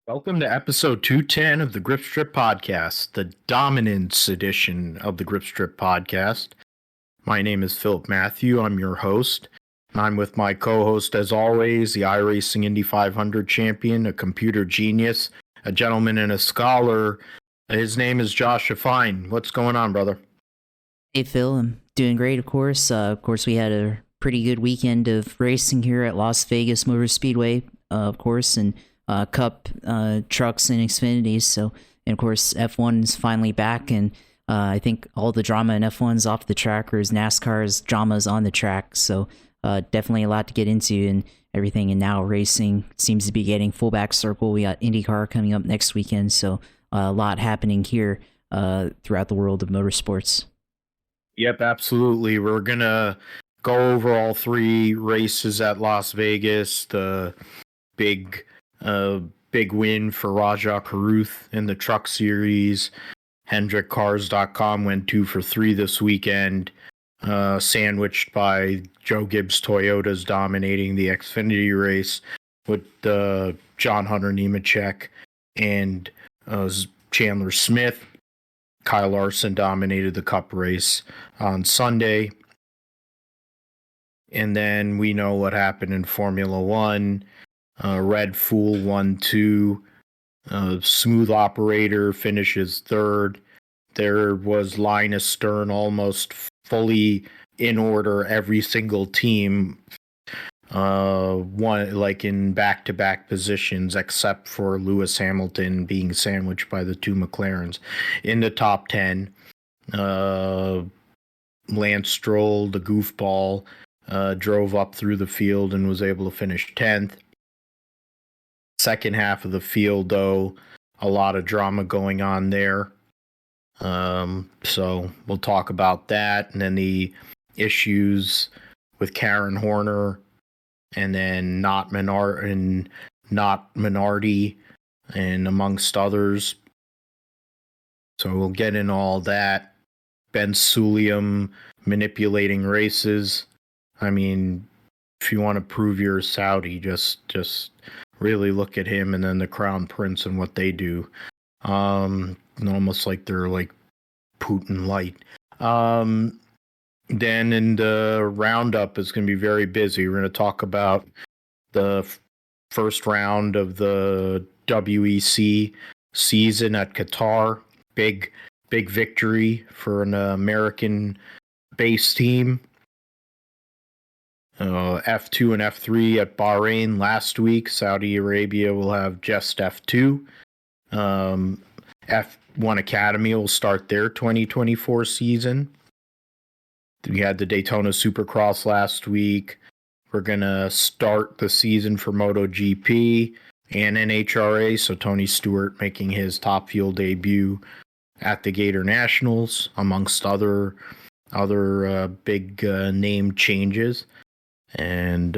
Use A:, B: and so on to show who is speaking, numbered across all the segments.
A: Welcome to episode 210 of the Grip Strip Podcast, the dominance edition of the Grip Strip Podcast. My name is Philip Matthew. I'm your host. I'm with my co-host, as always, the iRacing Indy 500 champion, a computer genius, a gentleman and a scholar. His name is Josh Fine. What's going on, brother?
B: Hey Phil, I'm doing great, of course. We had a pretty good weekend of racing here at Las Vegas Motor Speedway, of course, and Cup trucks and Xfinities. So, and of course, F1 is finally back, and I think all the drama in F1's off the track, whereas NASCAR's drama is on the track. So, definitely a lot to get into and everything. And now racing seems to be getting full back circle. We got IndyCar coming up next weekend, so a lot happening here throughout the world of motorsports.
A: Yep, absolutely. We're going to go over all three races at Las Vegas. The big win for Rajah Caruth in the Truck Series. HendrickCars.com went 2 for 3 this weekend, sandwiched by Joe Gibbs Toyotas dominating the Xfinity race with John Hunter Nemechek and Chandler Smith. Kyle Larson dominated the Cup race on Sunday. And then we know what happened in Formula One. Red Fool 1-2. Smooth Operator finishes third. There was Linus Stern almost fully in order, every single team one like in back-to-back positions, except for Lewis Hamilton being sandwiched by the two McLarens. In the top 10, Lance Stroll, the goofball, drove up through the field and was able to finish 10th. Second half of the field, though, a lot of drama going on there. So we'll talk about that, and then the issues with Karen Horner, and then not Minardi, and amongst others. So we'll get into all that. Ben Suliam manipulating races. I mean, if you want to prove you're Saudi, just really look at him and then the Crown Prince and what they do. Almost like they're like Putin light. Then in the roundup is going to be very busy. We're going to talk about the first round of the WEC season at Qatar. Big victory for an American-based team. F2 and F3 at Bahrain last week. Saudi Arabia will have just F2. F1 Academy will start their 2024 season. We had the Daytona Supercross last week. We're going to start the season for MotoGP and NHRA. So Tony Stewart making his Top Fuel debut at the Gatornationals, amongst other big name changes. And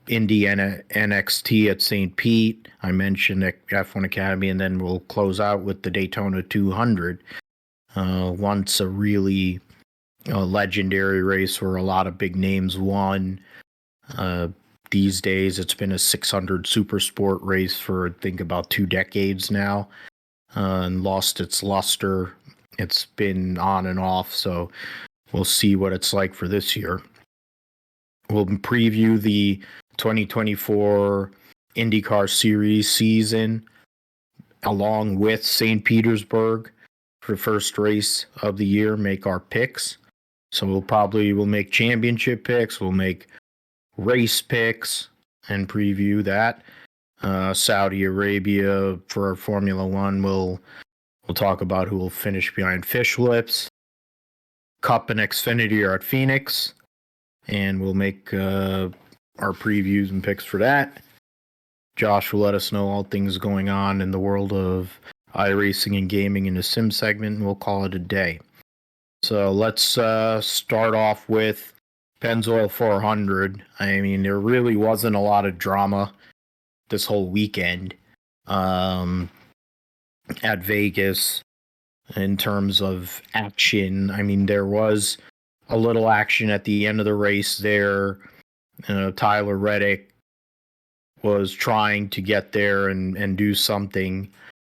A: Indy NXT at St. Pete. I mentioned F1 Academy, and then we'll close out with the Daytona 200. Once a really legendary race where a lot of big names won. These days, it's been a 600 super sport race for, I think, about 2 decades now, and lost its luster. It's been on and off, so we'll see what it's like for this year. We'll preview the 2024 IndyCar Series season along with St. Petersburg for the first race of the year, make our picks. So we'll make championship picks, we'll make race picks, and preview that. Saudi Arabia for our Formula One, we'll talk about who will finish behind fish lips. Cup and Xfinity are at Phoenix, and we'll make our previews and picks for that. Josh will let us know all things going on in the world of iRacing and gaming in the sim segment, and we'll call it a day. So let's start off with Pennzoil 400. I mean, there really wasn't a lot of drama this whole weekend at Vegas in terms of action. I mean, there was a little action at the end of the race there. Tyler Reddick was trying to get there and do something.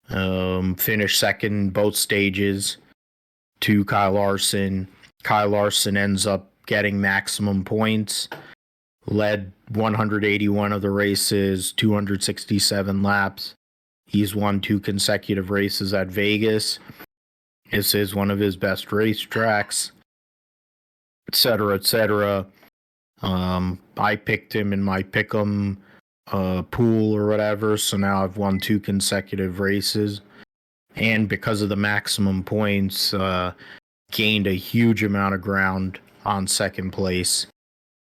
A: Finished second both stages to Kyle Larson. Kyle Larson ends up getting maximum points, led 181 of the races, 267 laps. He's won 2 consecutive races at Vegas. This is one of his best racetracks, etc., etc. I picked him in my pick'em pool or whatever, so now I've won 2 consecutive races, and because of the maximum points, gained a huge amount of ground on second place.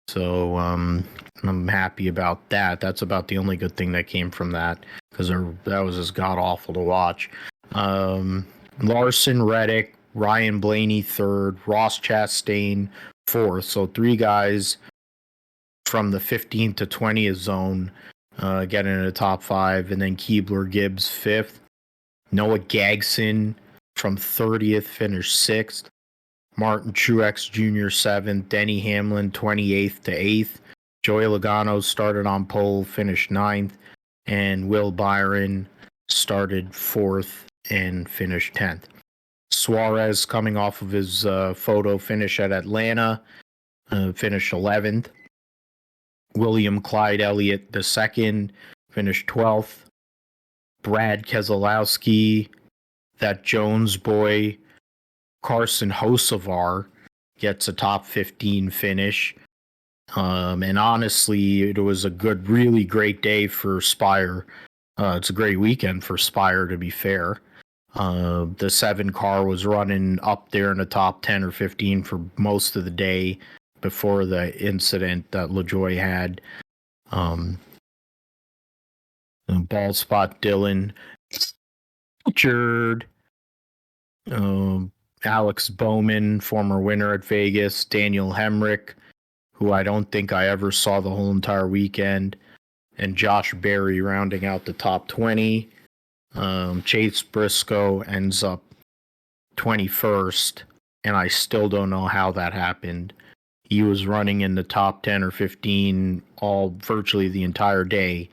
A: So I'm happy about that. That's about the only good thing that came from that, because that was just god awful to watch. Larson, Reddick, Ryan Blaney third, Ross Chastain fourth. So 3 guys from the 15th to 20th zone getting in the top 5, and then Keebler Gibbs 5th. Noah Gragson from 30th finished 6th. Martin Truex Jr. 7th. Denny Hamlin 28th to 8th. Joey Logano started on pole, finished 9th. And Will Byron started 4th and finished 10th. Suarez, coming off of his photo finish at Atlanta, finished 11th. William Clyde Elliott II finished 12th. Brad Keselowski, that Jones boy, Carson Hocevar, gets a top 15 finish. And honestly, it was a really great day for Spire. It's a great weekend for Spire, to be fair. The 7 car was running up there in the top 10 or 15 for most of the day before the incident that LaJoie had. Ball spot Dylan, Richard, Alex Bowman, former winner at Vegas, Daniel Hemrick, who I don't think I ever saw the whole entire weekend, and Josh Berry rounding out the top 20. Chase Briscoe ends up 21st, and I still don't know how that happened. He was running in the top 10 or 15 virtually the entire day,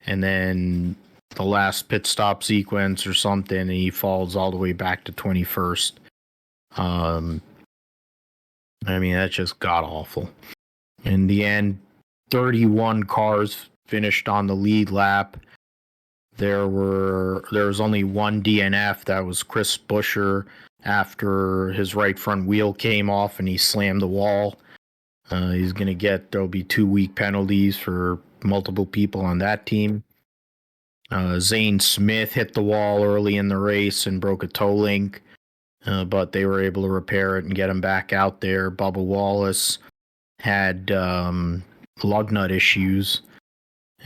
A: and then the last pit stop sequence or something, and he falls all the way back to 21st. I mean, that's just god awful. In the end, 31 cars finished on the lead lap. There was only one DNF. That was Chris Buescher after his right front wheel came off and he slammed the wall. There'll be 2 week penalties for multiple people on that team. Zane Smith hit the wall early in the race and broke a toe link, but they were able to repair it and get him back out there. Bubba Wallace had lug nut issues,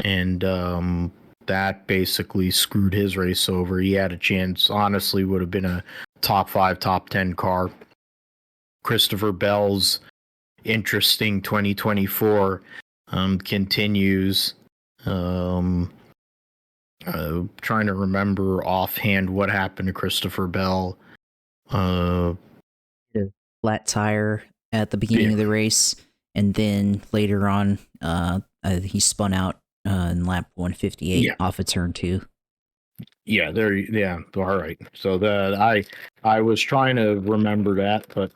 A: and that basically screwed his race over. He had a chance, honestly, would have been a top 5, top 10 car. Christopher Bell's interesting 2024 continues. Trying to remember offhand what happened to Christopher Bell.
B: Flat tire at the beginning of the race, and then later on, he spun out in lap 158 off of turn 2.
A: Yeah, all right. So I was trying to remember that, but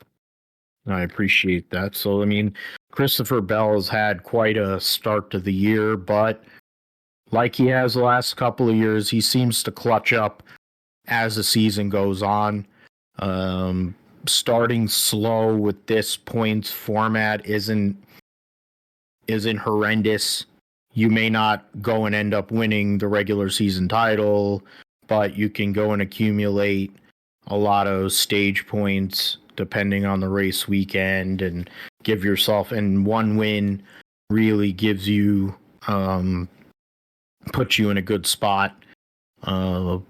A: I appreciate that. So I mean, Christopher Bell has had quite a start to the year, but like he has the last couple of years, he seems to clutch up as the season goes on. Starting slow with this points format isn't horrendous. You may not go and end up winning the regular season title, but you can go and accumulate a lot of stage points depending on the race weekend and give yourself, and one win really gives you, puts you in a good spot to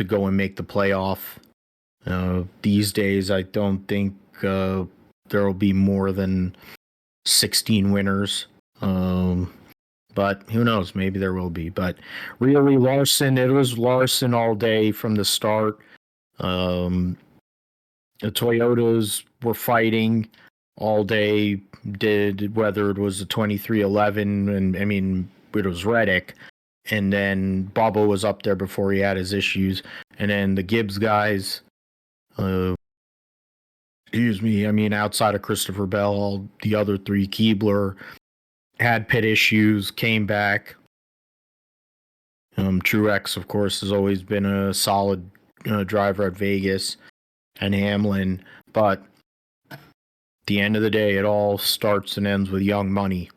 A: go and make the playoff. These days, I don't think there will be more than 16 winners. But who knows? Maybe there will be. But really, it was Larson all day from the start. The Toyotas were fighting all day, whether it was the 2311, and I mean, it was Reddick, and then Bubba was up there before he had his issues, and then the Gibbs guys. Excuse me. I mean, outside of Christopher Bell, all the other three, Keebler had pit issues, came back. Truex, of course, has always been a solid driver at Vegas, and Hamlin. But at the end of the day, it all starts and ends with young money.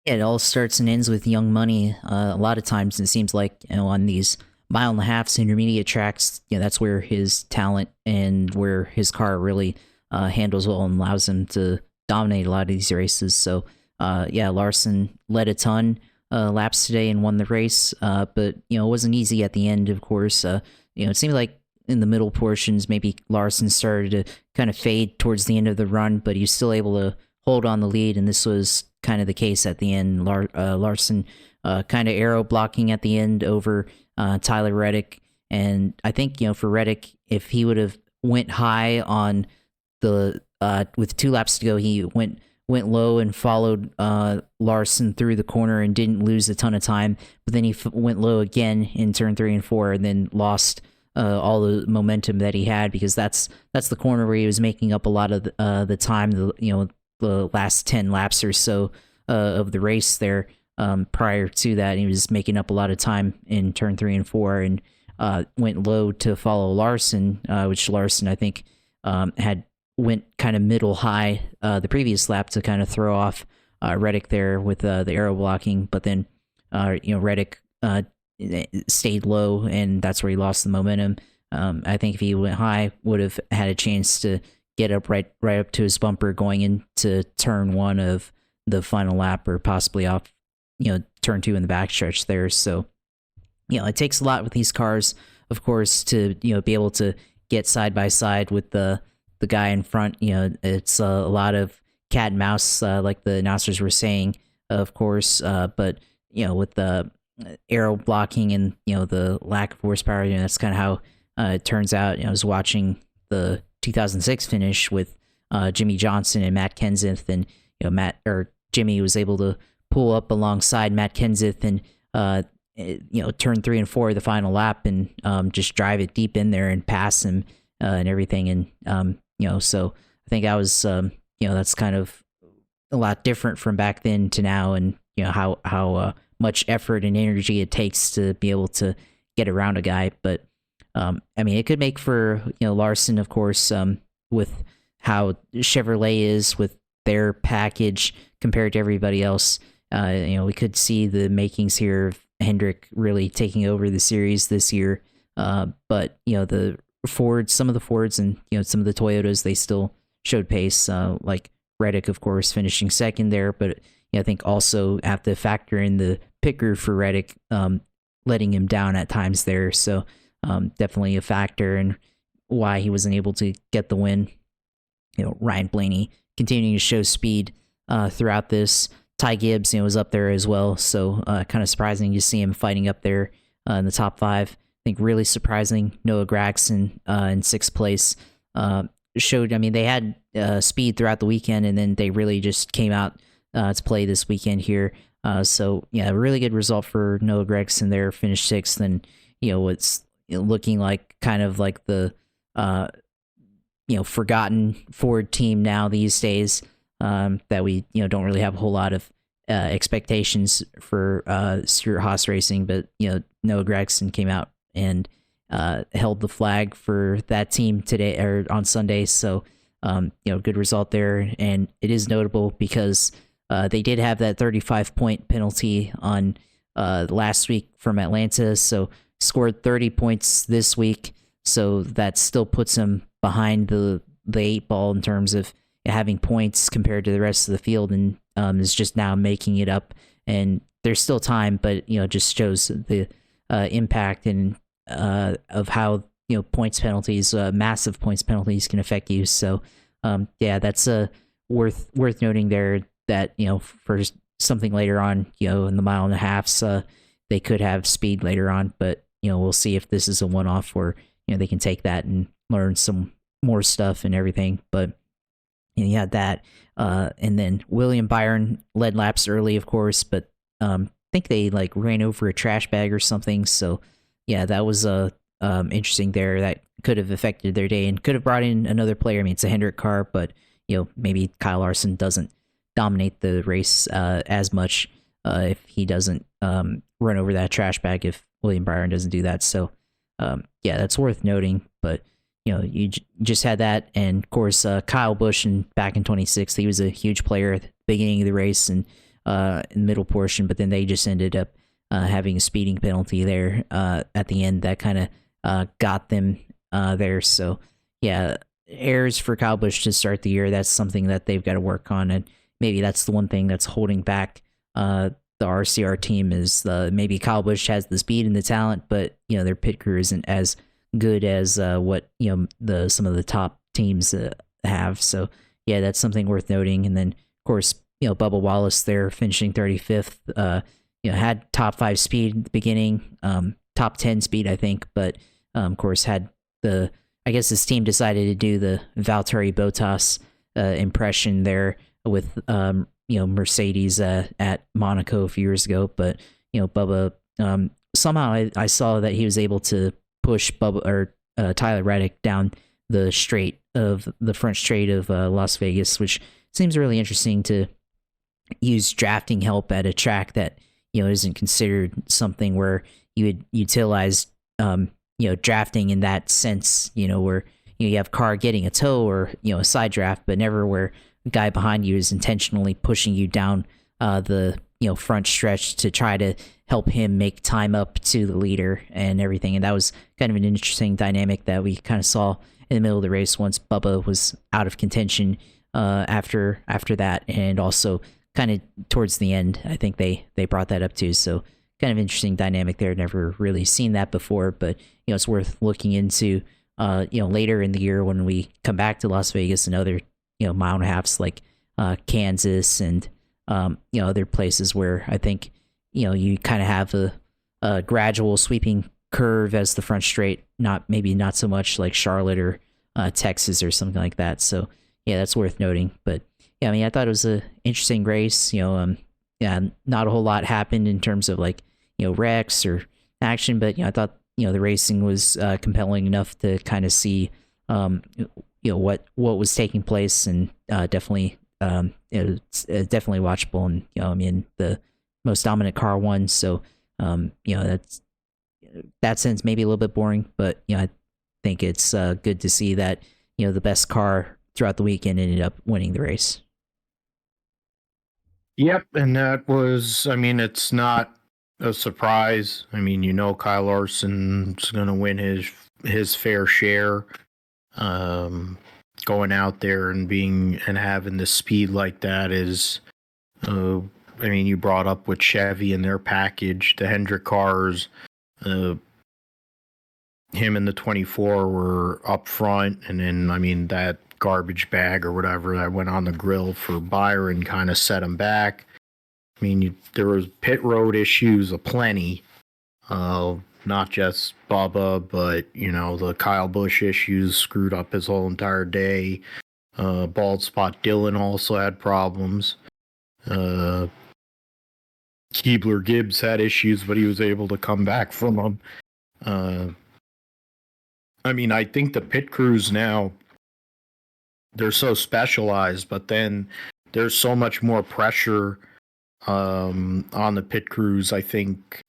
B: Yeah, it all starts and ends with young money. A lot of times it seems like, on these mile and a half intermediate tracks, that's where his talent and where his car really handles well and allows him to dominate a lot of these races. So Larson led a ton laps today and won the race, but it wasn't easy at the end, of course. It seemed like in the middle portions, maybe Larson started to kind of fade towards the end of the run, but he was still able to hold on the lead, and this was kind of the case at the end. Larson kind of arrow blocking at the end over Tyler Reddick, and I think for Reddick, if he would have went high on the with 2 laps to go, he went low and followed Larson through the corner and didn't lose a ton of time, but then he went low again in turn 3 and 4 and then lost all the momentum that he had, because that's the corner where he was making up a lot of the time, the last 10 laps or so of the race there. Prior to that, he was making up a lot of time in turn 3 and 4 and went low to follow Larson, which Larson, I think, went kind of middle high the previous lap to kind of throw off Reddick there with the arrow blocking, but then Reddick stayed low, and that's where he lost the momentum. I think if he went high, would have had a chance to get up right up to his bumper going into turn 1 of the final lap, or possibly off turn 2 in the backstretch there. So it takes a lot with these cars, of course, to be able to get side by side with the guy in front. It's a lot of cat and mouse, like the announcers were saying, of course, but with the arrow blocking and the lack of horsepower, that's kind of how it turns out. I was watching the 2006 finish with Jimmy Johnson and Matt Kenseth, and Jimmy was able to pull up alongside Matt Kenseth and turn 3 and 4 the final lap, and just drive it deep in there and pass him and everything. And so I think I was that's kind of a lot different from back then to now, and how much effort and energy it takes to be able to get around a guy. But it could make for Larson, of course, with how Chevrolet is with their package compared to everybody else. We could see the makings here of Hendrick really taking over the series this year. But the Fords, some of the Fords and some of the Toyotas, they still showed pace. Like Reddick, of course, finishing second there, but I think also have to factor in the picker for Reddick, letting him down at times there. So definitely a factor in why he wasn't able to get the win. Ryan Blaney continuing to show speed throughout this. Ty Gibbs, was up there as well. So kind of surprising to see him fighting up there in the top 5. I think really surprising. Noah Gragson in 6th place showed. They had speed throughout the weekend, and then they really just came out to play this weekend here. So a really good result for Noah Gragson there. Finished 6th, and what's looking like kind of like the forgotten Ford team now these days. That we don't really have a whole lot of expectations for Stuart Haas Racing, but Noah Gragson came out and held the flag for that team today or on Sunday. So good result there, and it is notable because they did have that 35-point penalty on last week from Atlanta, so scored 30 points this week. So that still puts them behind the 8 ball in terms of having points compared to the rest of the field, and is just now making it up. And there's still time, but just shows the impact and of how points penalties, massive points penalties, can affect you. So that's worth noting there that for something later on, in the mile and a halfs, they could have speed later on, but we'll see if this is a one-off where they can take that and learn some more stuff and everything. But you had that. And then William Byron led laps early, of course, but I think they like ran over a trash bag or something. So yeah, that was interesting there. That could have affected their day and could have brought in another player. I mean, it's a Hendrick car, but maybe Kyle Larson doesn't dominate the race as much if he doesn't run over that trash bag, if William Byron doesn't do that. So yeah, that's worth noting. But you just had that, and of course Kyle Busch back in 26, he was a huge player at the beginning of the race and in the middle portion, but then they just ended up having a speeding penalty there at the end that kind of got them there. So yeah, errors for Kyle Busch to start the year, that's something that they've got to work on, and maybe that's the one thing that's holding back the RCR team is maybe Kyle Busch has the speed and the talent, but their pit crew isn't as good as what some of the top teams have. So yeah, that's something worth noting. And then of course Bubba Wallace there finishing 35th, had top 5 speed at the beginning, top 10 speed I think, but of course had I guess his team decided to do the Valtteri Bottas impression there with Mercedes at Monaco a few years ago. But Bubba somehow I saw that he was able to push Tyler Reddick down the front straight of Las Vegas, which seems really interesting to use drafting help at a track that isn't considered something where you would utilize drafting in that sense, where you have car getting a tow or a side draft, but never where a guy behind you is intentionally pushing you down the front stretch to try to help him make time up to the leader and everything. And that was kind of an interesting dynamic that we kind of saw in the middle of the race once Bubba was out of contention after that, and also kind of towards the end I think they brought that up too. So kind of interesting dynamic there. Never really seen that before, but it's worth looking into later in the year when we come back to Las Vegas and other mile and a halves like Kansas and other places where I think you kind of have a gradual sweeping curve as the front straight, not so much like Charlotte or Texas or something like that. So yeah, that's worth noting. But yeah, I mean, I thought it was a interesting race. Yeah, not a whole lot happened in terms of like wrecks or action, but I thought the racing was compelling enough to kind of see what was taking place, and definitely it's definitely watchable. And I mean, the most dominant car won, so that's that sense maybe a little bit boring, but I think it's good to see that the best car throughout the weekend ended up winning the race.
A: Yep, and that was, I mean, it's not a surprise. I mean, Kyle Larson's going to win his fair share. Going out there and having the speed like that is, I mean, you brought up with Chevy and their package, the Hendrick cars, him and the 24 were up front, and then, I mean, that garbage bag or whatever that went on the grill for Byron kind of set him back. I mean, there was pit road issues aplenty, not just Bubba, but the Kyle Busch issues screwed up his whole entire day. Bald Spot Dylan also had problems. Keebler Gibbs had issues, but he was able to come back from them. I mean, I think the pit crews now, they're so specialized, but then there's so much more pressure on the pit crews, I think,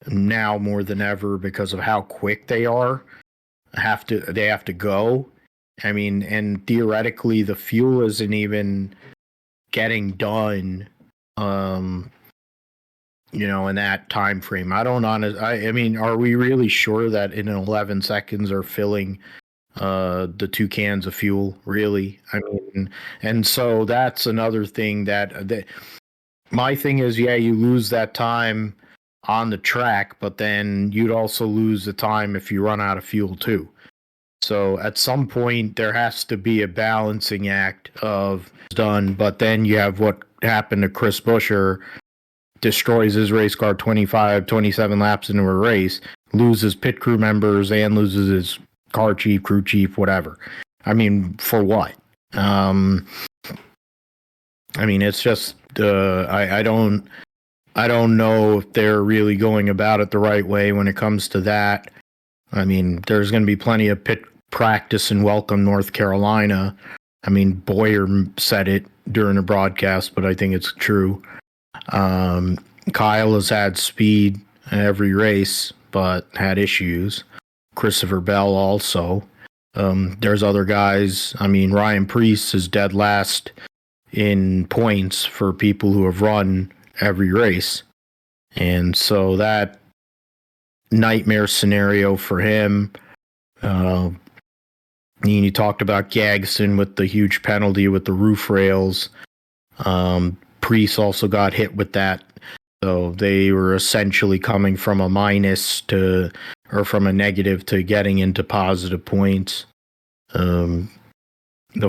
A: now more than ever because of how quick they are. They have to go. I mean, and theoretically, the fuel isn't even getting done, in that time frame. I mean, are we really sure that in 11 seconds are filling the 2 cans of fuel? Really? I mean, and so that's another thing that my thing is, yeah, you lose that time on the track, but then you'd also lose the time if you run out of fuel too. So at some point there has to be a balancing act of done, but then you have what happened to Chris Buescher, destroys his race car 27 laps into a race, loses pit crew members and loses his car chief, crew chief, whatever. I mean, for what? I mean, it's just I don't know if they're really going about it the right way when it comes to that. I mean, there's going to be plenty of pit practice in Welcome, North Carolina. I mean, Boyer said it during the broadcast, but I think it's true. Kyle has had speed in every race, but had issues. Christopher Bell also. There's other guys. I mean, Ryan Preece is dead last in points for people who have run every race. And so that nightmare scenario for him. You talked about Gagston with the huge penalty with the roof rails. Preece also got hit with that. So they were essentially coming from a minus to, or from a negative to getting into positive points. The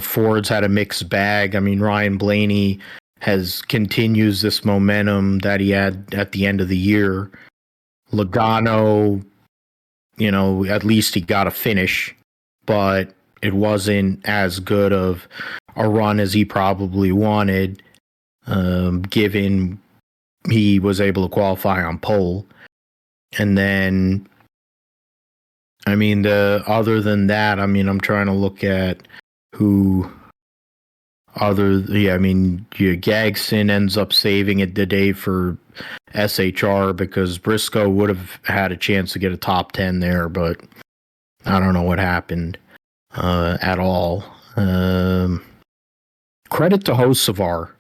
A: Fords had a mixed bag. I mean, Ryan Blaney continues this momentum that he had at the end of the year. Logano, at least he got a finish, but it wasn't as good of a run as he probably wanted, given he was able to qualify on pole. And then, I mean, other than that, I mean, I'm trying to look at who Gagston ends up saving it the day for SHR because Briscoe would have had a chance to get a top 10 there, but I don't know what happened at all. Credit to Hocevar.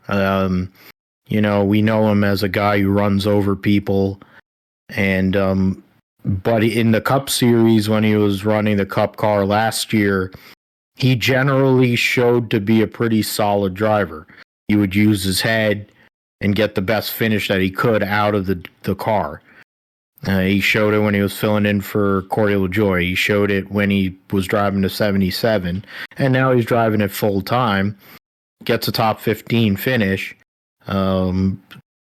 A: We know him as a guy who runs over people, and but in the Cup Series when he was running the Cup car last year, he generally showed to be a pretty solid driver. He would use his head and get the best finish that he could out of the car. He showed it when he was filling in for Corey LaJoie. He showed it when he was driving the 77. And now he's driving it full time. Gets a top 15 finish.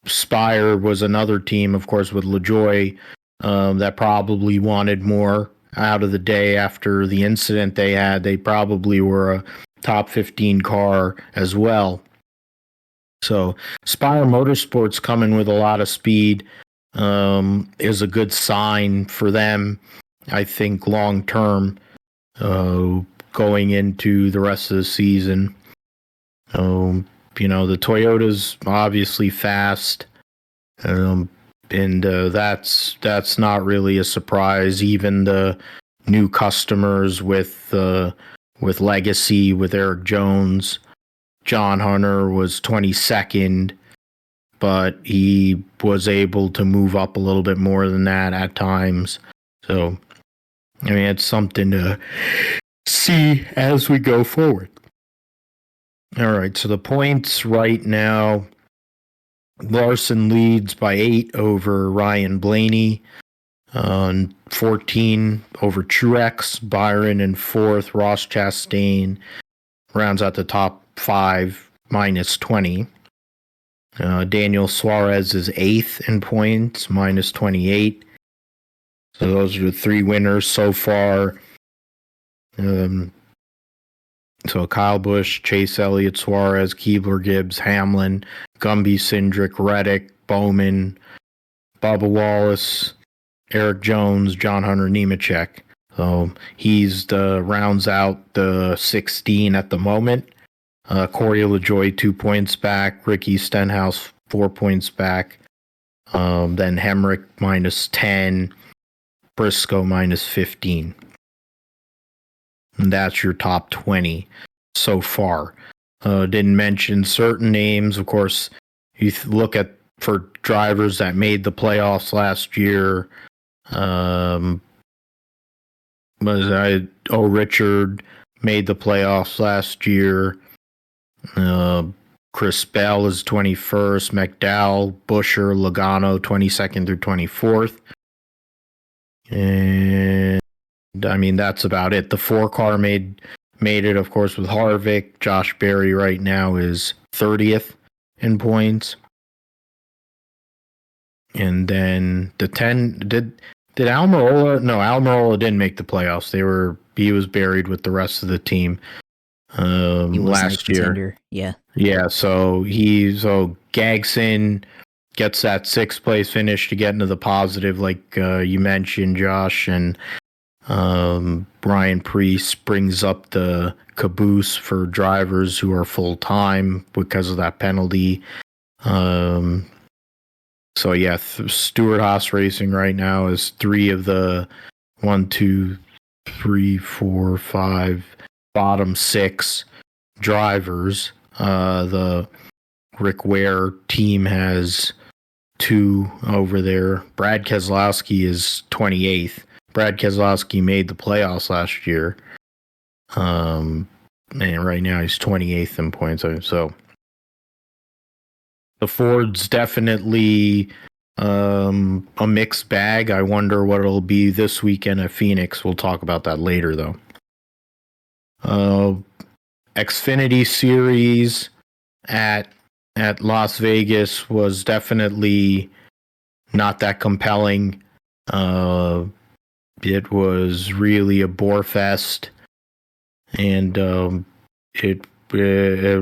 A: Spire was another team, of course, with LaJoie that probably wanted more out of the day after the incident they had. They probably were a top 15 car as well. So Spire Motorsports coming with a lot of speed is a good sign for them, I think, long term, going into the rest of the season. The Toyota's obviously fast, and that's not really a surprise. Even the new customers with Legacy, with Eric Jones, John Hunter was 22nd, but he was able to move up a little bit more than that at times. So, I mean, it's something to see as we go forward. All right, so the points right now, Larson leads by 8 over Ryan Blaney, 14 over Truex, Byron in 4th, Ross Chastain rounds out the top 5, minus 20. Daniel Suarez is 8th in points, minus 28. So those are the 3 winners so far. So Kyle Busch, Chase Elliott, Suarez, Keebler, Gibbs, Hamlin, Gumby, Cindric, Reddick, Bowman, Bubba Wallace, Eric Jones, John Hunter Nemechek. So he's rounds out the 16 at the moment. Corey LaJoie 2 points back. Ricky Stenhouse 4 points back. Then Hemrick minus 10. Briscoe minus 15. And that's your top 20 so far. Didn't mention certain names. Of course, you look at for drivers that made the playoffs last year. Richard made the playoffs last year. Chris Bell is 21st. McDowell, Busher, Logano 22nd through 24th. And I mean, that's about it. The 4-car made it, of course, with Harvick. Josh Berry right now is 30th in points. And then the 10, did Almirola? No, Almirola didn't make the playoffs. He was buried with the rest of the team.
B: He was in a
A: last year.
B: contender. Yeah.
A: Yeah, so Gagson gets that 6th place finish to get into the positive, like you mentioned, Josh, and Brian Priest brings up the caboose for drivers who are full time because of that penalty. So yeah, Stewart Haas Racing right now is 3 of the 1, 2, 3, 4, 5 bottom 6 drivers. The Rick Ware team has 2 over there. Brad Keselowski is 28th. Brad Keselowski made the playoffs last year. And right now he's 28th in points. So the Ford's definitely a mixed bag. I wonder what it'll be this weekend at Phoenix. We'll talk about that later, though. Xfinity Series at Las Vegas was definitely not that compelling. It was really a bore fest, and it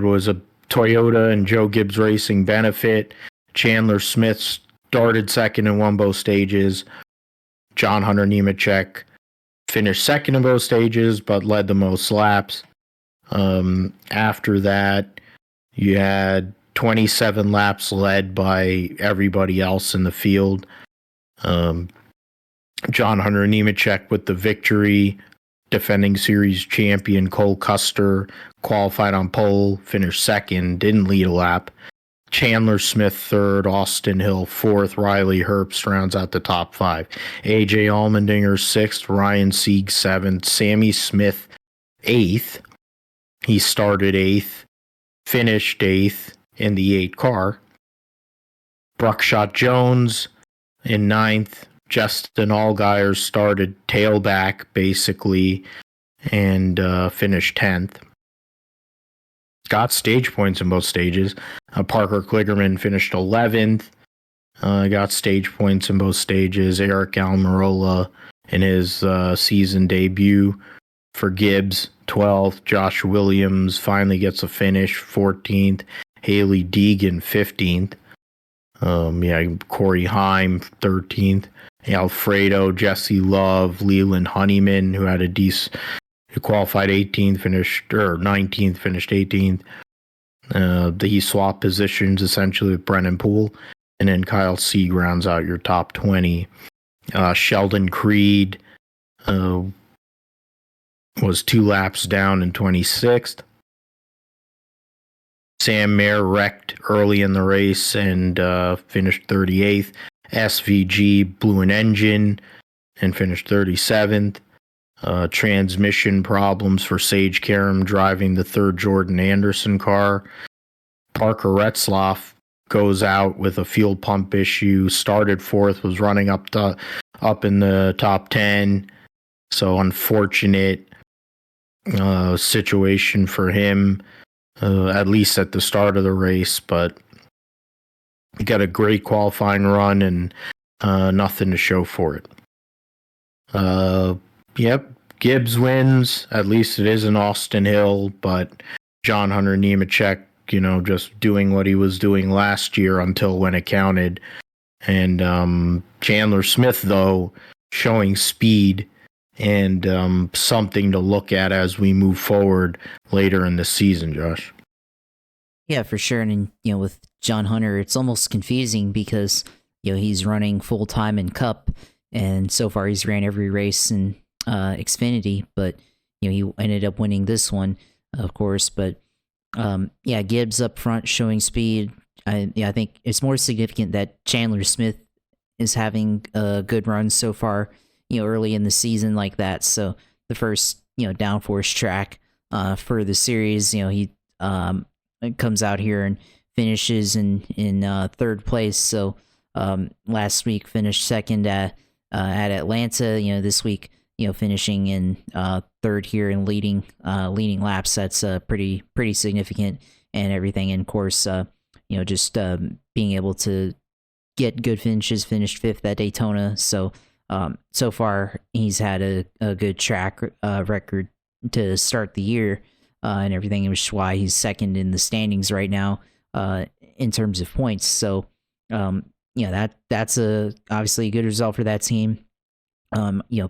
A: was a Toyota and Joe Gibbs Racing benefit. Chandler Smith started second and won both stages. John Hunter Nemechek finished second in both stages, but led the most laps. After that, you had 27 laps led by everybody else in the field. John Hunter Nemechek with the victory. Defending series champion Cole Custer qualified on pole, finished second, didn't lead a lap. Chandler Smith third, Austin Hill fourth, Riley Herbst rounds out the top 5. AJ Allmendinger sixth, Ryan Sieg seventh, Sammy Smith 8th. He started 8th, finished 8th in the 8 car. Bruckshot Jones in 9th. Justin Allgaier started tailback, basically, and finished 10th. Got stage points in both stages. Parker Kligerman finished 11th. Got stage points in both stages. Eric Almirola in his season debut for Gibbs, 12th. Josh Williams finally gets a finish, 14th. Haley Deegan, 15th. Corey Heim, 13th. Alfredo, Jesse Love, Leland Honeyman, who had who qualified 18th, finished 19th, finished 18th. He swapped positions essentially with Brennan Poole, and then Kyle Sieg rounds out your top 20. Sheldon Creed was 2 laps down in 26th. Sam Mayer wrecked early in the race and finished 38th. SVG blew an engine and finished 37th. Transmission problems for Sage Karam driving the 3rd Jordan Anderson car. Parker Retzlaff goes out with a fuel pump issue. Started 4th, was running up in the top 10. So unfortunate situation for him, at least at the start of the race, but he got a great qualifying run and nothing to show for it. Gibbs wins. At least it isn't Austin Hill, but John Hunter Nemechek, just doing what he was doing last year until when it counted. And Chandler Smith, though, showing speed and something to look at as we move forward later in the season, Josh.
B: Yeah, for sure. And with John Hunter, it's almost confusing because he's running full time in Cup, and so far he's ran every race in Xfinity, but he ended up winning this one, of course. But Gibbs up front showing speed. I think it's more significant that Chandler Smith is having a good run so far, early in the season like that. So the first downforce track for the series, he comes out here and finishes in 3rd place. So last week finished second at Atlanta. This week finishing in 3rd here and leading laps. That's pretty significant and everything. And of course, just being able to get good finishes. Finished 5th at Daytona. So far he's had a good track record to start the year. and everything, which is why he's second in the standings right now in terms of points. So, that's obviously a good result for that team.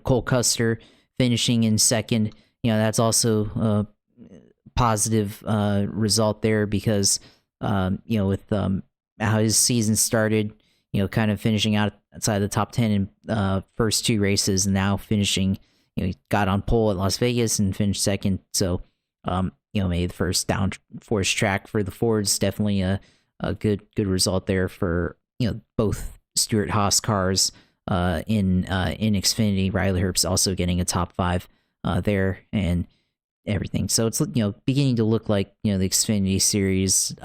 B: Cole Custer finishing in second, that's also a positive result there because, with how his season started, kind of finishing outside the top 10 in first 2 races, and now finishing, he got on pole at Las Vegas and finished second. So, maybe the first downforce track for the Fords, definitely a good result there for, both Stewart-Haas cars in Xfinity. Riley Herbst also getting a top 5 there and everything. So it's, beginning to look like, the Xfinity series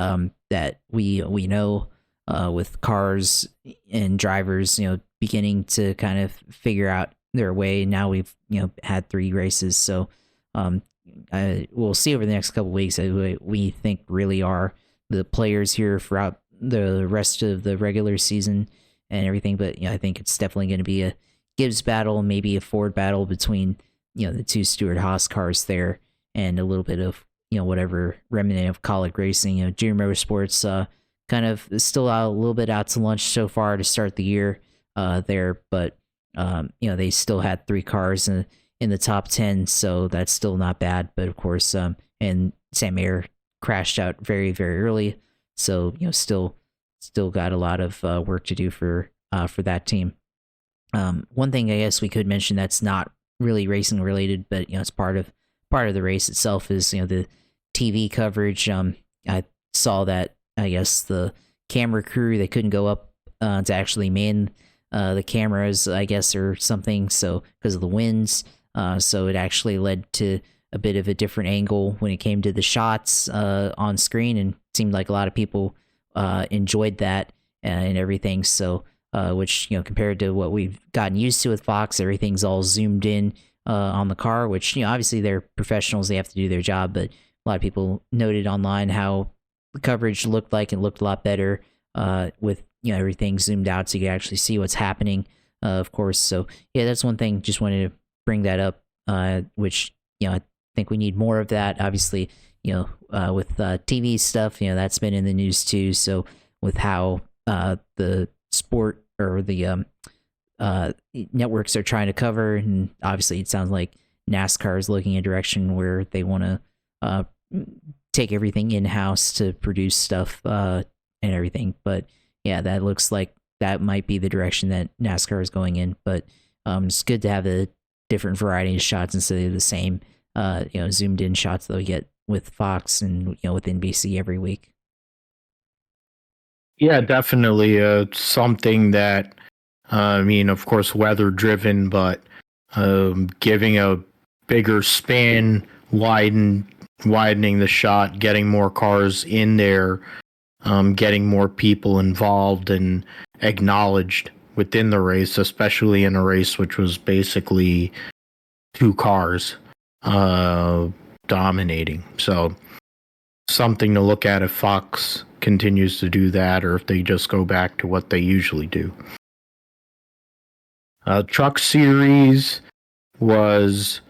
B: that we know with cars and drivers, beginning to kind of figure out their way. Now we've, had 3 races. So we'll see over the next couple of weeks. We think really are the players here throughout the rest of the regular season and everything. But I think it's definitely going to be a Gibbs battle, maybe a Ford battle between the 2 Stewart-Haas cars there, and a little bit of whatever remnant of college racing. Junior Motorsports kind of still out a little bit out to lunch so far to start the year there, but they still had 3 cars in the top 10, so that's still not bad. But of course, and Sam Mayer crashed out very, very early, so still got a lot of work to do for that team. One thing I guess we could mention that's not really racing related, but it's part of the race itself is the TV coverage. I saw that I guess the camera crew, they couldn't go up to actually man the cameras, I guess, or something. So because of the winds, so it actually led to a bit of a different angle when it came to the shots on screen, and it seemed like a lot of people enjoyed that and everything. So which compared to what we've gotten used to with Fox, everything's all zoomed in on the car, which obviously they're professionals, they have to do their job, but a lot of people noted online how the coverage looked like it looked a lot better with everything zoomed out so you can actually see what's happening, of course. So yeah, that's one thing, just wanted to bring that up, which I think we need more of that. Obviously, with TV stuff, that's been in the news too. So with how the sport or the networks are trying to cover, and obviously it sounds like NASCAR is looking a direction where they want to take everything in-house to produce stuff and everything. But yeah, that looks like that might be the direction that NASCAR is going in. But it's good to have a different variety of shots instead of the same zoomed in shots that we get with Fox and with NBC every week.
A: Yeah, definitely something that of course weather driven, but giving a bigger span, widening the shot, getting more cars in there, getting more people involved and acknowledged within the race, especially in a race which was basically 2 cars dominating. So something to look at if Fox continues to do that, or if they just go back to what they usually do. Truck Series was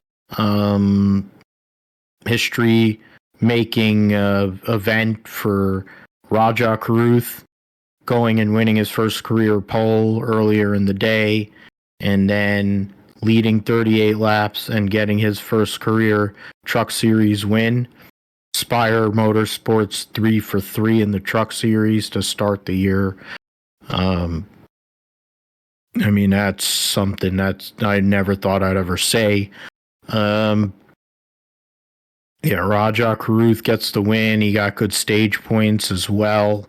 A: history-making event for Rajah Caruth, going and winning his first career pole earlier in the day, and then leading 38 laps and getting his first career Truck Series win. Spire Motorsports 3 for 3 in the Truck Series to start the year. That's something that I never thought I'd ever say. Rajah Caruth gets the win. He got good stage points as well.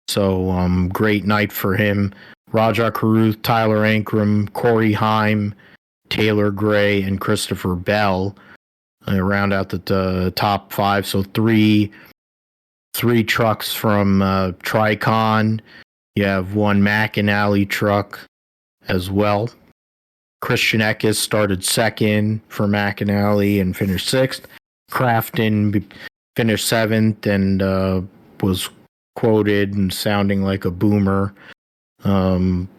A: So, great night for him. Rajah Caruth, Tyler Ankrum, Corey Heim, Taylor Gray, and Christopher Bell round out the top 5. So three trucks from Tricon. You have one McAnally truck as well. Christian Eckes started second for McAnally and finished 6th. Crafton finished 7th and was quoted and sounding like a boomer,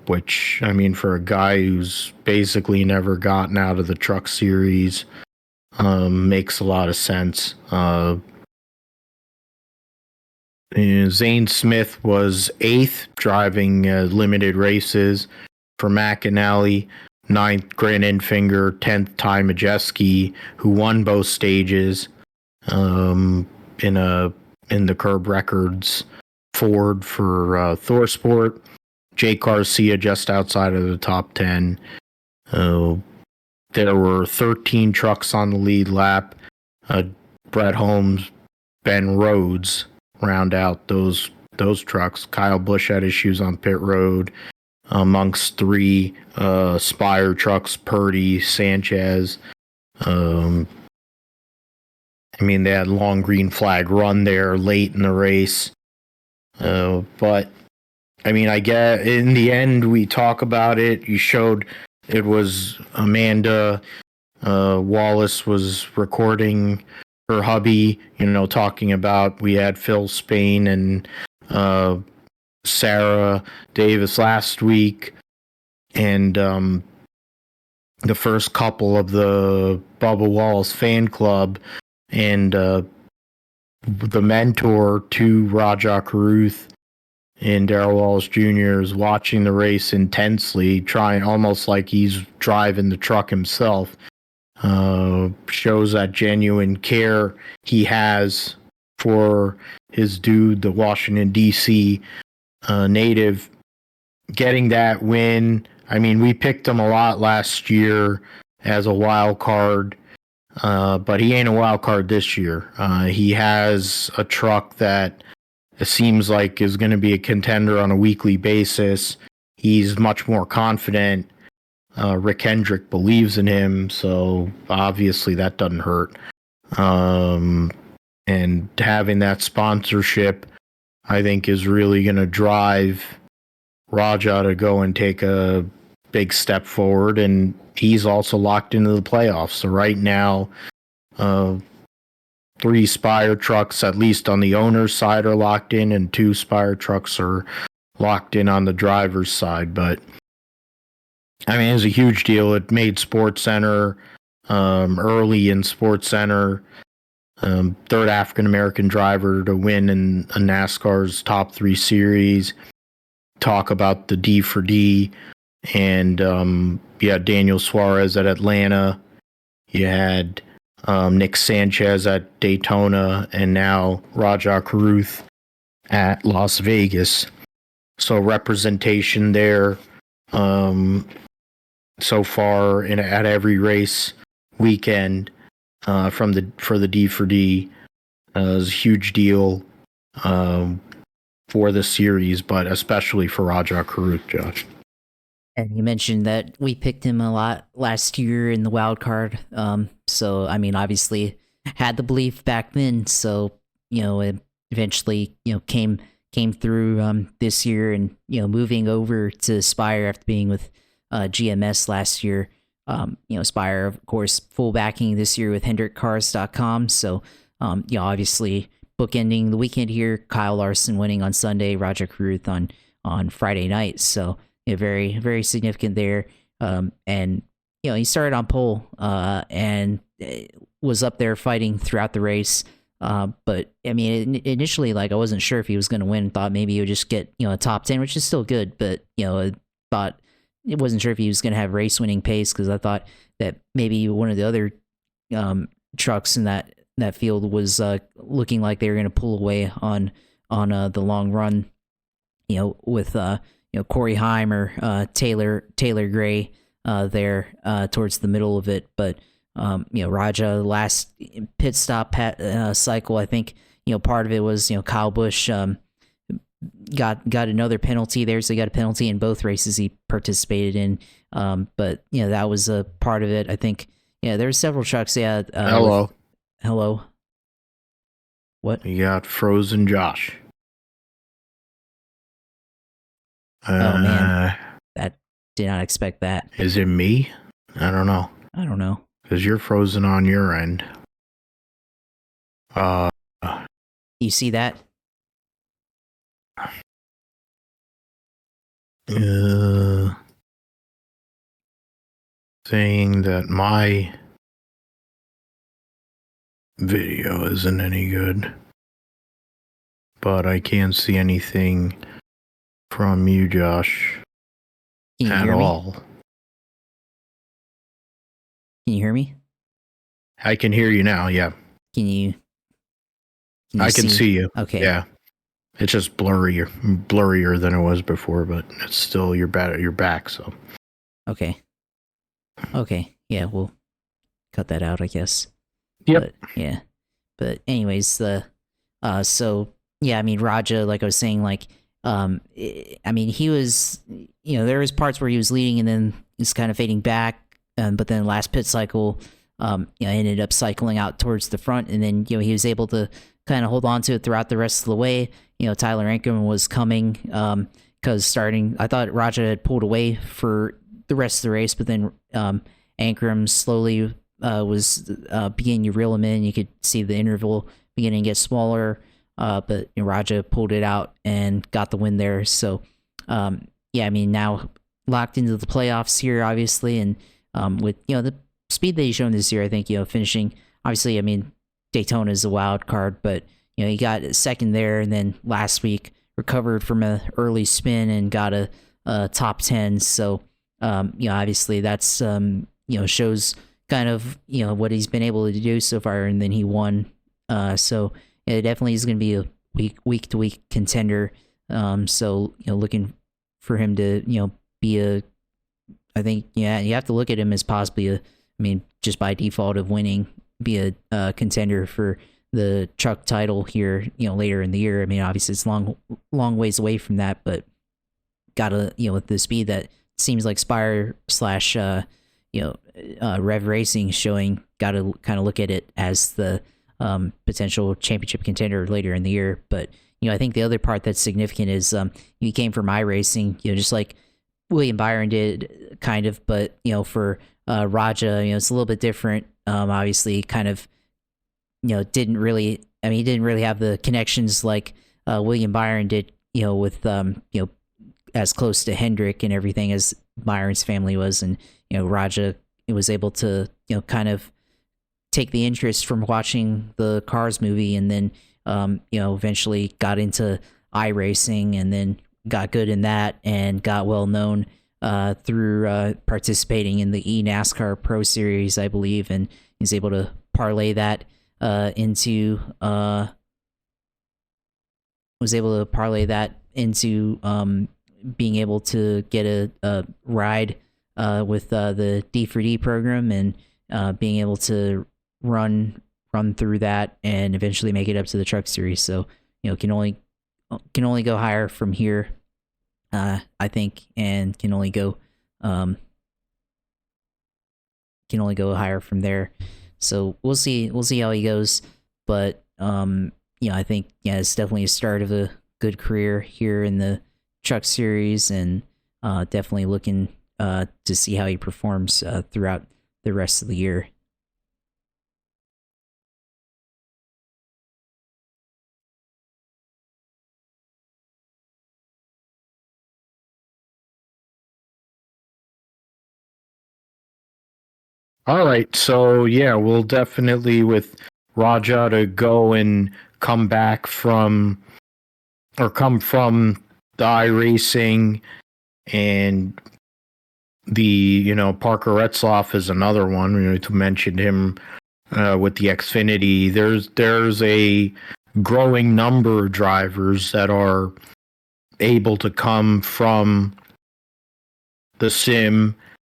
A: which, for a guy who's basically never gotten out of the Truck Series, makes a lot of sense. Zane Smith was 8th, driving limited races for McAnally. 9th, Grant Enfinger. 10th, Ty Majeski, who won both stages in the Curb Records Ford for ThorSport. Jake Garcia just outside of the top 10. There were 13 trucks on the lead lap. Brett Holmes, Ben Rhodes round out those trucks. Kyle Busch had issues on pit road amongst 3 Spire trucks, Purdy, Sanchez. They had long green flag run there late in the race. But I get in the end, we talk about it. You showed it was Amanda Wallace was recording her hubby, talking about we had Phil Spain and Sarah Davis last week, and the first couple of the Bubba Wallace fan club, and the mentor to Rajah Caruth and Darrell Wallace Jr. is watching the race intensely, trying almost like he's driving the truck himself. Shows that genuine care he has for his dude, the Washington, D.C. Native, getting that win. We picked him a lot last year as a wild card, but he ain't a wild card this year. He has a truck that it seems like is going to be a contender on a weekly basis. He's much more confident. Rick Hendrick believes in him, so obviously that doesn't hurt. And having that sponsorship, I think, is really going to drive Rajah to go and take a big step forward. And he's also locked into the playoffs. So right now, 3 Spire trucks, at least on the owner's side, are locked in, and 2 Spire trucks are locked in on the driver's side. But it was a huge deal. It made SportsCenter early in SportsCenter, 3rd African American driver to win in a NASCAR's top 3 series. Talk about the D for D, and you had Daniel Suarez at Atlanta. You had Nick Sanchez at Daytona, and now Rajah Caruth at Las Vegas. So representation there. So far at every race weekend for the D for D is a huge deal for the series, but especially for Rajah Caruth, Josh.
B: And you mentioned that we picked him a lot last year in the wild card. So obviously had the belief back then. So it eventually came through this year, and moving over to Spire after being with GMS last year. Spire, of course, full backing this year with HendrickCars.com. So, obviously bookending the weekend here, Kyle Larson winning on Sunday, Rajah Caruth on Friday night. So, very, very significant there. And, he started on pole and was up there fighting throughout the race. But initially, I wasn't sure if he was going to win. Thought maybe he would just get, a top 10, which is still good. But, thought it wasn't sure if he was going to have race winning pace, because I thought that maybe one of the other trucks in that field was looking like they were going to pull away on the long run, with Corey Heim or Taylor Gray there towards the middle of it. But Rajah last pit stop cycle, I think part of it was Kyle Busch got another penalty there, so he got a penalty in both races he participated in. But that was a part of it. I think there were several trucks. Hello. What?
A: You got Frozen Josh.
B: Oh man, that did not expect that.
A: Is it me? I don't know. Because you're frozen on your end.
B: You see that?
A: Saying that my Video isn't any good. But I can't see anything from you, Josh,
B: Can you
A: at
B: hear me?
A: all.
B: Can you hear me?
A: I can hear you now, yeah.
B: Can you
A: I can see you.
B: Okay.
A: Yeah. It's just blurrier than it was before, but it's still you're back, so.
B: Okay. Yeah, we'll cut that out, I guess.
A: Yep.
B: But, yeah. But anyways, so yeah, I mean, Rajah, like I was saying, like, I mean, he was, there was parts where he was leading and then he's kind of fading back, but then last pit cycle, ended up cycling out towards the front, and then he was able to kind of hold on to it throughout the rest of the way. Tyler Ankrum was coming, because I thought Rajah had pulled away for the rest of the race, but then Ankrum slowly was beginning to reel him in. You could see the interval beginning to get smaller, but Rajah pulled it out and got the win there. So, yeah, I mean, now locked into the playoffs here, obviously, and with the speed that he's shown this year, I think finishing. Obviously, I mean, Daytona is a wild card, but he got second there, and then last week recovered from an early spin and got a top 10. So, obviously that's shows kind of what he's been able to do so far, and then he won. So it definitely is going to be a week to week contender. So looking for him to be I think you have to look at him as possibly just by default of winning, be a contender for the truck title here later in the year. I mean, obviously it's long ways away from that, but gotta with the speed that seems like Spire slash Rev Racing showing, gotta kind of look at it as the potential championship contender later in the year. But I think the other part that's significant is he came from iRacing, just like William Byron did, kind of, but for Rajah, it's a little bit different. Obviously, kind of, didn't really. I mean, he didn't really have the connections like William Byron did, with as close to Hendrick and everything as Byron's family was, and Rajah was able to kind of take the interest from watching the Cars movie, and then eventually got into iRacing, and then got good in that, and got well known through participating in the NASCAR Pro Series, I believe, and he's able to parlay that into being able to get a ride with the D4D program, and being able to run through that and eventually make it up to the Truck Series. So can only go higher from here, I think, and can only go higher from there. So we'll see how he goes, but I think it's definitely a start of a good career here in the Truck Series, and definitely looking to see how he performs throughout the rest of the year.
A: All right, so yeah, we'll definitely with Rajah to go and come from the iRacing, and the Parker Retzloff is another one. We mentioned him with the Xfinity. There's a growing number of drivers that are able to come from the sim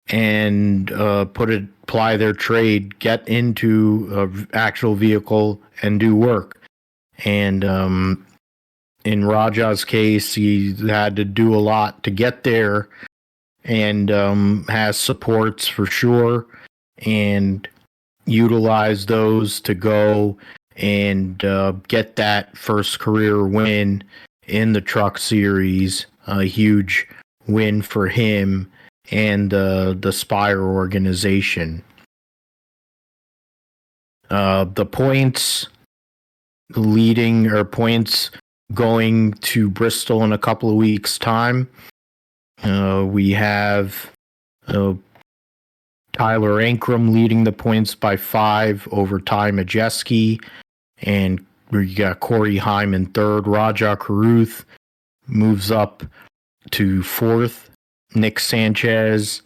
A: and apply their trade, get into an actual vehicle and do work. And in Rajah's case, he had to do a lot to get there, and has supports for sure, and utilize those to go and get that first career win in the Truck Series. A huge win for him and the Spire organization. The points going to Bristol in a couple of weeks' time. We have Tyler Ankrum leading the points by 5 over Ty Majeski. And you got Corey Hyman third. Rajah Caruth moves up to 4th. Nick Sanchez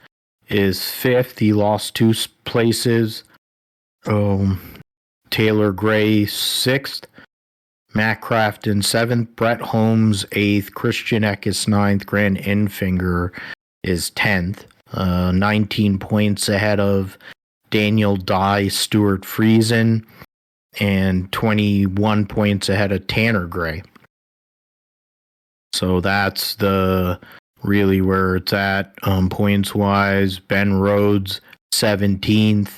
A: is 5th. He lost 2 places. Taylor Gray 6th. Matt Crafton 7th. Brett Holmes 8th. Christian Eckes 9th. Grant Enfinger is 10th. 19 points ahead of Daniel Dye, Stuart Friesen, and 21 points ahead of Tanner Gray. So that's really where it's at points wise. Ben Rhodes 17th.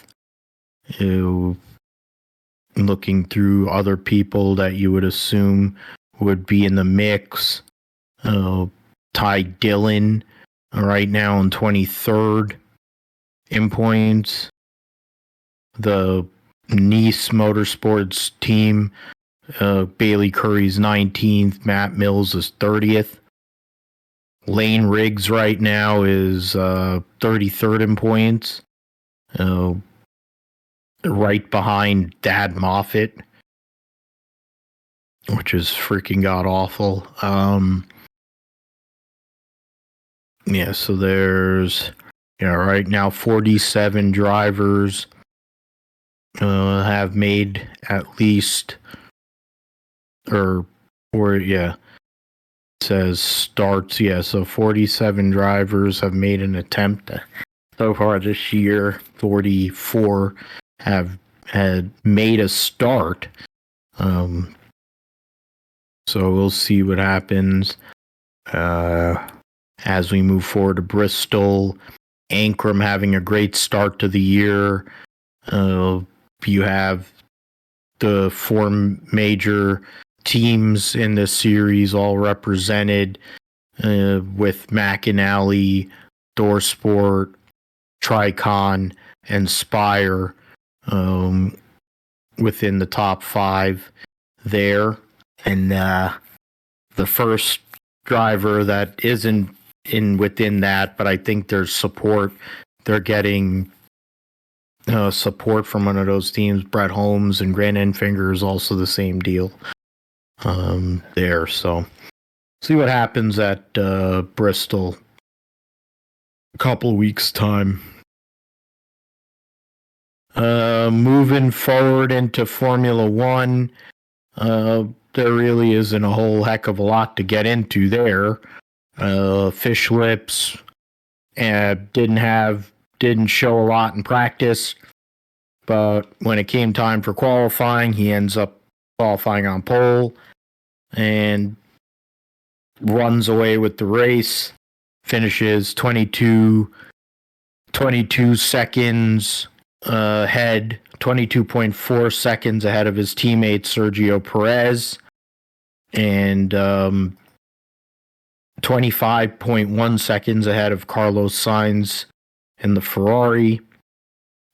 A: Looking through other people that you would assume would be in the mix. Ty Dillon right now in 23rd in points. The Nice Motorsports team, Bailey Curry's 19th. Matt Mills is 30th. Lane Riggs right now is 33rd in points. Right behind Dad Moffitt, which is freaking god awful. So there's right now 47 drivers have made at least it says starts. So 47 drivers have made an attempt so far this year. 44 had made a start. So we'll see what happens as we move forward to Bristol. Ankrum having a great start to the year. You have the 4 major teams in this series all represented with McAnally, Dorsport, Tricon, and Spire within the top 5 there. And the first driver that isn't within that, but I think there's support. They're getting support from one of those teams. Brett Holmes and Grant Enfinger is also the same deal there. So see what happens at Bristol a couple weeks time. Moving forward into Formula One, there really isn't a whole heck of a lot to get into there. Fish Lips didn't show a lot in practice, but when it came time for qualifying, he ends up qualifying on pole and runs away with the race. Finishes 22 seconds ahead, 22.4 seconds ahead of his teammate Sergio Perez, and 25.1 seconds ahead of Carlos Sainz in the Ferrari.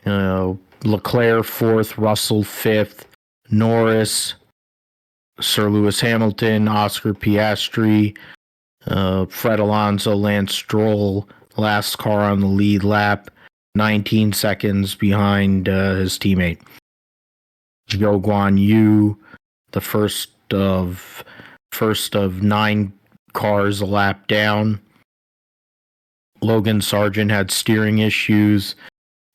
A: Leclerc 4th, Russell 5th, Norris, Sir Lewis Hamilton, Oscar Piastri, Fred Alonso, Lance Stroll, last car on the lead lap, 19 seconds behind his teammate. Zhou Guan Yu, the first of 9 cars a lap down. Logan Sargent had steering issues.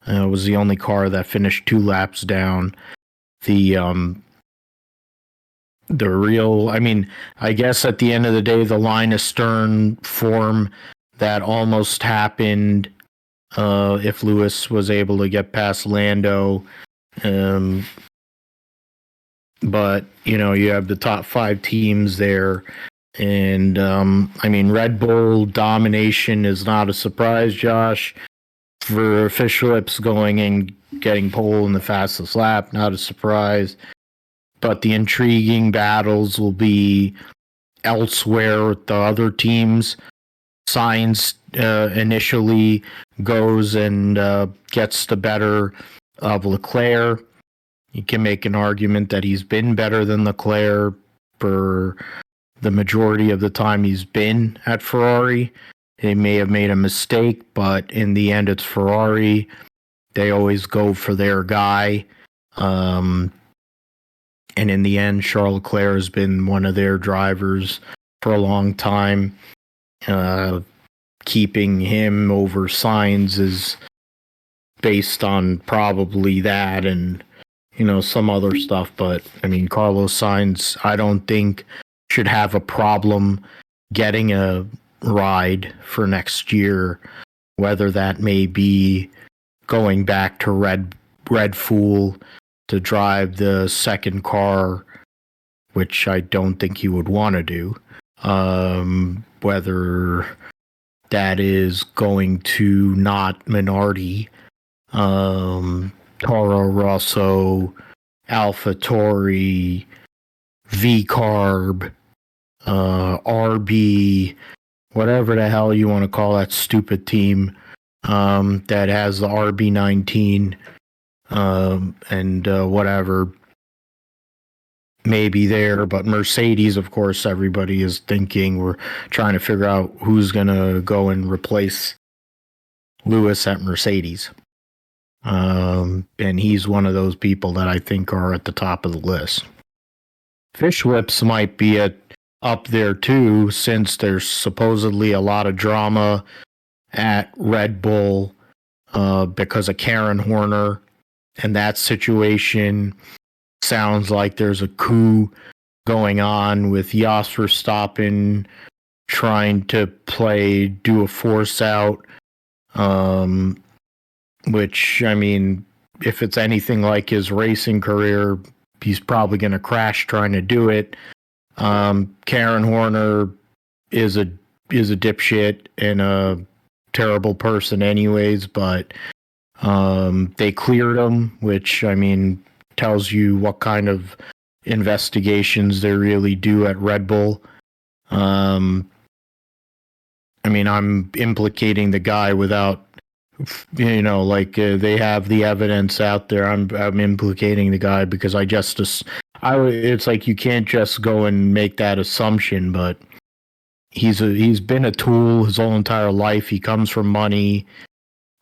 A: Was the only car that finished 2 laps down. I guess at the end of the day, the line astern form that almost happened if Lewis was able to get past Lando. But, you have the top 5 teams there. And, Red Bull domination is not a surprise, Josh. For Fish Lips going and getting pole in the fastest lap, not a surprise. But the intriguing battles will be elsewhere with the other teams. Sainz initially goes and gets the better of Leclerc. You can make an argument that he's been better than Leclerc for the majority of the time he's been at Ferrari. They may have made a mistake, but in the end, it's Ferrari. They always go for their guy. And in the end, Charles Leclerc has been one of their drivers for a long time. Keeping him over Sainz is based on probably that and, some other stuff. But, Carlos Sainz, I don't think should have a problem getting a ride for next year, whether that may be going back to Red Fool to drive the second car, which I don't think he would want to do. Whether that is going to not Minardi, Toro Rosso, AlphaTauri, V-Carb, RB, whatever the hell you want to call that stupid team that has the RB19 and whatever maybe there. But Mercedes, of course, everybody is thinking we're trying to figure out who's going to go and replace Lewis at Mercedes. And he's one of those people that I think are at the top of the list. Fish Lips might be up there too, since there's supposedly a lot of drama at Red Bull because of Karen Horner, and that situation sounds like there's a coup going on with Jos Verstappen trying to do a force out, which, if it's anything like his racing career, he's probably going to crash trying to do it. Karen Horner is a dipshit and a terrible person anyways, but they cleared him, which tells you what kind of investigations they really do at Red Bull. I'm implicating the guy without, they have the evidence out there. I'm implicating the guy because it's like you can't just go and make that assumption, but he's been a tool his whole entire life. He comes from money.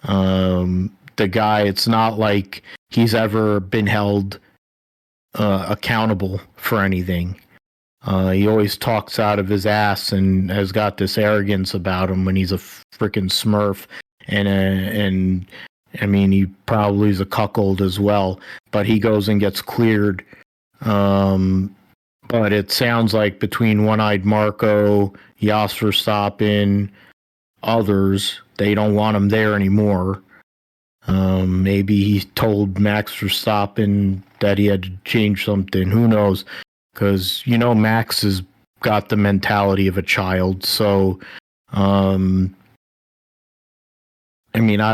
A: The guy, it's not like he's ever been held accountable for anything. He always talks out of his ass and has got this arrogance about him when he's a freaking smurf. And he probably is a cuckold as well, but he goes and gets cleared. But it sounds like between One-Eyed Marco, Jos Verstappen, others, they don't want him there anymore. Maybe he told Max Verstappen that he had to change something. Who knows? Because, Max has got the mentality of a child. So, I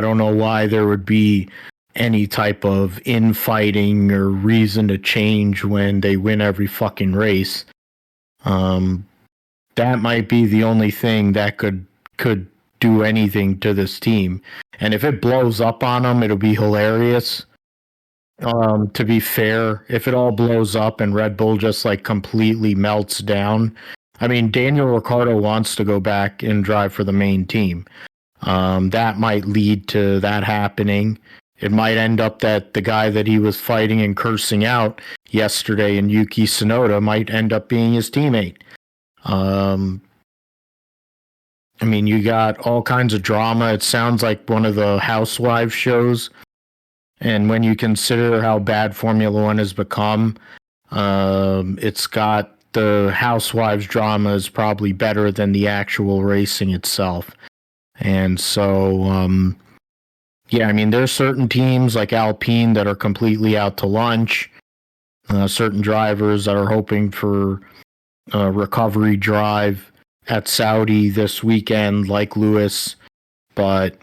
A: don't know why there would be any type of infighting or reason to change when they win every fucking race. That might be the only thing that could do anything to this team. And if it blows up on them, it'll be hilarious. To be fair, if it all blows up and Red Bull just completely melts down, Daniel Ricciardo wants to go back and drive for the main team. That might lead to that happening. It might end up that the guy that he was fighting and cursing out yesterday in Yuki Tsunoda might end up being his teammate. You got all kinds of drama. It sounds like one of the Housewives shows. And when you consider how bad Formula One has become, it's got the Housewives drama is probably better than the actual racing itself. And so, there's certain teams like Alpine that are completely out to lunch. Certain drivers that are hoping for a recovery drive at Saudi this weekend, like Lewis. But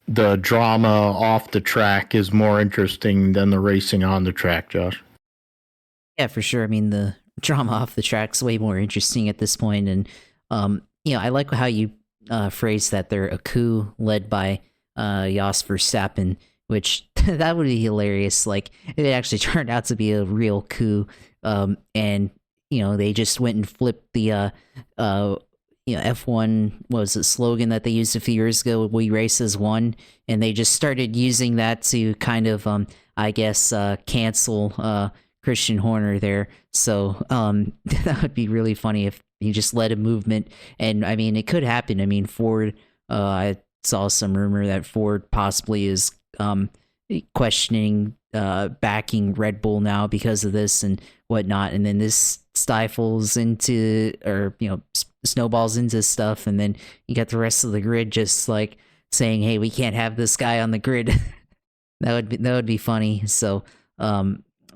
A: the drama off the track is more interesting than the racing on the track, Josh.
B: Yeah, for sure. The drama off the track's way more interesting at this point. And, I like how you phrase that they're a coup led by Jos Verstappen, which that would be hilarious. Like, if it actually turned out to be a real coup, and they just went and flipped the F1 was a slogan that they used a few years ago, "We race as one," and they just started using that to kind of, I guess, cancel Christian Horner there. So that would be really funny if he just led a movement. And I mean, it could happen. I mean, Ford. I saw some rumor that Ford possibly is questioning backing Red Bull now because of this and whatnot, and then this stifles into, or snowballs into stuff, and then you got the rest of the grid just like saying, "Hey, we can't have this guy on the grid." That would be funny. So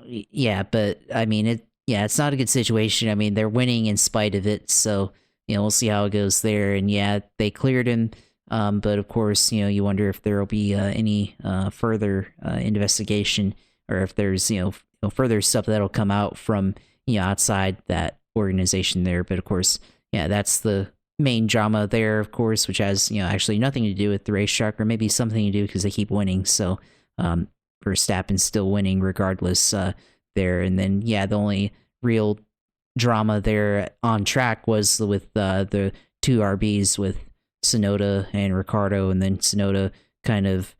B: yeah, but I mean it's not a good situation. I mean, they're winning in spite of it, so we'll see how it goes there. And yeah, they cleared him. But of course, you wonder if there will be any further investigation, or if there's further stuff that'll come out from outside that organization there. But of course, yeah, that's the main drama there, of course, which has actually nothing to do with the racetrack, or maybe something to do because they keep winning. So Verstappen's still winning regardless there. And then yeah, the only real drama there on track was with the two RBs with Tsunoda and Ricciardo, and then Tsunoda kind of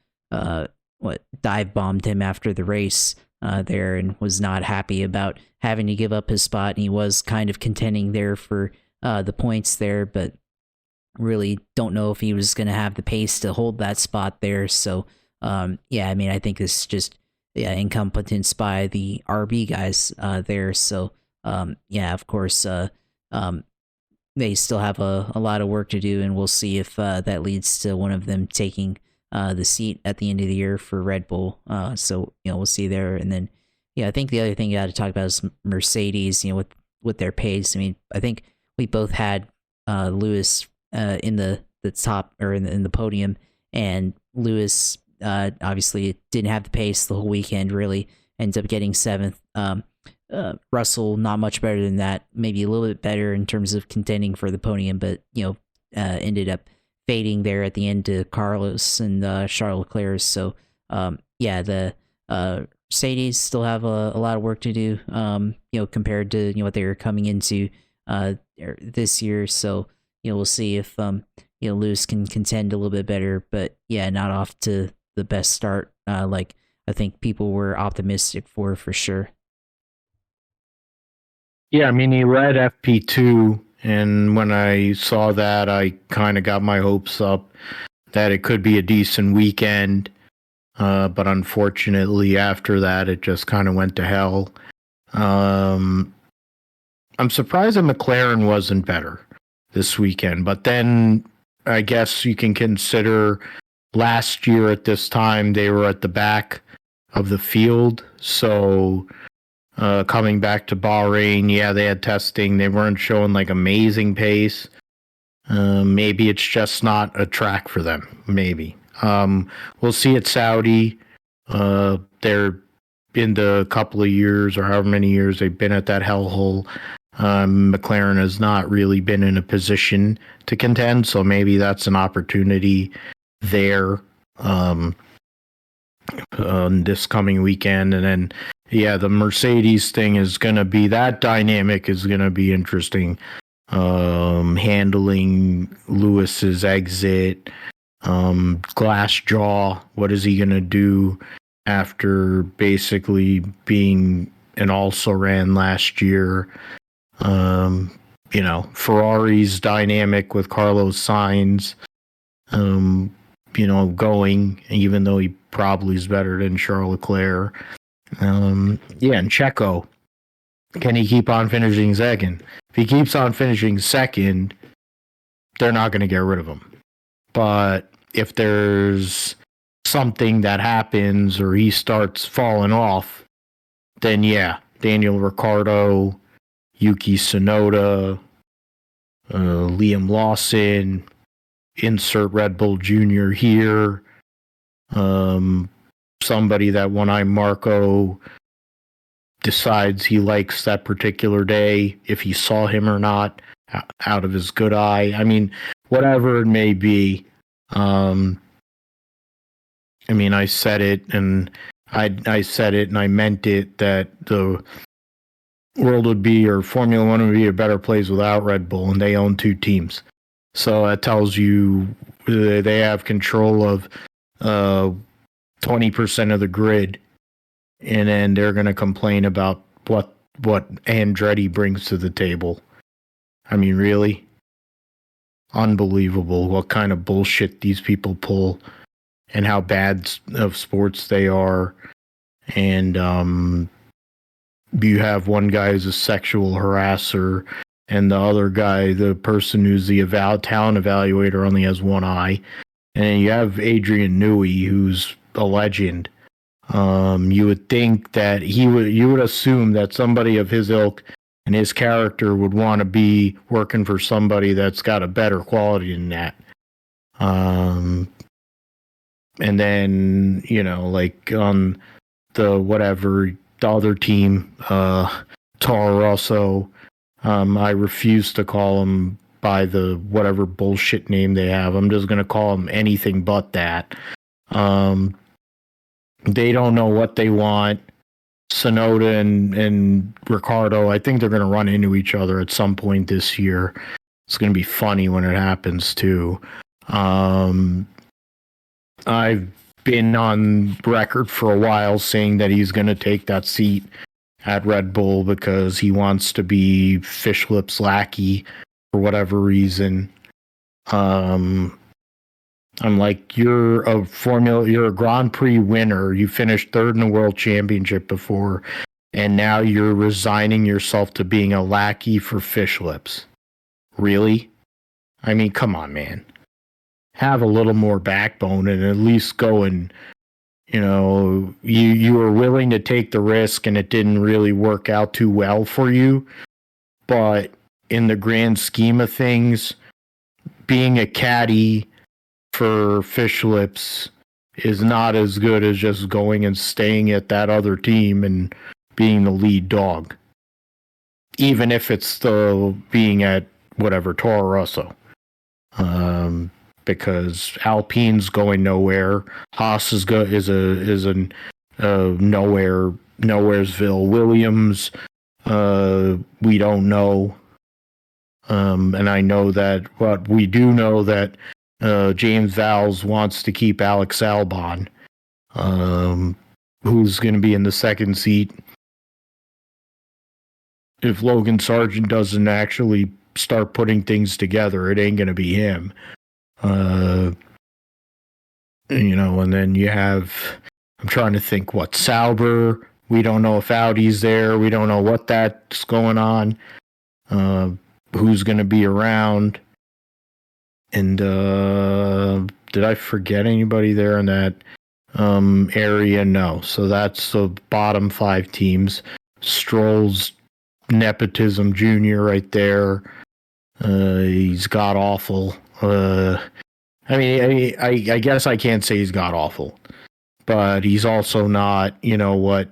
B: dive bombed him after the race there, and was not happy about having to give up his spot, and he was kind of contending there for the points there, but really don't know if he was going to have the pace to hold that spot there. So yeah, I mean, I think this is just incompetence by the RB guys there. So yeah, of course they still have a lot of work to do, and we'll see if that leads to one of them taking the seat at the end of the year for Red Bull. So we'll see there. And then yeah, I think the other thing you got to talk about is Mercedes. With their pace. I mean, I think we both had Lewis in the top, or in the podium, and Lewis obviously didn't have the pace the whole weekend. Really ends up getting 7th. Russell not much better than that, maybe a little bit better in terms of contending for the podium, but ended up fading there at the end to Carlos and Charles Leclerc. So yeah, the Mercedes still have a lot of work to do, compared to what they were coming into this year. So we'll see if Lewis can contend a little bit better, but yeah, not off to the best start like I think people were optimistic for sure.
A: Yeah, I mean, he led FP2, and when I saw that, I kind of got my hopes up that it could be a decent weekend. But unfortunately, after that, it just kind of went to hell. I'm surprised that McLaren wasn't better this weekend, but then I guess you can consider last year at this time, they were at the back of the field, so coming back to Bahrain, yeah, they had testing. They weren't showing like amazing pace. Maybe it's just not a track for them. Maybe. We'll see at Saudi. They're in the couple of years, or however many years they've been at that hellhole. McLaren has not really been in a position to contend, so maybe that's an opportunity there this coming weekend. And then yeah, the Mercedes thing is going to be, that dynamic is going to be interesting. Handling Lewis's exit, Glassjaw, what is he going to do after basically being an also-ran last year? Ferrari's dynamic with Carlos Sainz, going, even though he probably is better than Charles Leclerc. And Checo, can he keep on finishing second? If he keeps on finishing second, they're not going to get rid of him. But if there's something that happens or he starts falling off, then yeah, Daniel Ricciardo, Yuki Tsunoda, Liam Lawson, insert Red Bull Jr. here, somebody that One-Eye Marco decides he likes that particular day, if he saw him or not, out of his good eye. I mean, whatever it may be. I said it, and I said it, and I meant it, that the world would be, or Formula One would be a better place without Red Bull, and they own two teams. So that tells you they have control of 20% of the grid, and then they're going to complain about what Andretti brings to the table. I mean, really? Unbelievable what kind of bullshit these people pull and how bad of sports they are. And you have one guy who's a sexual harasser, and the other guy, the person who's the talent evaluator, only has one eye. And you have Adrian Newey, who's a legend. You would think that you would assume that somebody of his ilk and his character would want to be working for somebody that's got a better quality than that. And then, like on the other team, Toro Rosso, I refuse to call him by the whatever bullshit name they have. I'm just going to call him anything but that. They don't know what they want. Sonoda and Ricardo, I think they're going to run into each other at some point this year. It's going to be funny when it happens, too. I've been on record for a while saying that he's going to take that seat at Red Bull because he wants to be Fishlip's lackey for whatever reason. I'm like, you're a Grand Prix winner. You finished third in the World Championship before, and now you're resigning yourself to being a lackey for Fishlips. Really? I mean, come on, man. Have a little more backbone and at least go and, you were willing to take the risk and it didn't really work out too well for you. But in the grand scheme of things, being a caddy for Fishlips is not as good as just going and staying at that other team and being the lead dog. Even if it's still being at whatever, Toro Rosso. Because Alpine's going nowhere. Haas is a nowheresville. Williams, we don't know. And I know that, but we do know that James Vowles wants to keep Alex Albon, who's going to be in the second seat. If Logan Sargent doesn't actually start putting things together, it ain't going to be him. And then you have, I'm trying to think what, Sauber. We don't know if Audi's there. We don't know what that's going on. Who's going to be around. And did I forget anybody there in that area? No. So that's the bottom 5 teams. Stroll's nepotism junior right there. He's god awful. I guess I can't say he's god awful, but he's also not, I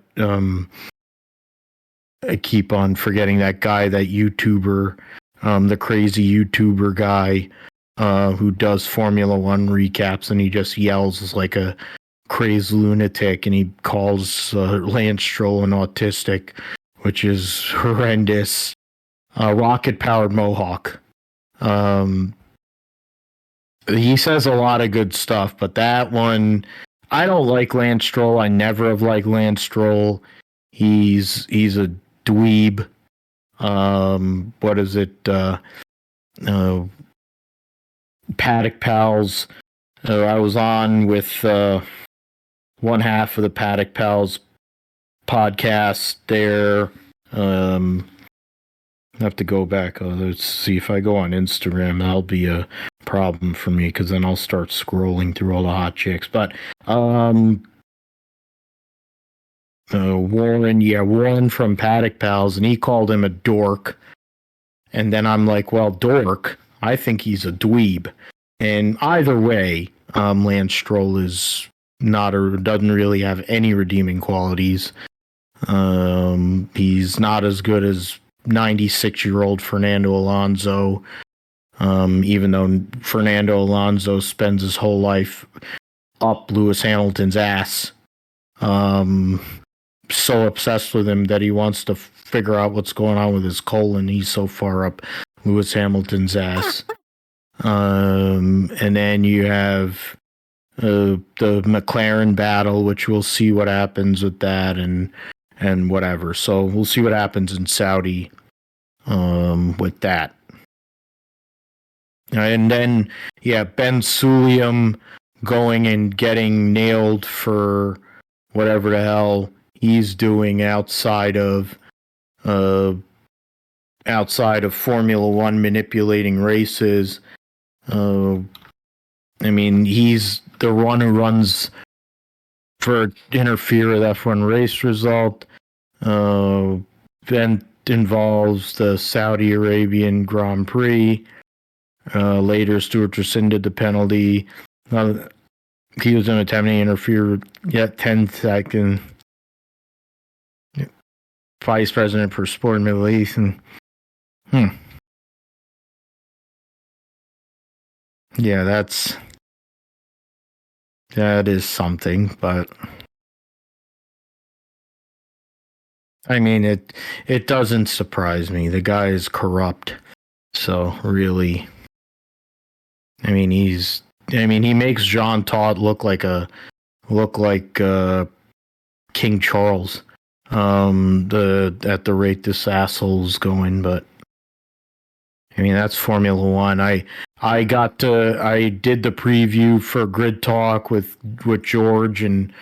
A: keep on forgetting that guy, that YouTuber, the crazy YouTuber guy who does Formula One recaps, and he just yells like a crazed lunatic, and he calls Lance Stroll an autistic, which is horrendous. Rocket-powered Mohawk. He says a lot of good stuff, but that one, I don't like Lance Stroll. I never have liked Lance Stroll. He's a dweeb. What is it? Paddock Pals. I was on with one half of the Paddock Pals podcast there. I have to go back. Let's see if I go on Instagram. That'll be a problem for me because then I'll start scrolling through all the hot chicks. But Warren from Paddock Pals, and he called him a dork. And then I'm like, well, dork, I think he's a dweeb. And either way, Lance Stroll is not, or doesn't really have any redeeming qualities. He's not as good as 96-year-old Fernando Alonso, even though Fernando Alonso spends his whole life up Lewis Hamilton's ass. So obsessed with him that he wants to figure out what's going on with his colon. He's so far up Lewis Hamilton's ass. And then you have the McLaren battle, which we'll see what happens with that and whatever. So we'll see what happens in Saudi with that. And then, Ben Suliam going and getting nailed for whatever the hell he's doing outside of Formula One, manipulating races. I mean, he's the one who runs for interfere with F1 race result. Then involves the Saudi Arabian Grand Prix. Later, Stewart rescinded the penalty. He was attempting to interfere. 10 second. Vice President for Sport in Middle East. And, Yeah, that is something, but I mean, it doesn't surprise me. The guy is corrupt. So really, I mean, he makes Jean Todt look like King Charles. At the rate this asshole's going, but I mean, that's Formula One. I did the preview for Grid Talk with George and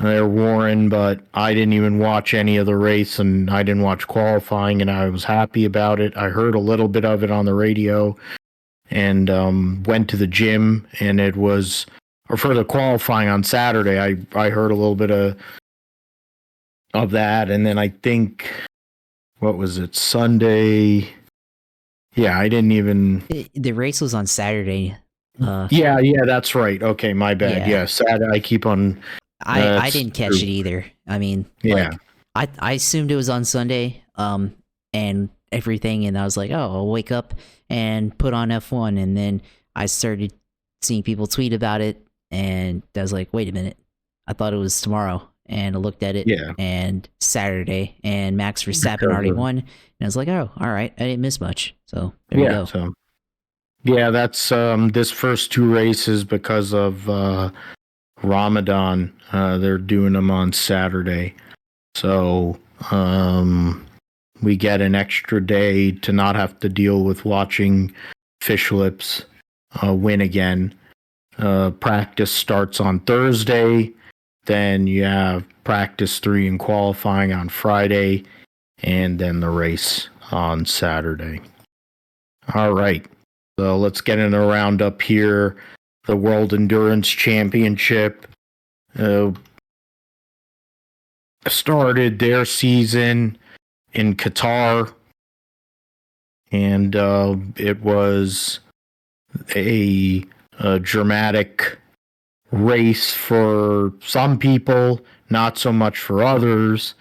A: Warren, but I didn't even watch any of the race, and I didn't watch qualifying, and I was happy about it. I heard a little bit of it on the radio, and went to the gym, and it was, or for the qualifying on Saturday, I heard a little bit of that, and then I think, what was it, Sunday? Yeah, I didn't even...
B: The race was on Saturday.
A: Yeah, that's right. Okay, my bad. Yeah, Saturday, I keep on...
B: I didn't catch it either. I mean, I assumed it was on Sunday, and everything, and I was like, oh, I'll wake up and put on F1, and then I started seeing people tweet about it, and I was like, wait a minute, I thought it was tomorrow, and I looked at it, and Saturday, and Max Verstappen already won, and I was like, oh, all right, I didn't miss much, so there we go.
A: So, that's this first two races because of Ramadan. They're doing them on Saturday, so we get an extra day to not have to deal with watching Fish Lips win again. Practice starts on Thursday, then you have practice 3 and qualifying on Friday, and then the race on Saturday. All right, so let's get in a roundup here. The World Endurance Championship started their season in Qatar, and it was a dramatic race for some people, not so much for others.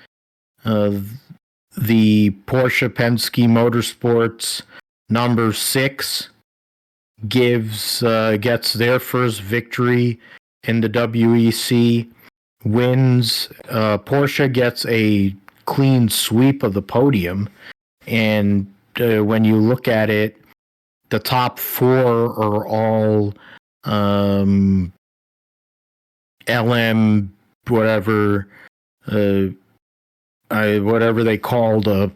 A: The Porsche Penske Motorsports number 6 gets their first victory in the WEC, wins. Porsche gets a clean sweep of the podium, and when you look at it, the top 4 are all LM whatever they call the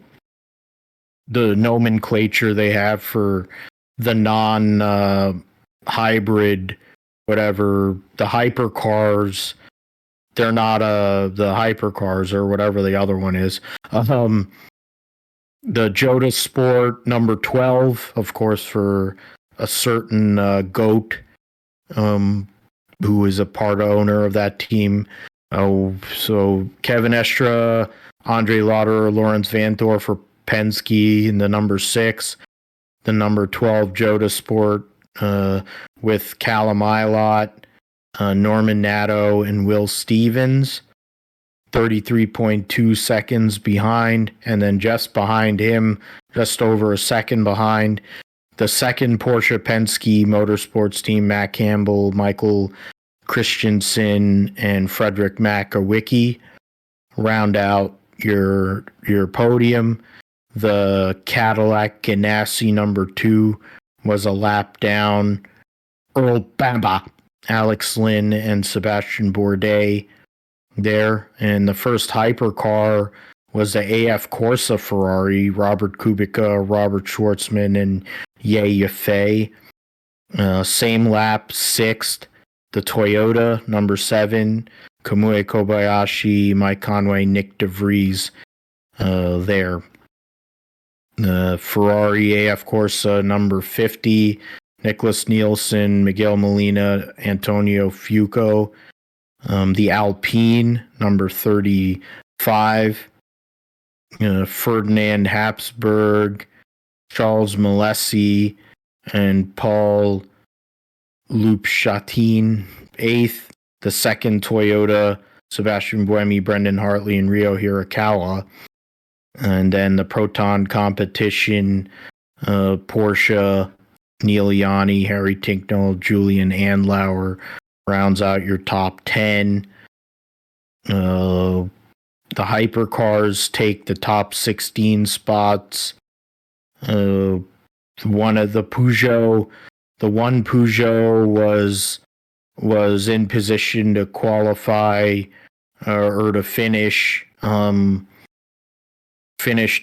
A: nomenclature they have for the non hybrid, whatever, the hypercars. They're not the hypercars or whatever the other one is. The Jota Sport number 12, of course, for a certain GOAT, who is a part owner of that team. So Kevin Estra, Andre Lauderer, Lawrence Vantor for Penske in the number 6. The number 12 Jota Sport with Callum Ilott, Norman Nato, and Will Stevens, 33.2 seconds behind, and then just behind him, just over a second behind, the second Porsche Penske Motorsports team, Matt Campbell, Michael Christensen, and Frederick Makowicki round out your podium. The Cadillac Ganassi number 2 was a lap down. Earl Bamba, Alex Lynn, and Sebastian Bourdais there. And the first hypercar was the AF Corsa Ferrari, Robert Kubica, Robert Schwartzman, and Ye Yafei. Same lap, sixth. The Toyota, number 7, Kamui Kobayashi, Mike Conway, Nick DeVries there. Ferrari AF Corsa, number 50, Nicholas Nielsen, Miguel Molina, Antonio Fuoco. The Alpine, number 35, Ferdinand Habsburg, Charles Malesi, and Paul Loupchatin, 8th. The second Toyota, Sebastian Buemi, Brendan Hartley, and Ryo Hirakawa. And then the Proton competition, Porsche, Neil Yanni, Harry Tinknell, Julian Andlauer rounds out your top 10. The hypercars take the top 16 spots. One of the Peugeot, the one Peugeot was in position to qualify or to finish the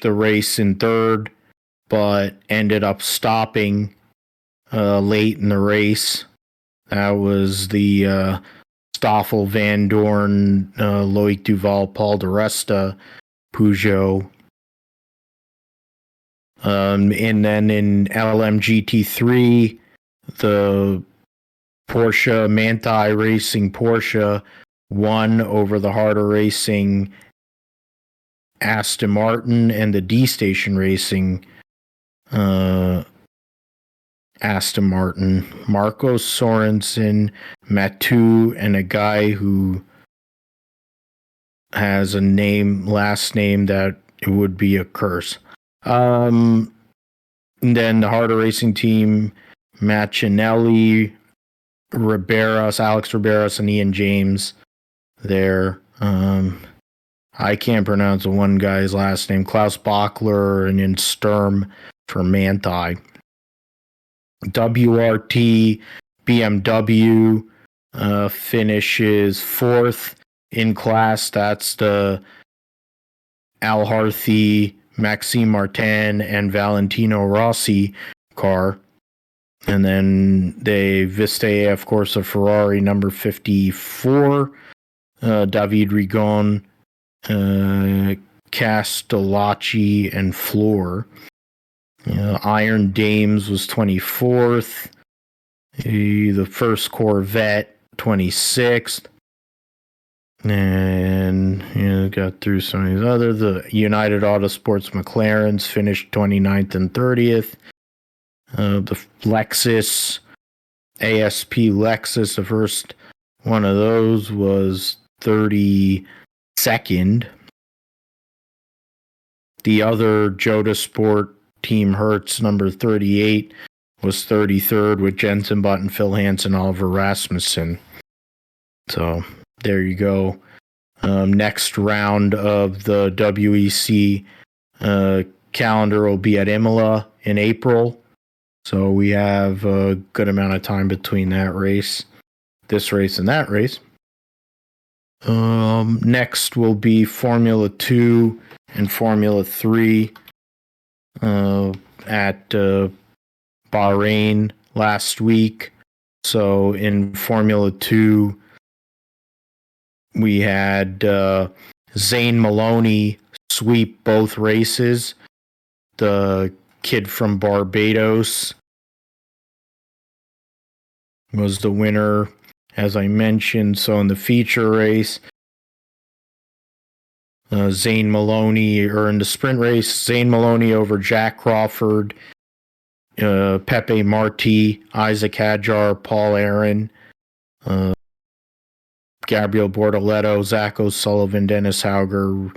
A: race in third, but ended up stopping late in the race. That was the Stoffel, Van Dorn, Loic Duval, Paul di Resta Peugeot. And then in LMGT3, the Porsche Manthey Racing Porsche won over the harder racing Aston Martin, and the D Station Racing Aston Martin. Marcos Sorensen, Matu, and a guy who has a last name that it would be a curse. And then the harder racing team, Macchinelli, Alex Riberas, and Ian James there. I can't pronounce the one guy's last name. Klaus Bachler, and then Sturm for Manthey. WRT BMW finishes 4th in class. That's the Al Harthy, Maxime Martin, and Valentino Rossi car. And then the Vista AF Corsa Ferrari number 54, David Rigon, Castellacci, and Floor. Iron Dames was 24th. The first Corvette, 26th. And got through some of these other. The United Autosports McLarens finished 29th and 30th. The Lexus, ASP Lexus, the first one of those was 32nd. The other Jota Sport Team Hertz, number 38, was 33rd with Jensen Button, Phil Hansen, Oliver Rasmussen. So there you go. Next round of the WEC calendar will be at Imola in April. So we have a good amount of time between that race, this race, and that race. Next will be Formula 2 and Formula 3 at Bahrain last week. So in Formula 2, we had Zane Maloney sweep both races. The kid from Barbados was the winner, as I mentioned. So in the feature race, Zane Maloney, or in the sprint race, Zane Maloney over Jack Crawford, Pepe Marti, Isaac Hadjar, Paul Aaron, Gabriel Bortoletto, Zach O'Sullivan, Dennis Hauger,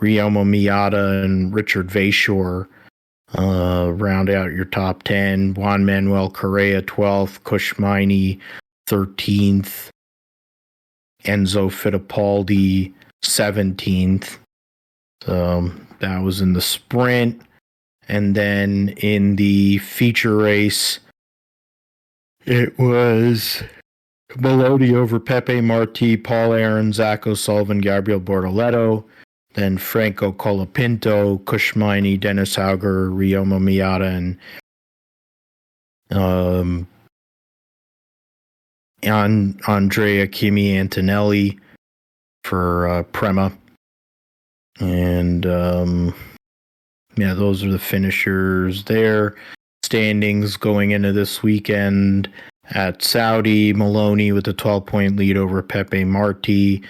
A: Ryomo Miata, and Richard Vashore round out your top 10. Juan Manuel Correa 12th, Kush Miney 13th, Enzo Fittipaldi 17th. So that was in the sprint. And then in the feature race, it was Maloney over Pepe Marti, Paul Aaron, Zach O'Sullivan, Gabriel Bortoleto, then Franco Colapinto, Kushmini, Dennis Hauger, Ryoma Miata, and Andrea Kimi Antonelli for Prema. And yeah, those are the finishers there. Standings going into this weekend at Saudi, Maloney with a 12-point lead over Pepe Marti,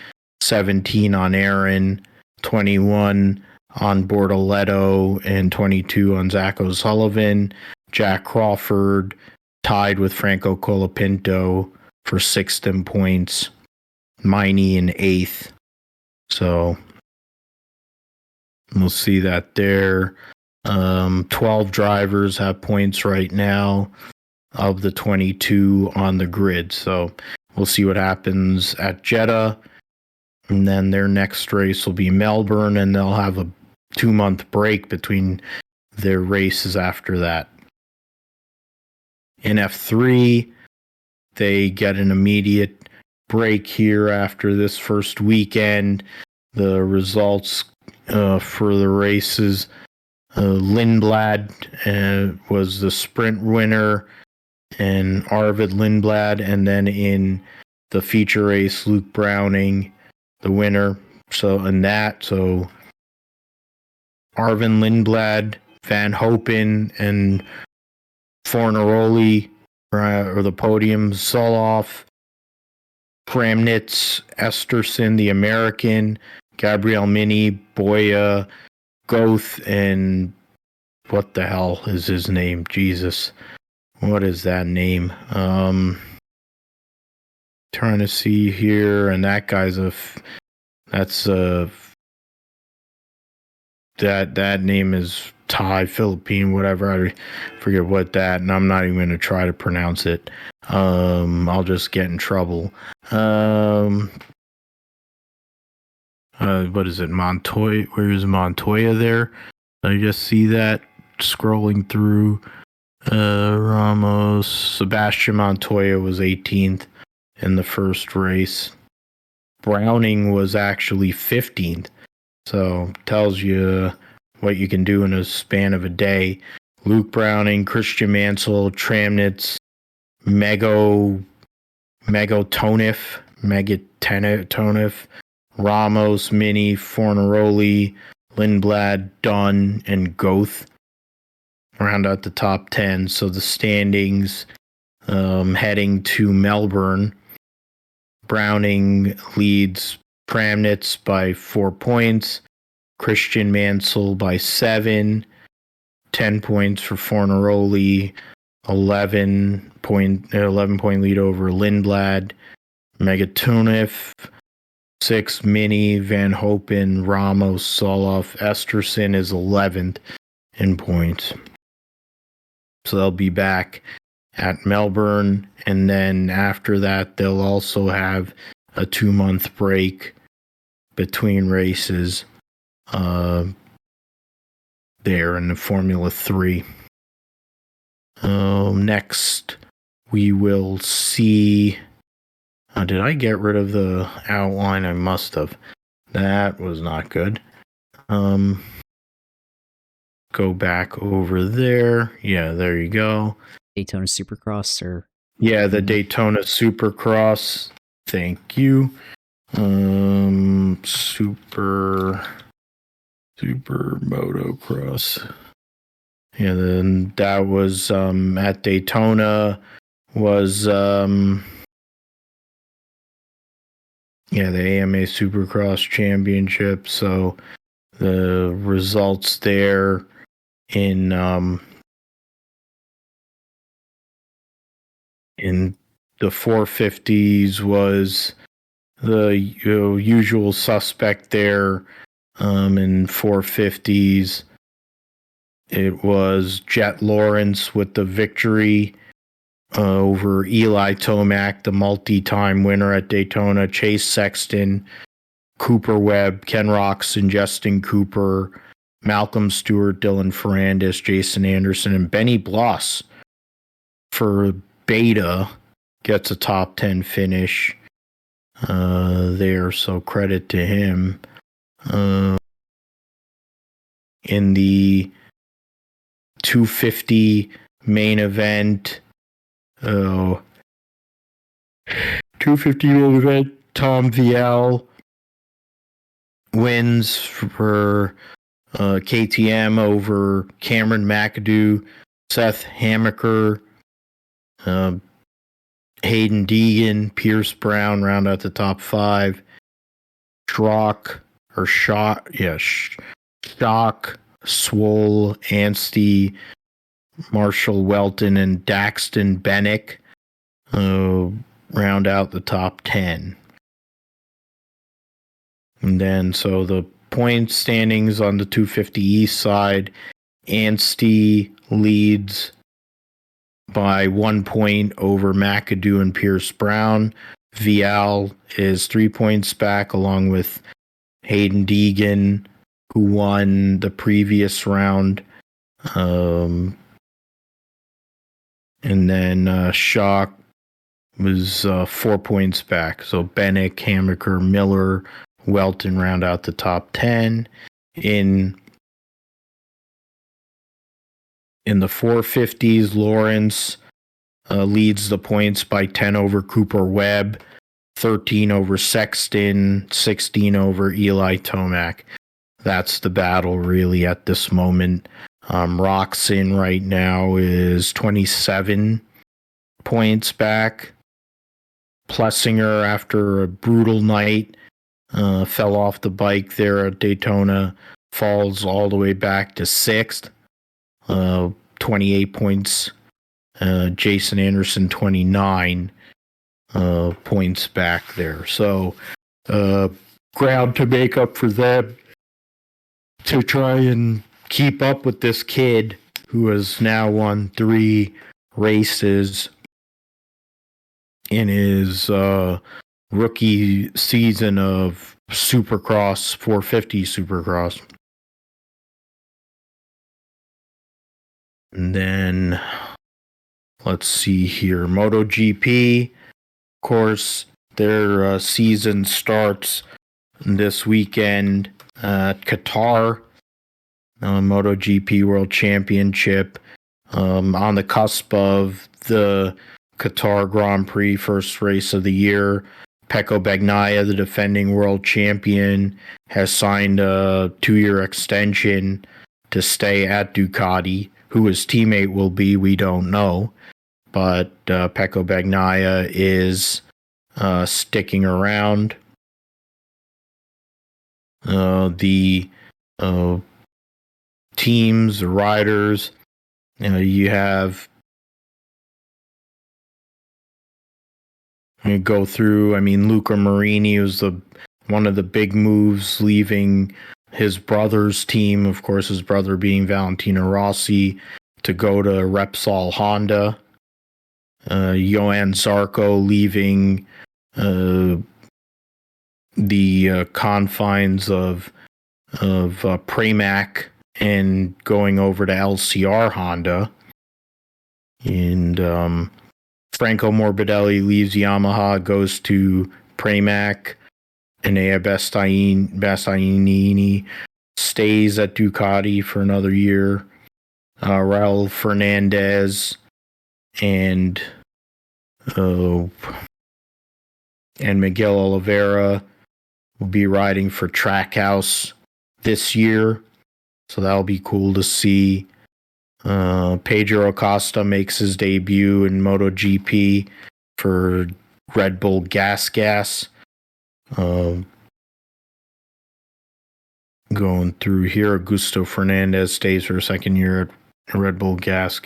A: 17 on Aaron, 21 on Bortoleto, and 22 on Zach O'Sullivan. Jack Crawford tied with Franco Colapinto for 6th in points, Miney in 8th. So we'll see that there. 12 drivers have points right now of the 22 on the grid. So we'll see what happens at Jeddah. And then their next race will be Melbourne, and they'll have a 2-month break between their races after that. In F3, they get an immediate break here after this first weekend. The results for the races, Lindblad was the sprint winner, and Arvid Lindblad, and then in the feature race, Luke Browning, the winner. So Arvin Lindblad, Van Hopen, and Fornaroli or the podium. Soloff, Kramnitz, Esterson, the American, Gabriel Mini, Boya, Goth, and what the hell is his name? Jesus. What is that name? Trying to see here, and that guy's that name is Thai, Philippine, whatever. I forget what that, and I'm not even going to try to pronounce it. I'll just get in trouble. What is it? Montoya? Where is Montoya there? I just see that scrolling through. Ramos, Sebastian Montoya was 18th in the first race. Browning was actually 15th. So tells you what you can do in a span of a day. Luke Browning, Christian Mansell, Tramnitz, Megatonif, Ramos, Mini, Fornaroli, Lindblad, Dunn, and Goth round out the top 10. So the standings heading to Melbourne. Browning leads Tramnitz by 4 points. Christian Mansell by 7. 10 points for Fornaroli. 11-point lead over Lindblad. Megatonif. 6 Mini, Van Hopen, Ramos, Soloff. Esterson is 11th in points. So they'll be back at Melbourne, and then after that they'll also have a 2-month break between races there in the Formula 3. Next we will see, did I get rid of the outline? I must have. That was not good. Go back over there. Yeah, there you go.
B: Daytona Supercross, or
A: yeah, the Daytona Supercross. Thank you. Super Motocross. Yeah, then that was at Daytona was the AMA Supercross Championship. So the results there in the 450s was the usual suspect there. In 450s, it was Jet Lawrence with the victory over Eli Tomac, the multi-time winner at Daytona. Chase Sexton, Cooper Webb, Ken Roczen, Justin Cooper, Malcolm Stewart, Dylan Ferrandis, Jason Anderson, and Benny Bloss for Beta gets a top 10 finish there, so credit to him. In the 250 main event, 250 main event, Tom Vial wins for KTM over Cameron McAdoo, Seth Hammaker, Hayden Deegan, Pierce Brown round out the top 5. Shock, Swole, Anstey, Marshall Welton, and Daxton Bennick round out the top 10. And then, so the point standings on the 250 East side, Anstey leads by 1 point over McAdoo and Pierce Brown. Vial is 3 points back, along with Hayden Deegan, who won the previous round. And then Shock was 4 points back. So Bennick, Hammaker, Miller, Welton round out the top 10. In the 450s, Lawrence leads the points by 10 over Cooper Webb, 13 over Sexton, 16 over Eli Tomac. That's the battle really at this moment. Roxon right now is 27 points back. Plessinger, after a brutal night, fell off the bike there at Daytona, falls all the way back to 6th. 28 points. Jason Anderson, 29 points back there. So, ground to make up for them to try and keep up with this kid who has now won 3 races in his rookie season of Supercross, 450 Supercross. And then, let's see here. MotoGP, of course, their season starts this weekend at Qatar. MotoGP World Championship, on the cusp of the Qatar Grand Prix, first race of the year. Pecco Bagnaia, the defending world champion, has signed a 2-year extension to stay at Ducati. Who his teammate will be, we don't know. But Pecco Bagnaia is sticking around. The teams, the riders, you have... go through, Luca Marini was one of the big moves, leaving his brother's team, of course, his brother being Valentino Rossi, to go to Repsol Honda. Johan Zarco leaving the confines of Pramac and going over to LCR Honda. And Franco Morbidelli leaves Yamaha, goes to Pramac. Enea Bastianini stays at Ducati for another year. Raul Fernandez and Miguel Oliveira will be riding for Trackhouse this year, so that'll be cool to see. Pedro Acosta makes his debut in MotoGP for Red Bull Gas. Going through here, Augusto Fernandez stays for a second year at Red Bull Gas.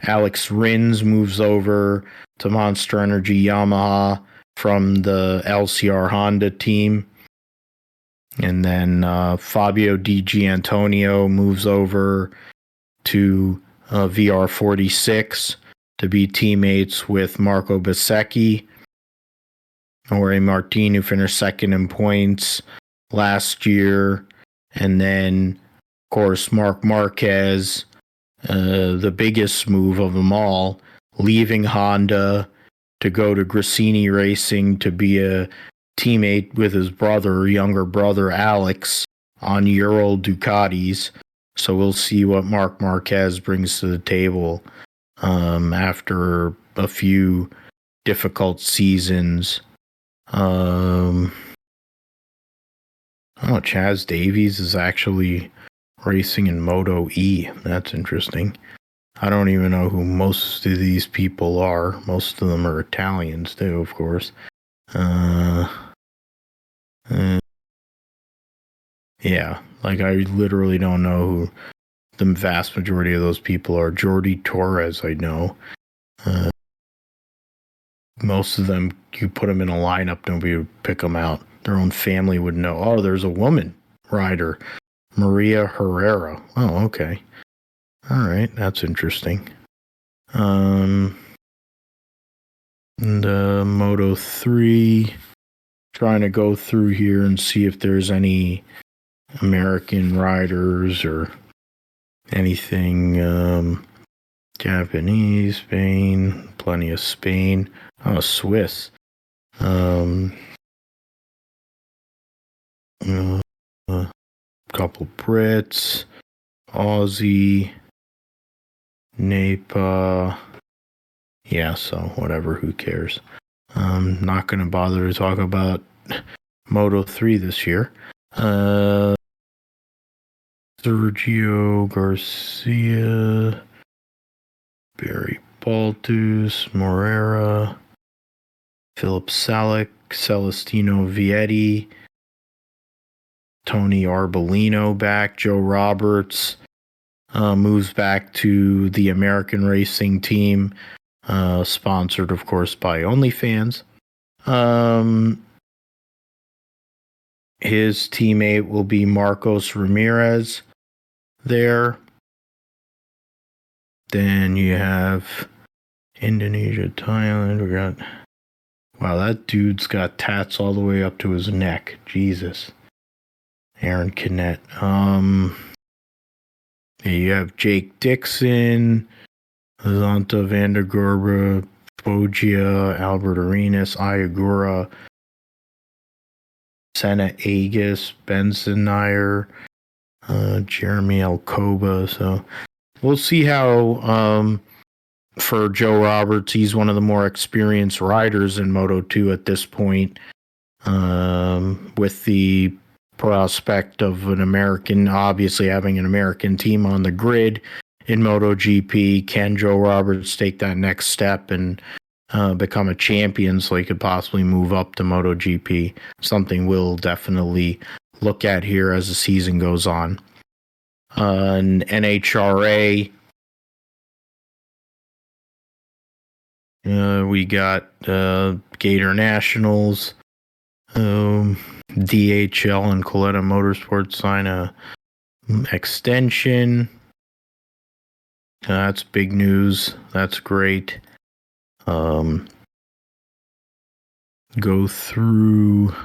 A: Alex Rins moves over to Monster Energy Yamaha from the LCR Honda team. And then Fabio Di Gianantonio moves over to VR46 to be teammates with Marco Bezzecchi. Jorge Martin, who finished second in points last year, and then course, Marc Marquez, the biggest move of them all, leaving Honda to go to Gresini Racing to be a teammate with his younger brother Alex, on Ural Ducatis. So we'll see what Marc Marquez brings to the table after a few difficult seasons. Chaz Davies is actually racing in Moto E. That's interesting. I don't even know who most of these people are. Most of them are Italians too, of course. Yeah, like I literally don't know who the vast majority of those people are. Jordi Torres, I know. Most of them, you put them in a lineup, nobody would pick them out. Their own family would know. Oh, there's a woman rider, Maria Herrera. Oh, okay. All right, that's interesting. And Moto 3, trying to go through here and see if there's any American riders or anything. Japanese, Spain, plenty of Spain. Oh, Swiss. Couple Brits, Aussie, Napa. Yeah, so whatever, who cares? Not going to bother to talk about Moto 3 this year. Sergio Garcia, Barry Baltus, Morera, Philip Salick, Celestino Vietti, Tony Arbolino back, Joe Roberts moves back to the American Racing Team, sponsored, of course, by OnlyFans. His teammate will be Marcos Ramirez there. Then you have Indonesia, Thailand. We got, wow, that dude's got tats all the way up to his neck. Jesus. Aaron Canet. You have Jake Dixon, Zonta Vandergerber, Foggia, Albert Arenas, Iagura, Senna Agus, Benson Nair, Jeremy Alcoba. So we'll see how for Joe Roberts, he's one of the more experienced riders in Moto 2 at this point, with the prospect of an American, obviously having an American team on the grid in MotoGP. Can Joe Roberts take that next step and become a champion so he could possibly move up to MotoGP? Something we'll definitely look at here as the season goes on. NHRA, we got Gatornationals, DHL and Coletta Motorsports sign a extension. That's big news. That's great. Go through,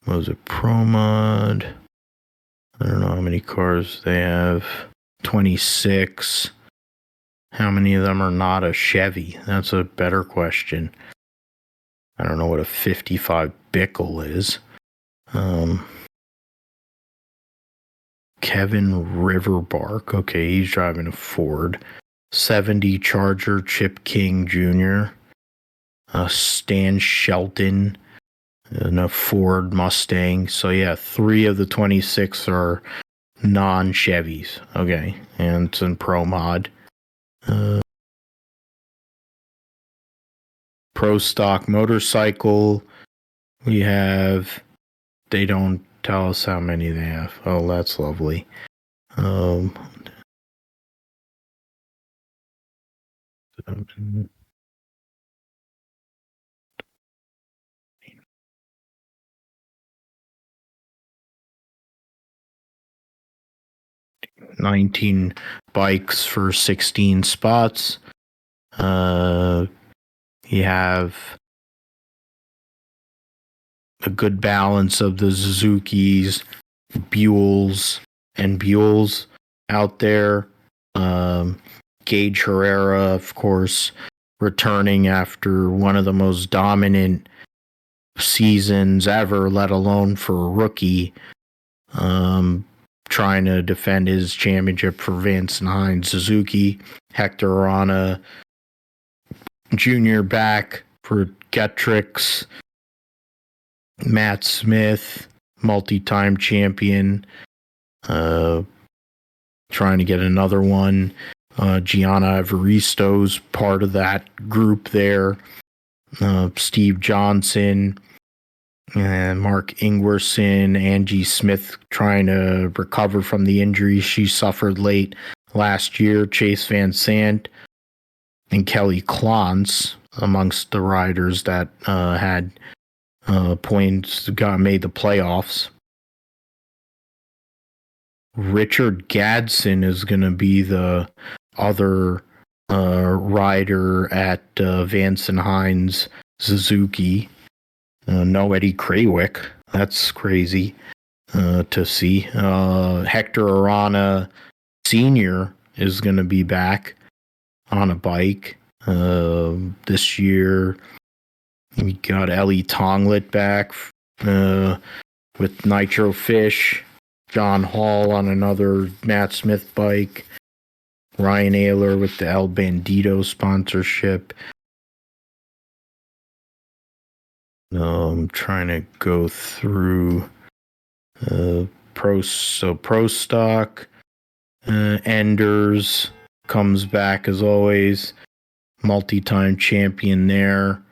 A: what was it, ProMod? I don't know how many cars they have. 26. How many of them are not a Chevy? That's a better question. I don't know what a 55 Bickel is. Kevin Riverbark. Okay, he's driving a Ford. 70 Charger, Chip King Jr. Stan Shelton and a Ford Mustang. So yeah, 3 of the 26 are non-Chevys. Okay, and it's in Pro Mod. Pro Stock Motorcycle. We have, they don't tell us how many they have. Oh, that's lovely. 19 bikes for 16 spots. You have a good balance of the Suzukis, Buells, and Buells out there. Gage Herrera, of course, returning after one of the most dominant seasons ever, let alone for a rookie. Trying to defend his championship for Vance and Hines Suzuki. Hector Arana Jr. back for Getrix. Matt Smith, multi-time champion, trying to get another one. Gianna Evaristo's part of that group there. Steve Johnson, and Mark Ingwerson, Angie Smith trying to recover from the injuries she suffered late last year. Chase Van Sant and Kelly Klontz amongst the riders that had points, made the playoffs. Richard Gadsden is going to be the other rider at Vance and Hines Suzuki. No Eddie Krawick. That's crazy to see. Hector Arana Sr. is going to be back on a bike this year. We got Ellie Tonglet back with Nitro Fish. John Hall on another Matt Smith bike. Ryan Ayler with the El Bandito sponsorship. I'm trying to go through Pro Stock. Enders comes back as always. Multi-time champion there.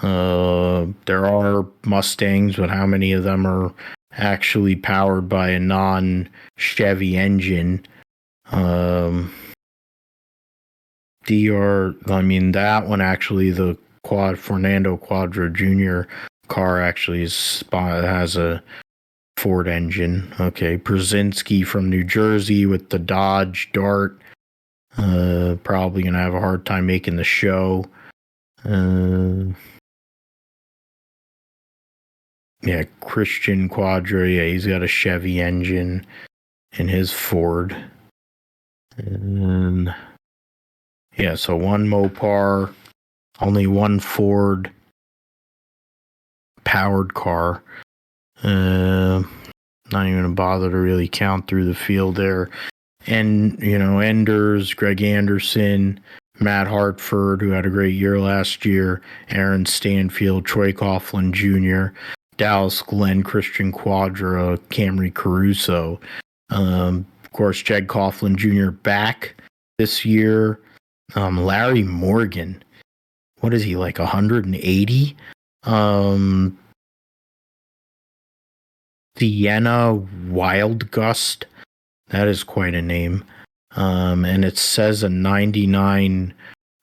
A: There are Mustangs, but how many of them are actually powered by a non-Chevy engine? That one actually, the Fernando Quadro Jr. car actually has a Ford engine. Okay, Brzezinski from New Jersey with the Dodge Dart. Probably gonna have a hard time making the show. Yeah, Christian Quadro. Yeah, he's got a Chevy engine in his Ford. And yeah, so one Mopar, only one Ford powered car. Not even gonna bother to really count through the field there. And Enders, Greg Anderson, Matt Hartford, who had a great year last year, Aaron Stanfield, Troy Coughlin Jr., Dallas Glenn, Christian Quadra, Camry Caruso. Of course, Jed Coughlin Jr. back this year. Larry Morgan, what is he, like 180? Sienna Wild Gust, that is quite a name. And it says a 99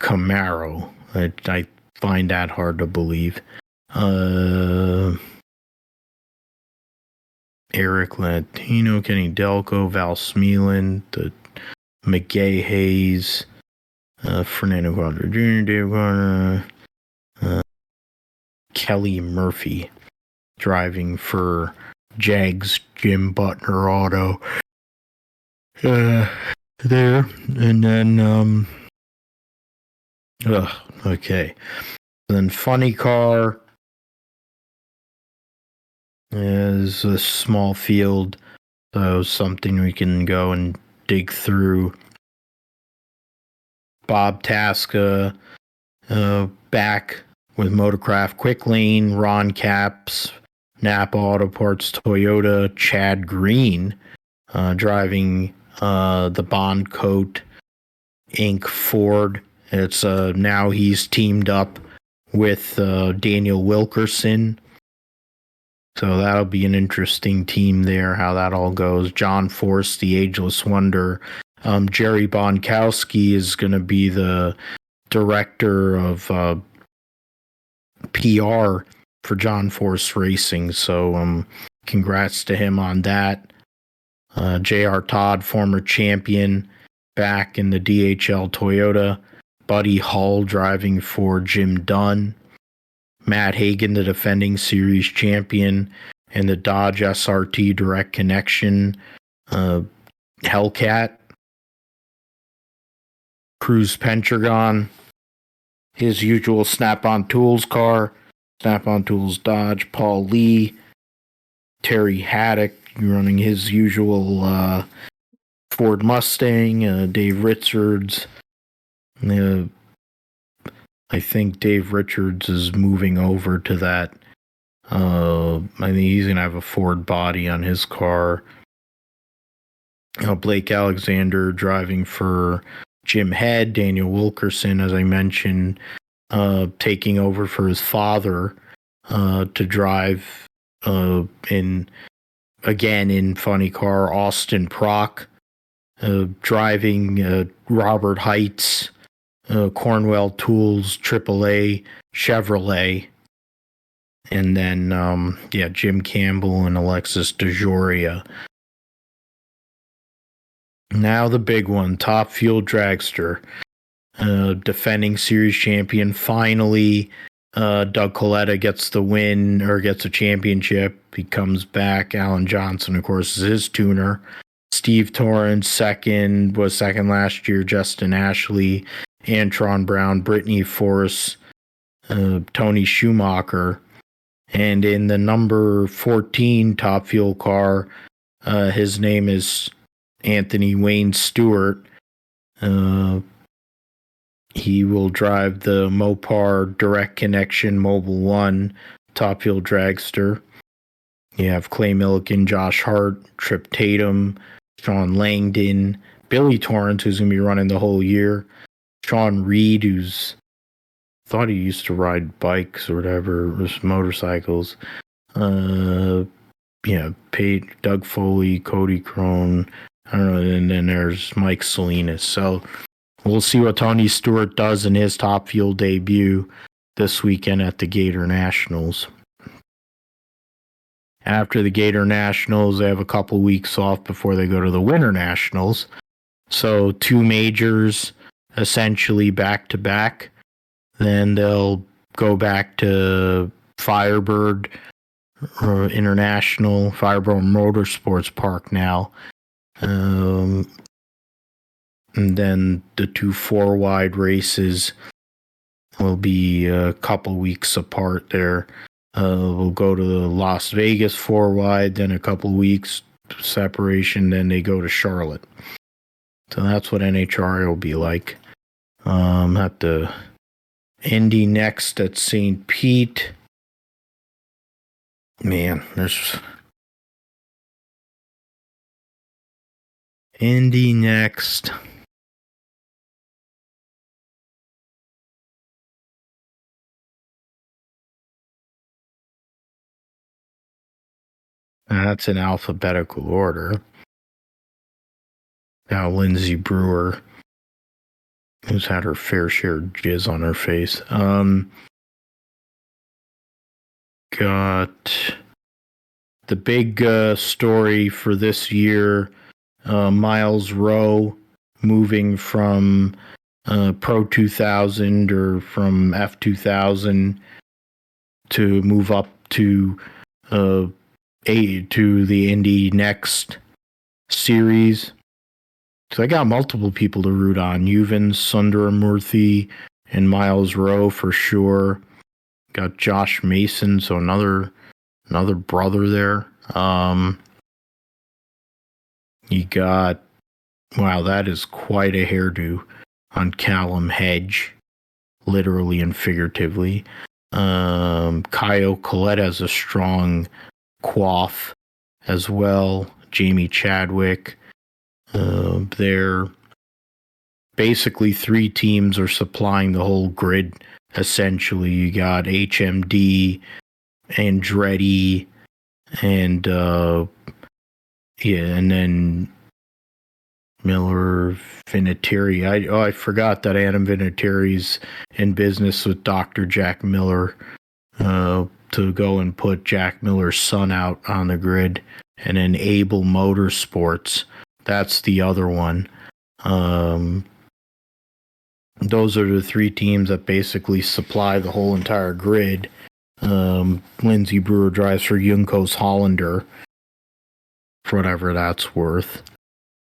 A: Camaro. I find that hard to believe. Eric Latino, Kenny Delco, Val Smeeland, the McGay Hayes, Fernando Quadro Jr., Dave Garner, Kelly Murphy driving for Jags Jim Butler Auto. There. And then, okay. And then Funny Car is a small field, so something we can go and dig through. Bob Tasca back with Motorcraft Quick Lane, Ron Capps, Napa Auto Parts Toyota, Chad Green driving the Bond Coat Inc. Ford. It's now he's teamed up with Daniel Wilkerson. So that'll be an interesting team there, how that all goes. John Force, the Ageless Wonder. Jerry Bonkowski is going to be the director of PR for John Force Racing. So congrats to him on that. J.R. Todd, former champion, back in the DHL Toyota. Buddy Hull driving for Jim Dunn. Matt Hagan, the defending series champion, and the Dodge SRT Direct Connection Hellcat, Cruise Pentagon, his usual Snap-on Tools car, Snap-on Tools Dodge, Paul Lee, Terry Haddock running his usual Ford Mustang, Dave Richards. I think Dave Richards is moving over to that. I think he's going to have a Ford body on his car. Blake Alexander driving for Jim Head, Daniel Wilkerson, as I mentioned, taking over for his father to drive in funny car, Austin Prock, driving Robert Heights, Cornwell Tools, AAA, Chevrolet, and then Jim Campbell and Alexis DeJoria. Now the big one, Top Fuel Dragster, defending series champion. Finally, Doug Coletta gets the win or gets a championship. He comes back. Alan Johnson, of course, is his tuner. Steve Torrance was second last year. Justin Ashley, Antron Brown, Brittany Force, Tony Schumacher. And in the number 14 Top Fuel car, his name is Anthony Wayne Stewart. He will drive the Mopar Direct Connection Mobile 1 Top Fuel Dragster. You have Clay Millican, Josh Hart, Trip Tatum, Sean Langdon, Billy Torrance, who's going to be running the whole year, Sean Reed, who's thought he used to ride bikes or whatever, or motorcycles. Doug Foley, Cody Crone, I don't know, and then there's Mike Salinas. So we'll see what Tony Stewart does in his Top Fuel debut this weekend at the Gatornationals. After the Gatornationals, they have a couple weeks off before they go to the Winter Nationals. So 2 majors essentially back to back. Then they'll go back to Firebird International, Firebird Motorsports Park now. And then the 2 4-wide races will be a couple weeks apart there. We'll go to the Las Vegas 4-wide, then a couple weeks separation, then they go to Charlotte. So that's what NHRA will be like. At the Indy next at St. Pete. Man, there's Indy next. That's in alphabetical order. Now Lindsay Brewer, who's had her fair share of jizz on her face. Got the big story for this year, Miles Rowe moving from Pro 2000 or from F2000 to move up to the Indy Next series. So I got multiple people to root on. Yuvan Sundaramurthy and Miles Rowe for sure. Got Josh Mason, so another brother there. You got, wow, that is quite a hairdo on Callum Hedge, literally and figuratively. Kyle Collette has a strong quaff as well. Jamie Chadwick. They're basically 3 teams are supplying the whole grid. Essentially, you got HMD, Andretti, and and then Miller Vinatieri. I forgot that Adam Vinatieri's in business with Dr. Jack Miller to go and put Jack Miller's son out on the grid, and then Able Motorsports. That's the other one. Those are the 3 teams that basically supply the whole entire grid. Lindsay Brewer drives for Juncos Hollander. for whatever that's worth.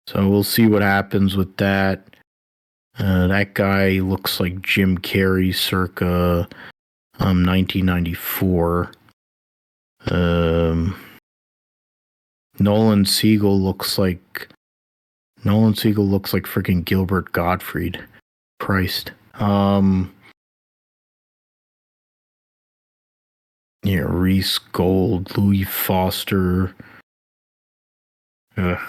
A: So we'll see what happens with that. That guy looks like Jim Carrey circa 1994. Nolan Siegel looks like freaking Gilbert Gottfried. Christ. Reese Gold, Louis Foster. Yeah,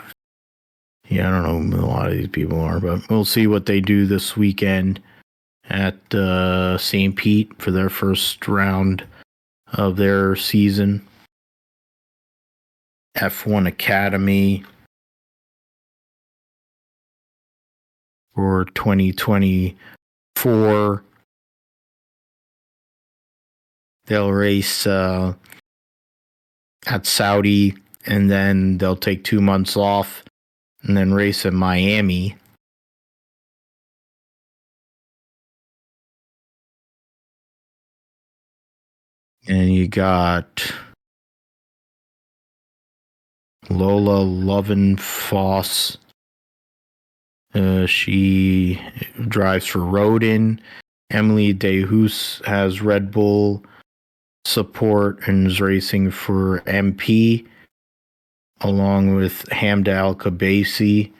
A: I don't know who a lot of these people are, but we'll see what they do this weekend at St. Pete for their first round of their season. F1 Academy for 2024. They'll race at Saudi, and then they'll take 2 months off and then race in Miami. And you got Lola Loven-Foss. She drives for Rodin. Emily DeHoos has Red Bull support and is racing for MP, along with Hamda Al-Khabaisi.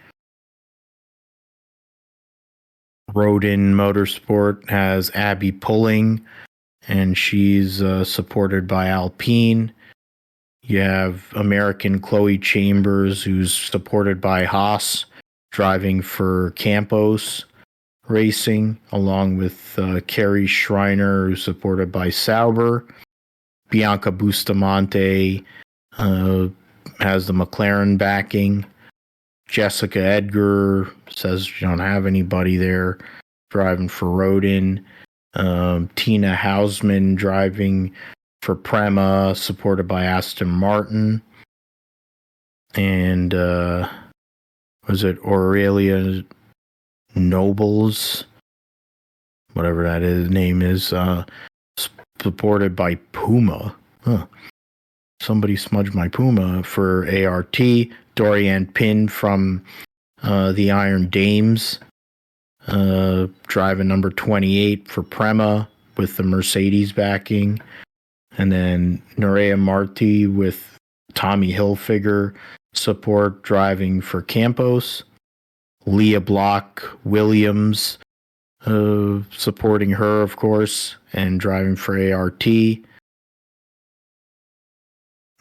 A: Rodin Motorsport has Abby Pulling, and she's supported by Alpine. You have American Chloe Chambers, who's supported by Haas, driving for Campos Racing, along with Carrie Schreiner, who's supported by Sauber. Bianca Bustamante has the McLaren backing. Jessica Edgar says you don't have anybody there, driving for Rodin. Tina Hausman driving for Prema, supported by Aston Martin. And was it Aurelia Nobles? Whatever that name is, supported by Puma. Somebody smudged my Puma for ART. Dorian Pin from the Iron Dames, driving number 28 for Prema with the Mercedes backing. And then Nerea Marti with Tommy Hilfiger support, driving for Campos. Leah Block Williams supporting her, of course, and driving for ART.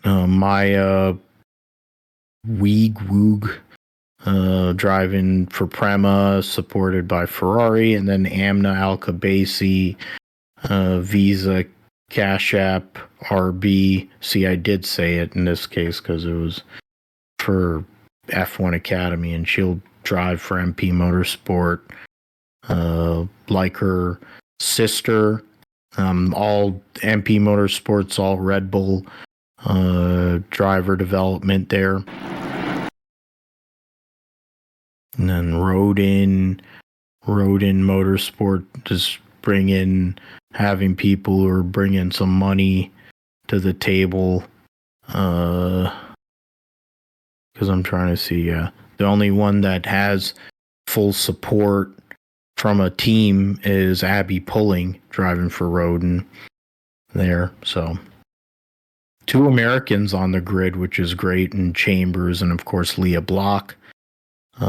A: Maya Weeg driving for Prema, supported by Ferrari. And then Amna Al-Khabaisi, Visa Cash App RB. See, I did say it in this case because it was for F1 Academy, and she'll drive for MP Motorsport, like her sister. All MP Motorsports, all Red Bull driver development there. And then Rodin Motorsport just having people who are bringing some money to the table. Because I'm trying to see, the only one that has full support from a team is Abby Pulling, driving for Rodin there. So 2 Americans on the grid, which is great, and Chambers, and of course Leah Block. We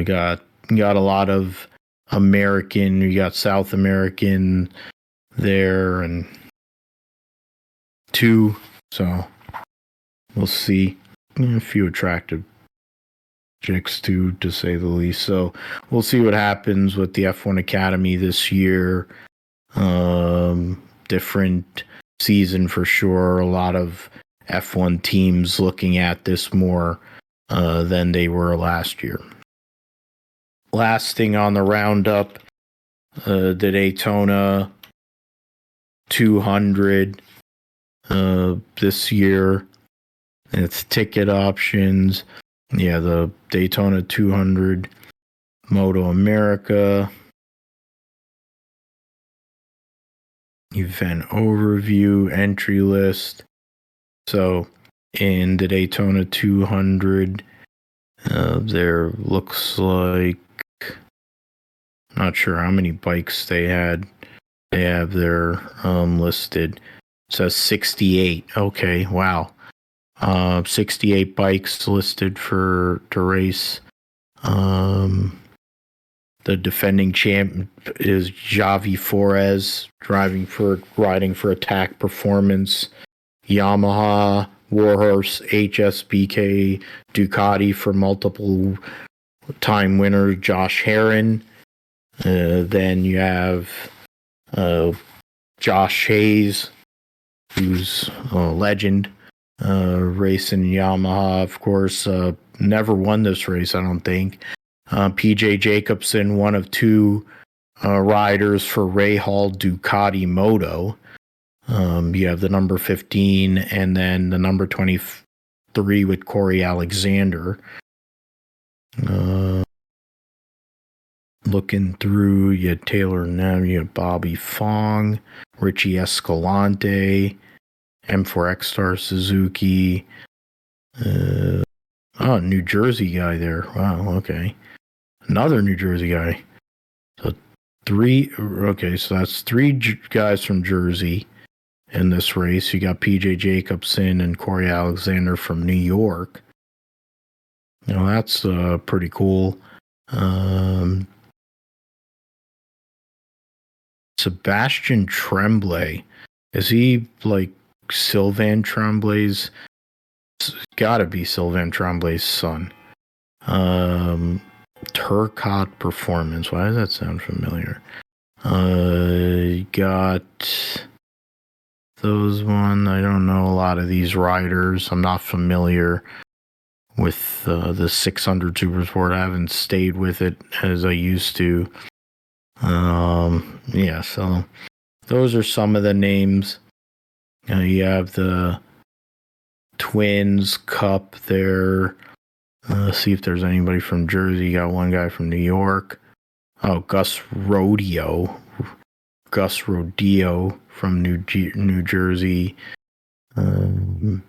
A: got a lot of American, we got South American there, and 2. So we'll see. A few attractive chicks too, to say the least. So we'll see what happens with the F1 Academy this year. Different season for sure. A lot of F1 teams looking at this more than they were last year. Last thing on the roundup, the Daytona 200 this year. It's ticket options. Yeah, the Daytona 200 Moto America. Event overview, entry list. So in the Daytona 200. There looks like, not sure how many bikes they had. They have their listed. It says 68. Okay, wow. 68 bikes listed to race. The defending champ is Javi Flores, riding for Attack Performance. Yamaha, Warhorse, HSBK, Ducati for multiple time winner Josh Herrin. Then you have Josh Hayes, who's a legend, racing Yamaha, of course. Never won this race, I don't think. PJ Jacobson, one of two riders for Ray Hall Ducati Moto. You have the number 15 and then the number 23 with Corey Alexander. Looking through, you had Taylor Nem, you had Bobby Fong, Richie Escalante, M4X Star Suzuki. New Jersey guy there. Wow, okay. Another New Jersey guy. So that's three guys from Jersey in this race. You got PJ Jacobson and Corey Alexander from New York. That's pretty cool. Sebastian Tremblay. Is he like Sylvain Tremblay's? Gotta be Sylvain Tremblay's son. Turcotte Performance. Why does that sound familiar? You got those one. I don't know a lot of these riders. I'm not familiar with the 600 Supersport. I haven't stayed with it as I used to. So those are some of the names. You have the Twins Cup there. Let's see if there's anybody from Jersey. You got one guy from New York. Oh, Gus Rodeo from New Jersey. I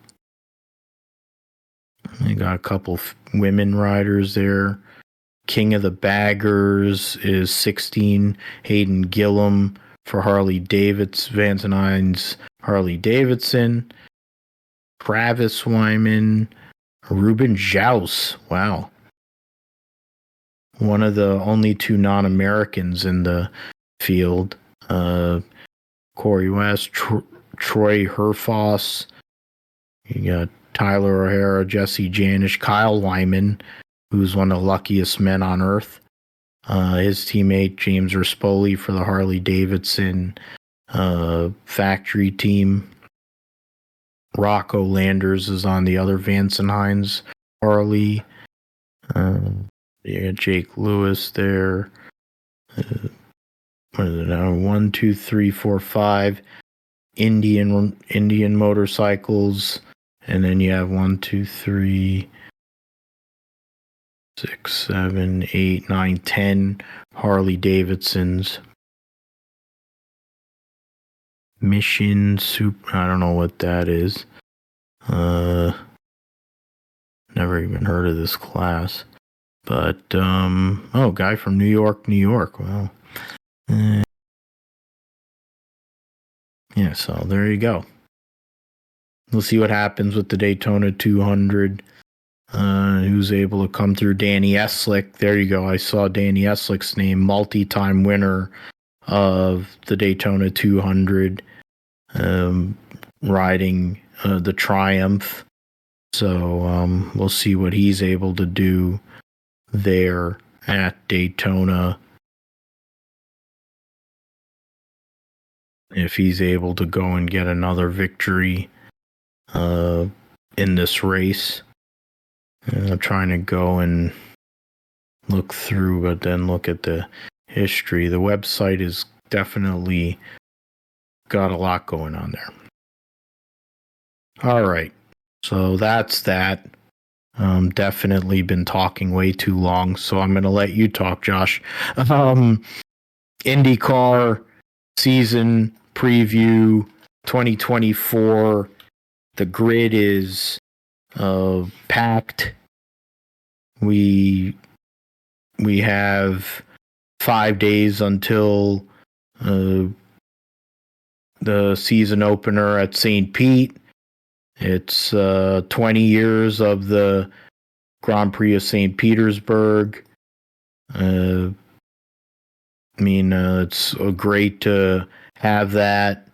A: got a couple women riders there. King of the Baggers is 16. Hayden Gillum for Harley Davidson, Vance & Hines Harley Davidson. Travis Wyman, Ruben Jaus. Wow. One of the only two non-Americans in the field. Corey West, Troy Herfoss. You got Tyler O'Hara, Jesse Janish, Kyle Wyman, who's one of the luckiest men on earth. His teammate, James Rispoli, for the Harley Davidson factory team. Rocco Landers is on the other Vance & Hines Harley. You got Jake Lewis there. What is it now? 1, 2, 3, 4, 5 Indian motorcycles. And then you have 1, 2, 3, 6, 7, 8, 9, 10 Harley Davidsons. Mission Super. I don't know what that is. Never even heard of this class. But, guy from New York. Wow. So there you go. We'll see what happens with the Daytona 200. Who's able to come through. Danny Eslick. There you go. I saw Danny Eslick's name. Multi-time winner of the Daytona 200. Riding the Triumph. So we'll see what he's able to do there at Daytona. If he's able to go and get another victory in this race. I'm trying to go and look through, but then look at the history. The website is definitely got a lot going on there. All right. So that's that. Definitely been talking way too long, so I'm going to let you talk, Josh. IndyCar season preview 2024. The grid is packed. We have 5 days until the season opener at St. Pete. It's 20 years of the Grand Prix of St. Petersburg. It's great to have that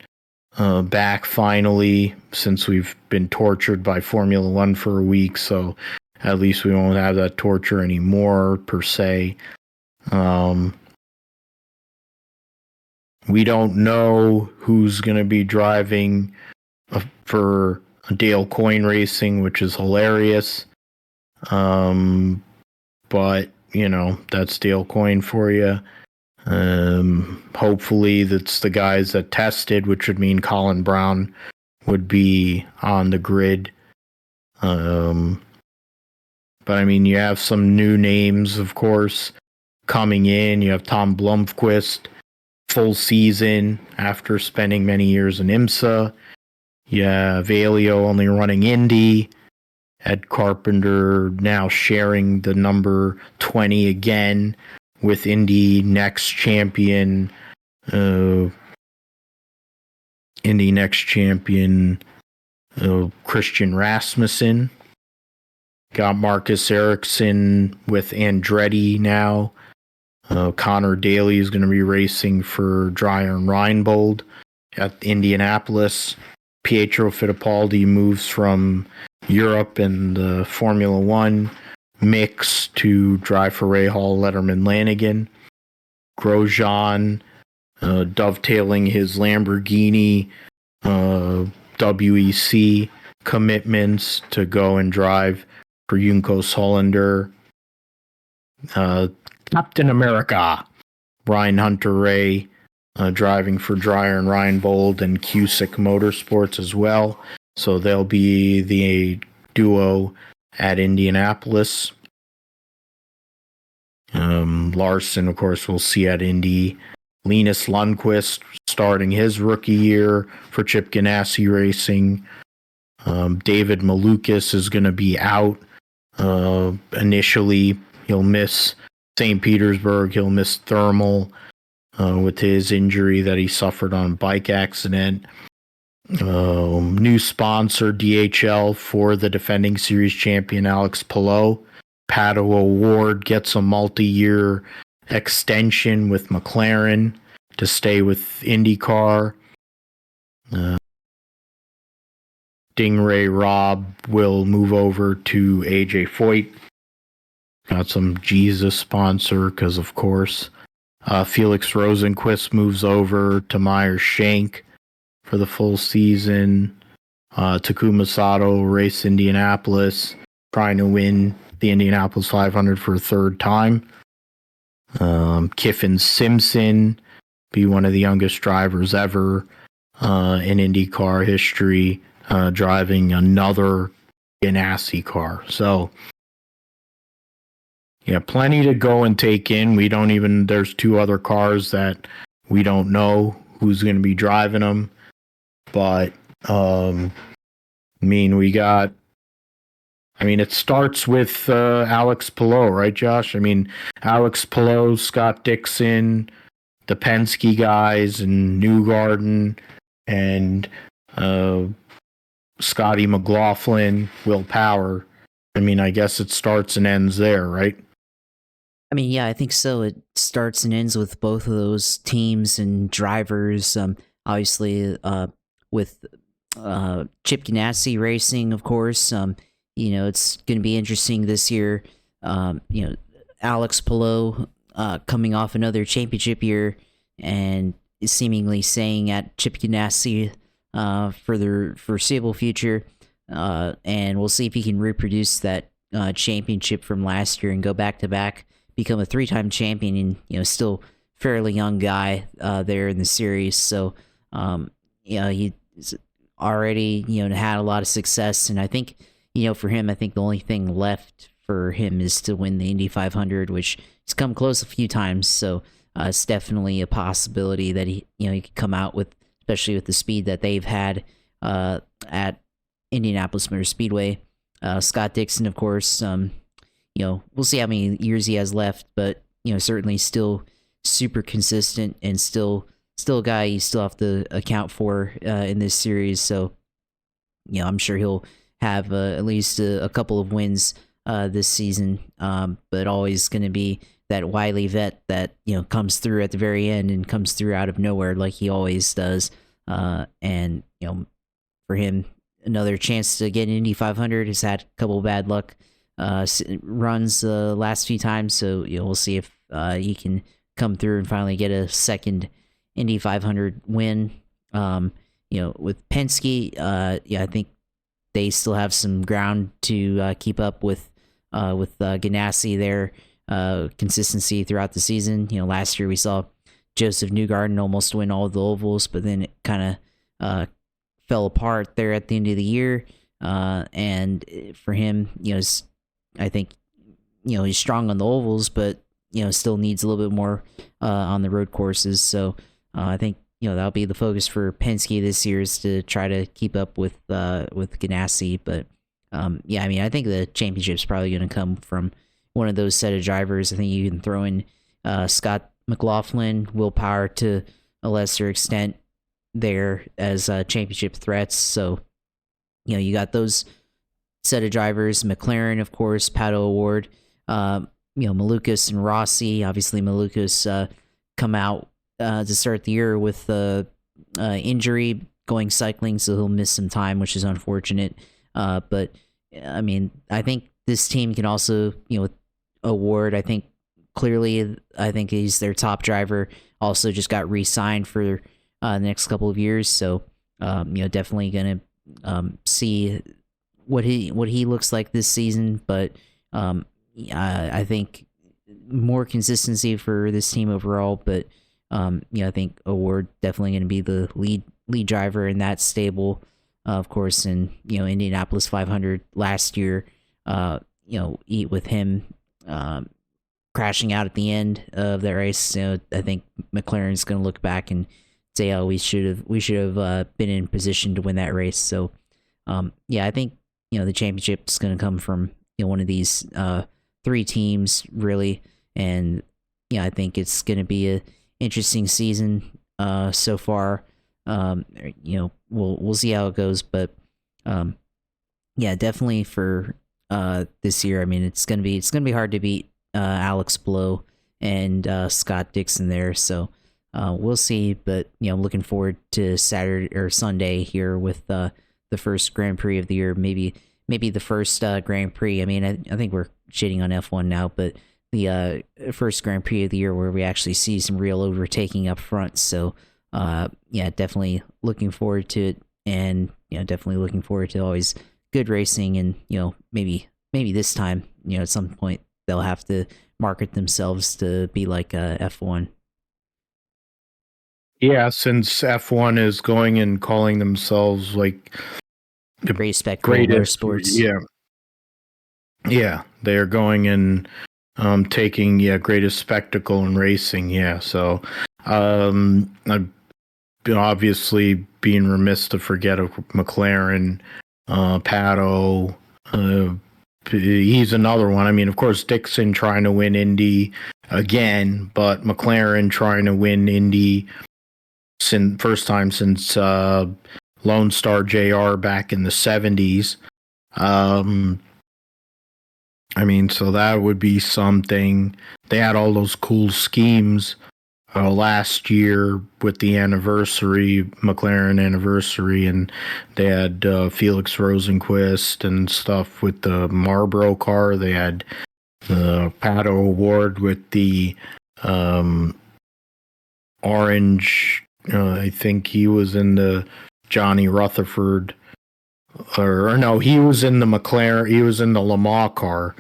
A: back finally, since we've been tortured by Formula One for a week, so at least we won't have that torture anymore, per se. We don't know who's going to be driving for Dale Coyne Racing, which is hilarious. But, that's Dale Coyne for you. Hopefully that's the guys that tested, which would mean Colin Brown would be on the grid. But you have some new names, of course, coming in. You have Tom Blomqvist, full season after spending many years in IMSA. You have Alio only running Indy. Ed Carpenter now sharing the number 20 again with Indy next champion Christian Rasmussen. Got Marcus Ericsson with Andretti now. Connor Daly is going to be racing for Dreyer and Reinbold at Indianapolis. Pietro Fittipaldi moves from Europe and the Formula One mix to drive for Rahal, Letterman, Lanigan. Grosjean dovetailing his Lamborghini WEC commitments to go and drive for Juncos Hollander. Captain America, Ryan Hunter-Reay, driving for Dreyer and Reinbold and Cusick Motorsports as well. So they'll be the duo at Indianapolis. Larson, of course, we'll see at Indy. Linus Lundqvist starting his rookie year for Chip Ganassi Racing. David Malukas is going to be out initially. He'll miss St. Petersburg. He'll miss Thermal with his injury that he suffered on a bike accident. New sponsor, DHL, for the defending series champion Alex Palou. Pato O'Ward gets a multi-year extension with McLaren to stay with IndyCar. Stingray Robb will move over to AJ Foyt. Got some Jesus sponsor, because of course. Felix Rosenquist moves over to Meyer Shank for the full season. Takuma Sato race Indianapolis, trying to win the Indianapolis 500 for a third time. Kiffin Simpson, be one of the youngest drivers ever in IndyCar history, driving another Ganassi car. So, yeah, plenty to go and take in. There's two other cars that we don't know who's going to be driving them. But, it starts with Alex Palou, right, Josh? Alex Palou, Scott Dixon, the Penske guys, and Newgarden, and Scotty McLaughlin, Will Power. I guess it starts and ends there, right?
B: Yeah, I think so. It starts and ends with both of those teams and drivers. Obviously, with Chip Ganassi Racing, of course. It's going to be interesting this year. Alex Palou coming off another championship year and is seemingly staying at Chip Ganassi for the foreseeable future. And we'll see if he can reproduce that championship from last year and go back to back, become a 3-time champion, and still fairly young guy there in the series. So he's already had a lot of success, and I think for him, I think the only thing left for him is to win the Indy 500, which he's come close a few times. So it's definitely a possibility that he could come out with, especially with the speed that they've had at Indianapolis Motor Speedway. Scott Dixon, of course, we'll see how many years he has left, but certainly still super consistent and still a guy you still have to account for in this series. So I'm sure he'll have at least a couple of wins this season, but always going to be that wily vet that comes through at the very end and comes through out of nowhere like he always does. And for him, another chance to get an Indy 500. Has had a couple of bad luck runs the last few times, so we'll see if he can come through and finally get a second Indy 500 win. With Penske, I think they still have some ground to keep up with Ganassi there. Consistency throughout the season. Last year we saw Joseph Newgarden almost win all the ovals, but then it kind of fell apart there at the end of the year. And for him, I think he's strong on the ovals, but still needs a little bit more on the road courses. So I think that'll be the focus for Penske this year, is to try to keep up with Ganassi. But I think the championship's probably going to come from one of those set of drivers. I think you can throw in Scott McLaughlin, Will Power to a lesser extent there as championship threats. So you got those set of drivers. McLaren, of course, Pato O'Ward, Malukas and Rossi. Obviously, Malukas come out to start the year with injury, going cycling, so he'll miss some time, which is unfortunate. But I think this team can also, with O'Ward, I think he's their top driver. Also, just got re-signed for the next couple of years, so definitely gonna see what he looks like this season. But I think more consistency for this team overall. But I think O'Ward definitely going to be the lead driver in that stable. Of course, in Indianapolis 500 last year, eat with him crashing out at the end of the race. I think McLaren's going to look back and say, "Oh, we should have been in position to win that race." So, I think the championship is going to come from one of these three teams really, and I think it's going to be a interesting season so far. We'll see how it goes, but definitely for this year. It's gonna be hard to beat Alex Blow and Scott Dixon there. So we'll see, but I'm looking forward to Saturday or Sunday here with the first Grand Prix of the year. Maybe the first Grand Prix. I think we're shitting on F1 now, but the first Grand Prix of the year where we actually see some real overtaking up front. So definitely looking forward to it, and definitely looking forward to always good racing. And maybe this time at some point they'll have to market themselves to be like F1.
A: Yeah, since F1 is going and calling themselves like
B: the greatest spectacle motorsports.
A: Yeah, they're going and taking greatest spectacle in racing. Yeah, so I've been obviously being remiss to forget of McLaren, Pato. He's another one. Of course, Dixon trying to win Indy again, but McLaren trying to win Indy first time since Lone Star JR back in the 70s. So that would be something. They had all those cool schemes last year with the McLaren anniversary, and they had Felix Rosenquist and stuff with the Marlboro car. They had the Pato O'Ward with the orange. I think he was in the Johnny Rutherford. Or no, he was in the McLaren. He was in the Le Mans car,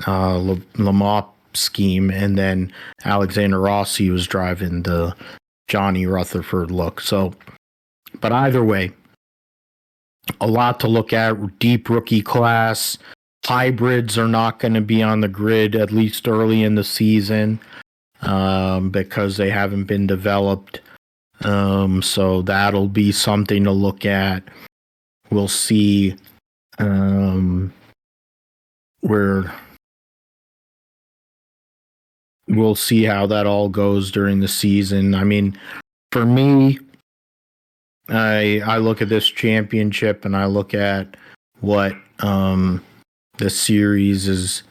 A: Le Mans scheme, and then Alexander Rossi was driving the Johnny Rutherford look. So, but either way, a lot to look at. Deep rookie class. Hybrids are not going to be on the grid at least early in the season because they haven't been developed. So that'll be something to look at. We'll see we'll see how that all goes during the season. I mean, for me, I look at this championship and I look at what the series is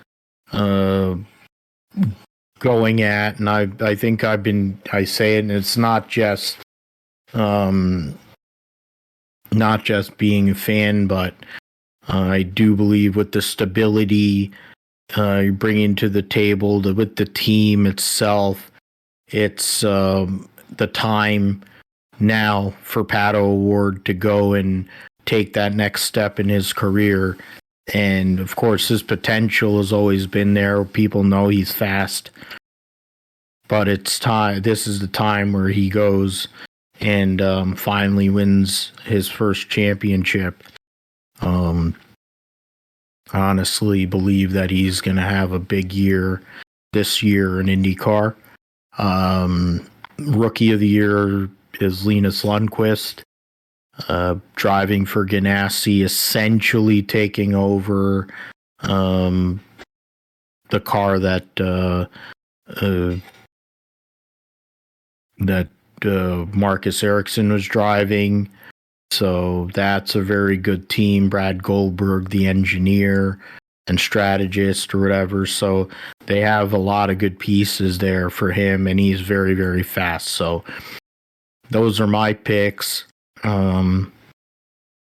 A: going at, and I think I say it, and it's not just being a fan, but I do believe with the stability you bring into the table, with the team itself, it's the time now for Pato O'Ward to go and take that next step in his career. And of course, his potential has always been there. People know he's fast, but it's time. This is the time where he goes and finally wins his first championship. Honestly believe that he's going to have a big year this year in IndyCar. Rookie of the year is Linus Lundqvist, driving for Ganassi, essentially taking over the car that Marcus Ericsson was driving. So that's a very good team. Brad Goldberg, the engineer and strategist or whatever. So they have a lot of good pieces there for him, and he's very, very fast. So those are my picks. For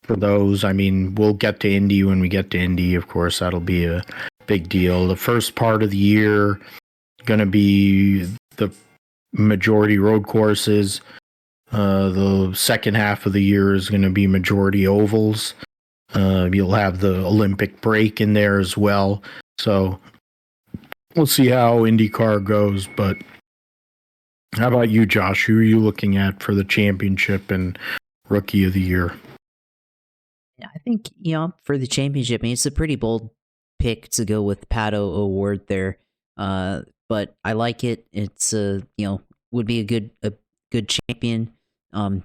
A: those, I mean, we'll get to Indy when we get to Indy. Of course, that'll be a big deal. The first part of the year going to be the majority road courses. The second half of the year is going to be majority ovals. You'll have the Olympic break in there as well. So we'll see how IndyCar goes. But how about you, Josh? Who are you looking at for the championship and rookie of the year?
B: I think, for the championship, I mean, it's a pretty bold pick to go with Pato O'Ward there. But I like it. It's would be a good champion.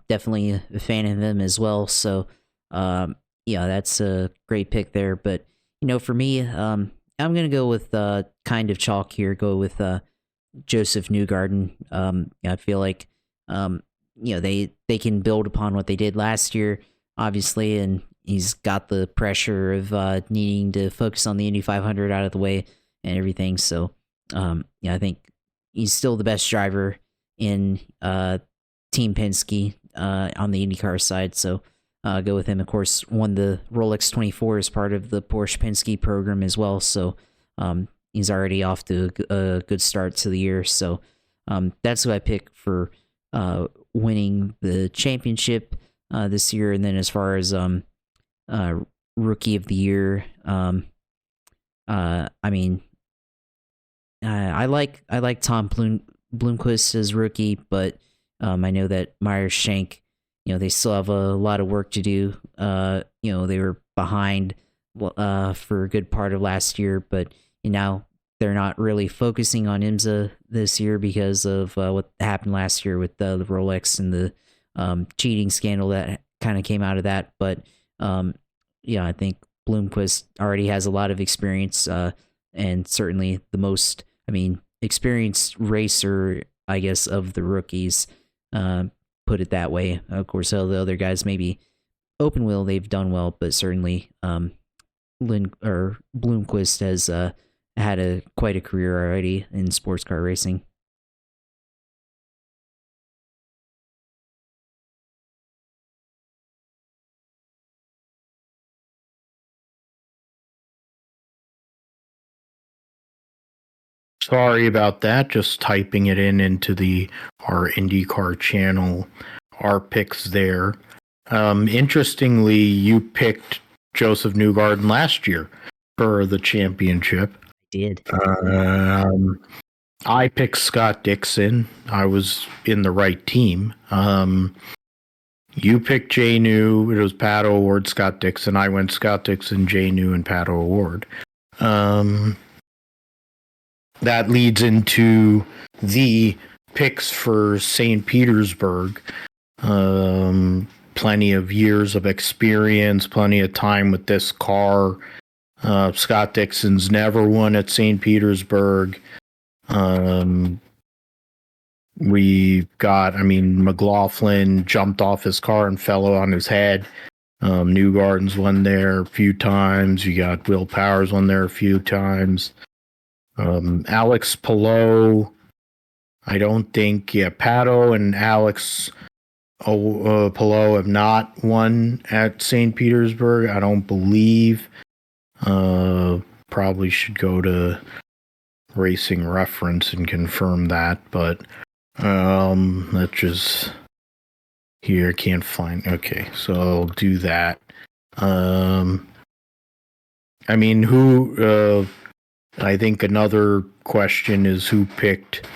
B: Definitely a fan of him as well. So, that's a great pick there. But, for me, I'm going to go with kind of chalk here, go with Joseph Newgarden. I feel like, they can build upon what they did last year, obviously, and he's got the pressure of needing to focus on the Indy 500 out of the way and everything. So, I think he's still the best driver in Team Penske on the IndyCar side, so go with him. Of course, won the Rolex 24 as part of the Porsche Penske program as well, so he's already off to a good start to the year. So that's who I pick for winning the championship this year. And then as far as rookie of the year, I mean, I like Tom Bloomquist as rookie, but I know that Myers Shank, they still have a lot of work to do. They were behind for a good part of last year, but now they're not really focusing on IMSA this year because of what happened last year with the Rolex and the cheating scandal that kind of came out of that. But I think Bloomquist already has a lot of experience and certainly the most, experienced racer, I guess, of the rookies. Put it that way. Of course, all the other guys, maybe open wheel, they've done well, but certainly Bloomquist has had quite a career already in sports car racing.
A: Sorry about that. Just typing it into our IndyCar channel, our picks there. Interestingly, you picked Joseph Newgarden last year for the championship.
B: I did.
A: I picked Scott Dixon. I was in the right team. You picked Jay New. It was Pato O'Ward, Scott Dixon. I went Scott Dixon, Jay New, and Pato O'Ward. That leads into the picks for St. Petersburg. Plenty of years of experience, plenty of time with this car. Scott Dixon's never won at St. Petersburg. McLaughlin jumped off his car and fell on his head. Newgarden's won there a few times. You got Will Powers won there a few times. Alex Palou, I don't think, Pato and Alex Palou have not won at St. Petersburg, I don't believe. Probably should go to Racing Reference and confirm that, but let's just here, can't find. Okay, so I'll do that. I think another question is who picked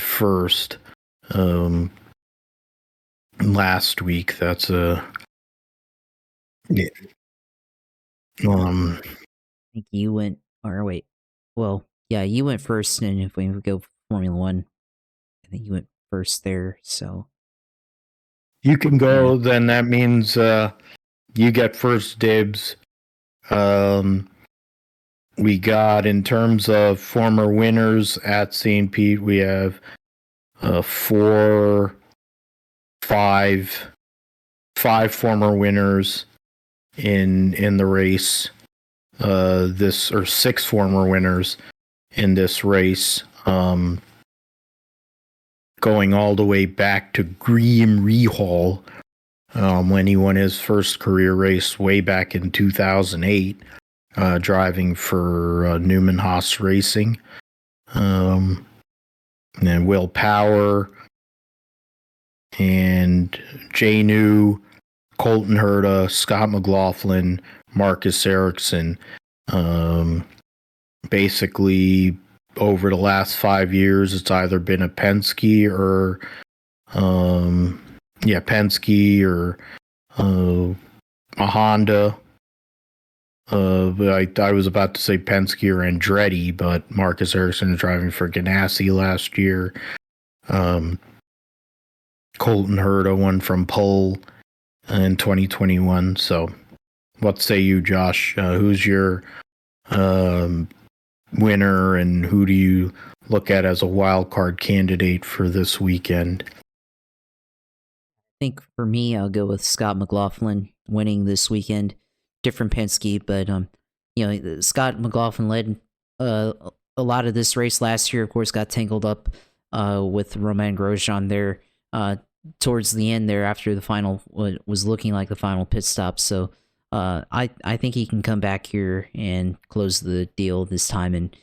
A: first last week. That's a
B: I think you went, or wait, well, yeah, you went first, and if we go Formula One, I think you went first there, so
A: you can go. Yeah. Then that means you get first dibs. We got, in terms of former winners at St. Pete, we have five former winners in the race. Or 6 former winners in this race. Going all the way back to Graham Rahal, when he won his first career race way back in 2008, driving for Newman Haas Racing. And then Will Power and Jay New, Colton Herta, Scott McLaughlin, Marcus Ericsson. Basically, over the last 5 years, it's either been a Penske or a Honda. I was about to say Penske or Andretti, but Marcus Ericsson is driving for Ganassi last year. Colton Herta won from Pole in 2021. So, what say you, Josh? Who's your winner, and who do you look at as a wild card candidate for this weekend?
B: I think for me, I'll go with Scott McLaughlin winning this weekend. Different Penske, but Scott McLaughlin led a lot of this race last year. Of course, got tangled up with Romain Grosjean there towards the end there after the final was looking like the final pit stop. So I think he can come back here and close the deal this time and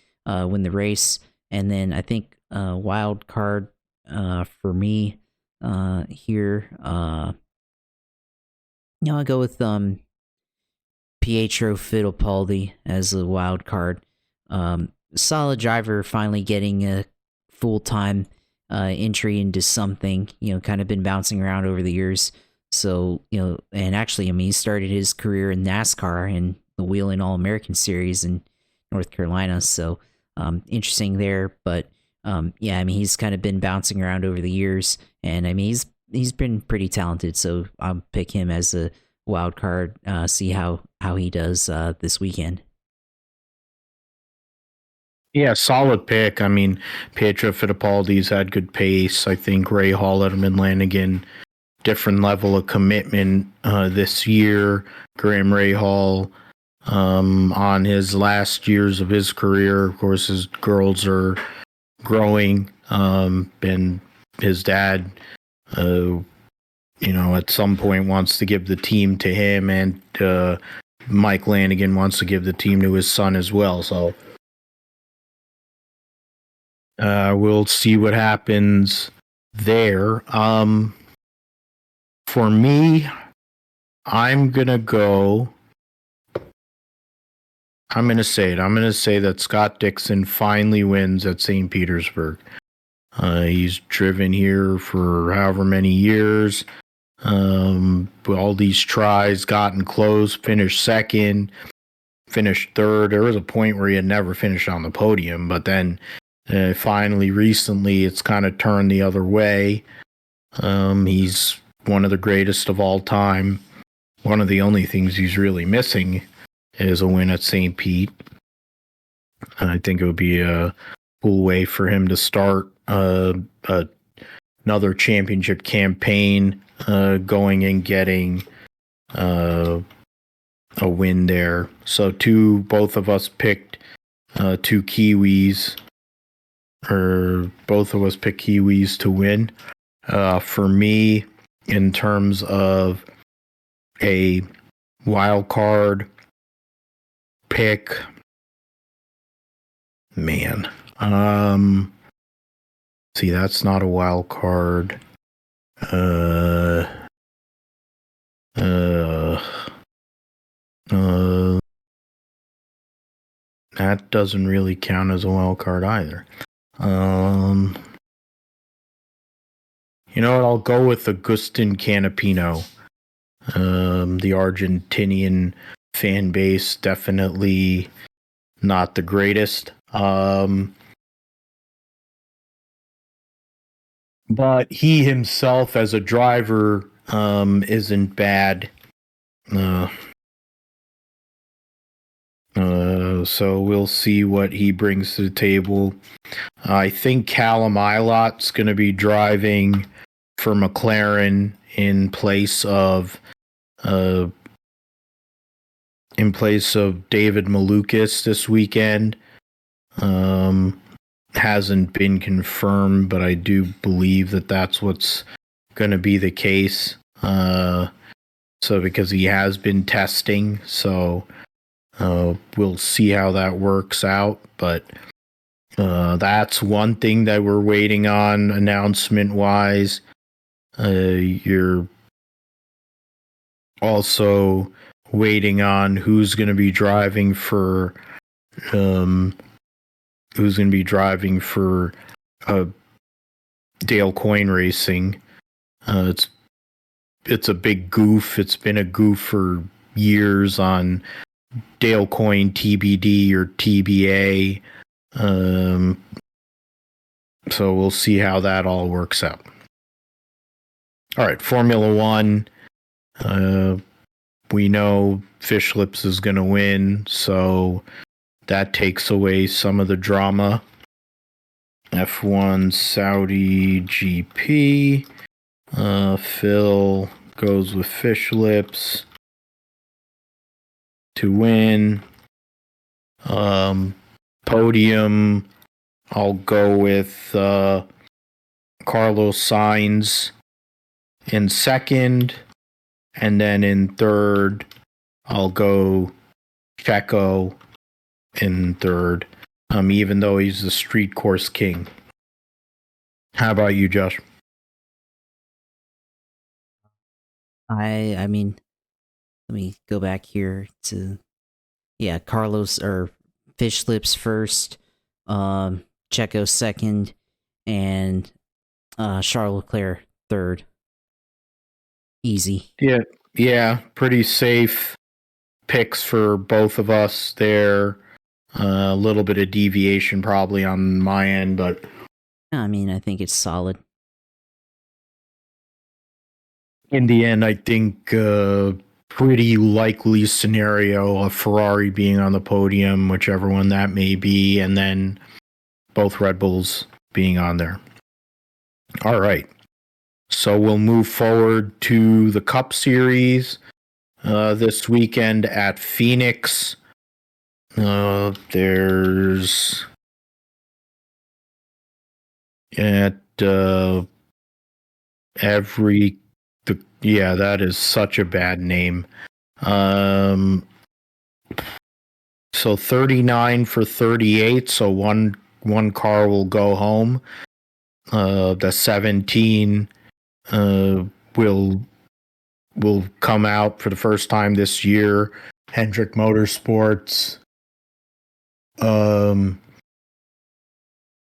B: win the race. And then I think wild card for me here. I'll go with Pietro Fittipaldi as a wild card. Solid driver, finally getting a full-time entry into something. Kind of been bouncing around over the years. So, and actually, he started his career in NASCAR in the Wheeling All-American Series in North Carolina. So, interesting there. But, he's kind of been bouncing around over the years. And, he's been pretty talented. So, I'll pick him as a wild card, see how he does this weekend.
A: Yeah, solid pick. Pietro Fittipaldi's had good pace. I think Rahal, Letterman, Lanigan, different level of commitment this year. Graham Rahal on his last years of his career. Of course, his girls are growing, and his dad, at some point wants to give the team to him, and Mike Lanigan wants to give the team to his son as well. So we'll see what happens there. For me, I'm going to say it. I'm going to say that Scott Dixon finally wins at St. Petersburg. He's driven here for however many years. All these tries, gotten close, finished second, finished third. There was a point where he had never finished on the podium, but then finally, recently, it's kind of turned the other way. He's one of the greatest of all time. One of the only things he's really missing is a win at St. Pete. I think it would be a cool way for him to start another championship campaign, going and getting a win there. So both of us picked two Kiwis, or both of us picked Kiwis to win. For me, in terms of a wild card pick, man, see, that's not a wild card. That doesn't really count as a wild card either. You know what? I'll go with Agustin Canapino. The Argentinian fan base, definitely not the greatest. But he himself as a driver isn't bad. So we'll see what he brings to the table. I think Callum Ilot's going to be driving for McLaren in place of David Malukas this weekend. Hasn't been confirmed, but I do believe that that's what's going to be the case. So because he has been testing, so we'll see how that works out. But that's one thing that we're waiting on announcement-wise. You're also waiting on who's going to be driving for Dale Coyne Racing. It's a big goof. It's been a goof for years on Dale Coyne TBD or TBA. So we'll see how that all works out. All right, Formula One. We know Fish Lips is going to win, so that takes away some of the drama. F1 Saudi GP. Phil goes with Fish Lips to win. Podium, I'll go with Carlos Sainz in second, and then in third, I'll go Checo in third, even though he's the street course king. How about you, Josh?
B: I mean, let me go back here to, Carlos or Fish Lips first, Checo second, and Charles Leclerc third. Easy.
A: Yeah, pretty safe picks for both of us there. A little bit of deviation probably on my end, but
B: I mean, I think it's solid.
A: In the end, I think pretty likely scenario of Ferrari being on the podium, whichever one that may be, and then both Red Bulls being on there. All right. So we'll move forward to the Cup Series this weekend at Phoenix. There's that is such a bad name. So 39 for 38, so one car will go home. The 17 will come out for the first time this year. Hendrick Motorsports,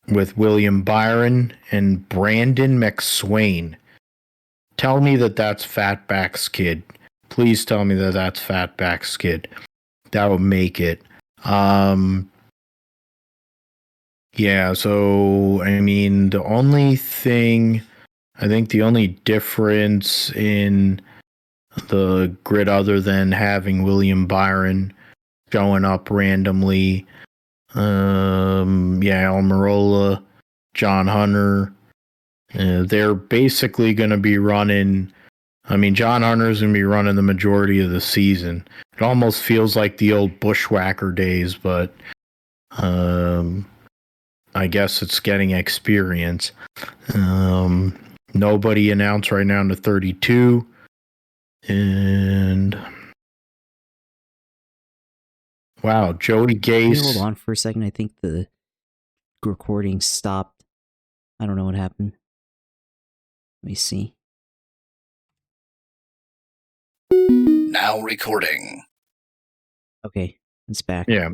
A: with William Byron and Brandon McSwain. Tell me that that's Fatback's kid. Please tell me that that's Fatback's kid. That would make it. Yeah, so, I mean, the only difference in the grid other than having William Byron showing up randomly. Almirola, John Hunter. They're basically going to be running. I mean, John Hunter's going to be running the majority of the season. It almost feels like the old Bushwhacker days, but I guess it's getting experience. Nobody announced right now in the 32. And wow, Joey
B: Can you
A: Gase.
B: hold on for a second? I think the recording stopped. I don't know what happened. Let me see.
C: Now recording.
B: Okay, it's back.
A: Yeah.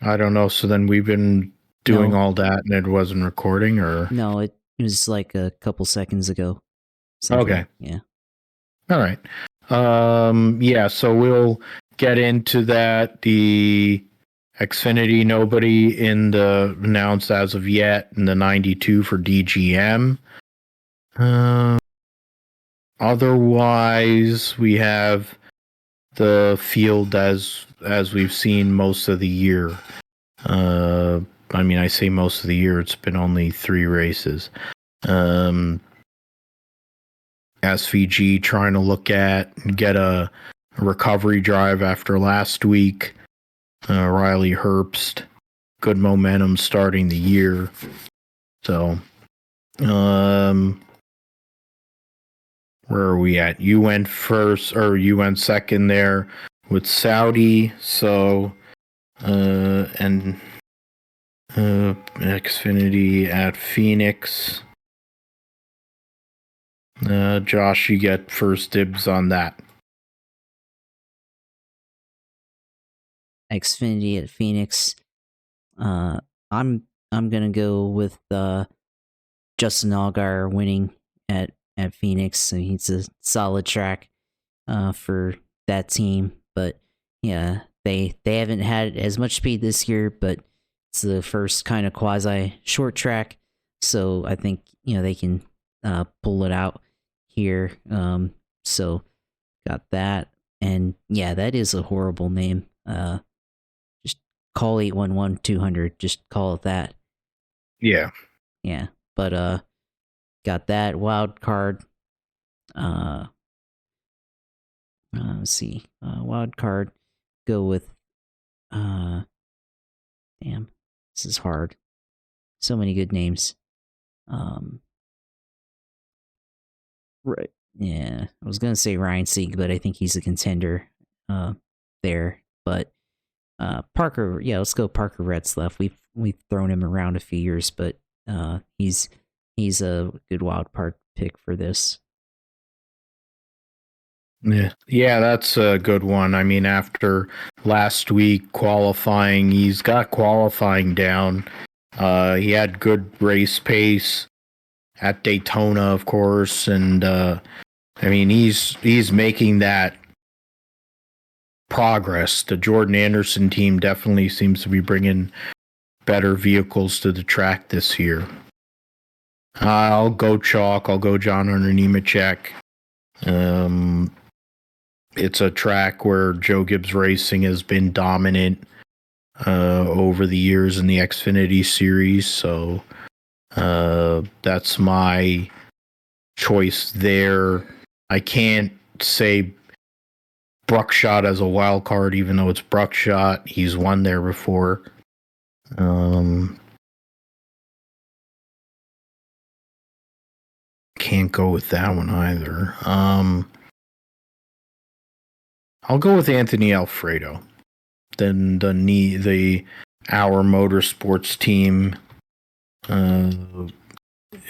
A: I don't know. So then we've been doing all that and it wasn't recording, or?
B: No, it was like a couple seconds ago. Something.
A: Okay.
B: Yeah.
A: All right. So we'll get into that. The Xfinity, nobody in the announced as of yet in the 92 for DGM. Otherwise, we have the field as we've seen most of the year. I mean, I say most of the year. It's been only 3 races. SVG trying to look at and get a recovery drive after last week. Riley Herbst, good momentum starting the year. So, where are we at? You went first, or you went second there with Saudi. So, and Xfinity at Phoenix. Josh, you get first dibs on that.
B: Xfinity at Phoenix. I'm gonna go with Justin Allgaier winning at Phoenix. So he's a solid track for that team. But yeah, they haven't had as much speed this year, but it's the first kind of quasi short track. So I think they can pull it out here. So got that. And yeah, that is a horrible name. Just call 811-200. Just call it that.
A: Yeah.
B: Yeah. But got that wild card. Let's see. Wild card. Go with damn. This is hard. So many good names. Right. Yeah. I was gonna say Ryan Sieg, but I think he's a contender there. But Parker, yeah, let's go Parker Retzlaff. We've thrown him around a few years, but he's a good wild card pick for this.
A: Yeah, that's a good one. I mean, after last week qualifying, he's got qualifying down. He had good race pace at Daytona, of course, and I mean, he's making that progress. The Jordan Anderson team definitely seems to be bringing better vehicles to the track this year. I'll go chalk. I'll go Hunter Nemechek. It's a track where Joe Gibbs Racing has been dominant over the years in the Xfinity series, so that's my choice there. I can't say Bruckshot as a wild card, even though it's Bruckshot. He's won there before. Can't go with that one either. I'll go with Anthony Alfredo. Then the Our Motorsports team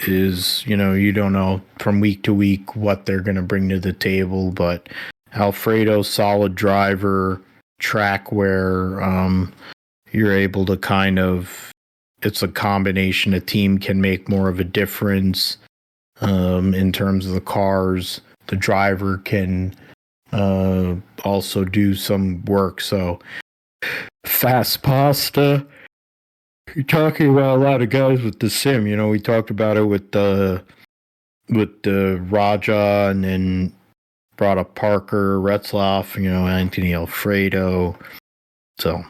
A: is, you don't know from week to week what they're going to bring to the table, but Alfredo, solid driver, track where you're able to kind of, it's a combination. A team can make more of a difference in terms of the cars. The driver can also do some work. So Fast Pasta, you're talking about a lot of guys with the sim. We talked about it with the Rajah, and then brought up Parker Retzlaff, Anthony Alfredo. So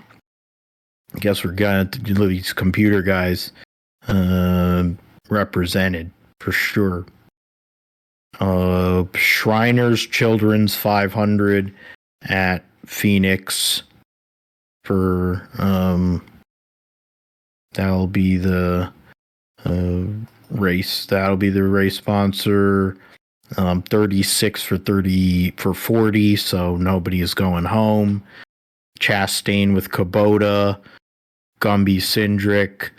A: I guess we're going to get these computer guys represented for sure. Shriners Children's 500 at Phoenix for that'll be the race. That'll be the race sponsor. 36 for 40, so nobody is going home. Chastain with Kubota, Gumby Cindric,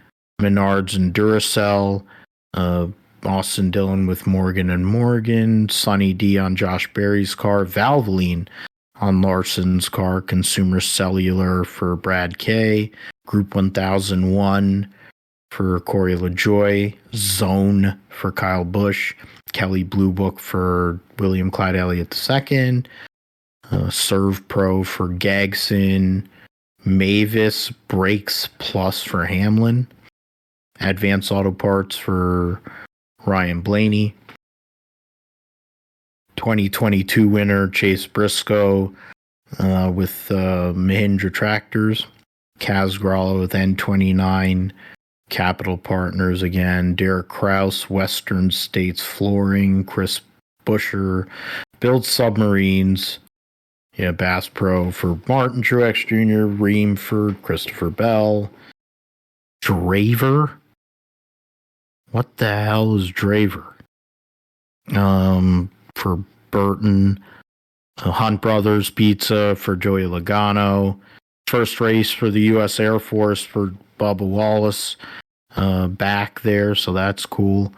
A: Menards and Duracell, Austin Dillon with Morgan and Morgan, Sonny D on Josh Berry's car, Valvoline on Larson's car, Consumer Cellular for Brad Kay, Group 1001 for Corey LaJoy, Zone for Kyle Busch, Kelly Blue Book for William Clyde Elliott II, Serve Pro for Gagson, Mavis Brakes Plus for Hamlin, Advanced Auto Parts for Ryan Blaney, 2022 winner Chase Briscoe with Mahindra Tractors, Kaz Gralla with N29 Capital Partners again, Derek Kraus, Western States Flooring, Chris Busher, Build Submarines, Bass Pro for Martin Truex Jr., Ream for Christopher Bell, Draver. What the hell is Draver? For Burton, Hunt Brothers Pizza for Joey Logano, first race for the U.S. Air Force for Bubba Wallace, back there, so that's cool.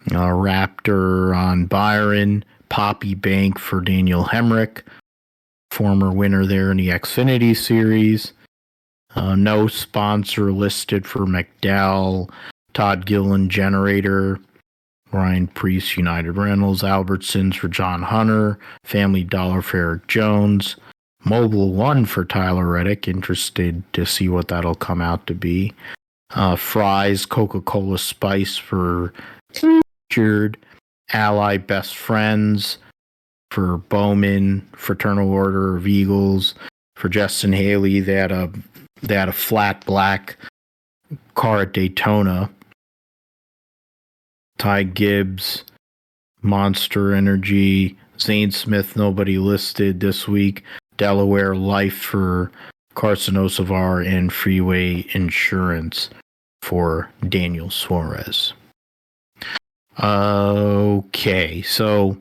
A: Raptor on Byron, Poppy Bank for Daniel Hemrick, former winner there in the Xfinity Series. No sponsor listed for McDowell, Todd Gillen Generator, Ryan Priest United Rentals, Albertsons for John Hunter, Family Dollar for Eric Jones, Mobile One for Tyler Reddick, interested to see what that'll come out to be. Fry's Coca-Cola Spice for Richard, Ally Best Friends for Bowman, Fraternal Order of Eagles for Justin Haley. They had a flat black car at Daytona. Ty Gibbs, Monster Energy, Zane Smith, nobody listed this week. Delaware Life for Carson Osavar, and Freeway Insurance for Daniel Suarez. Okay, so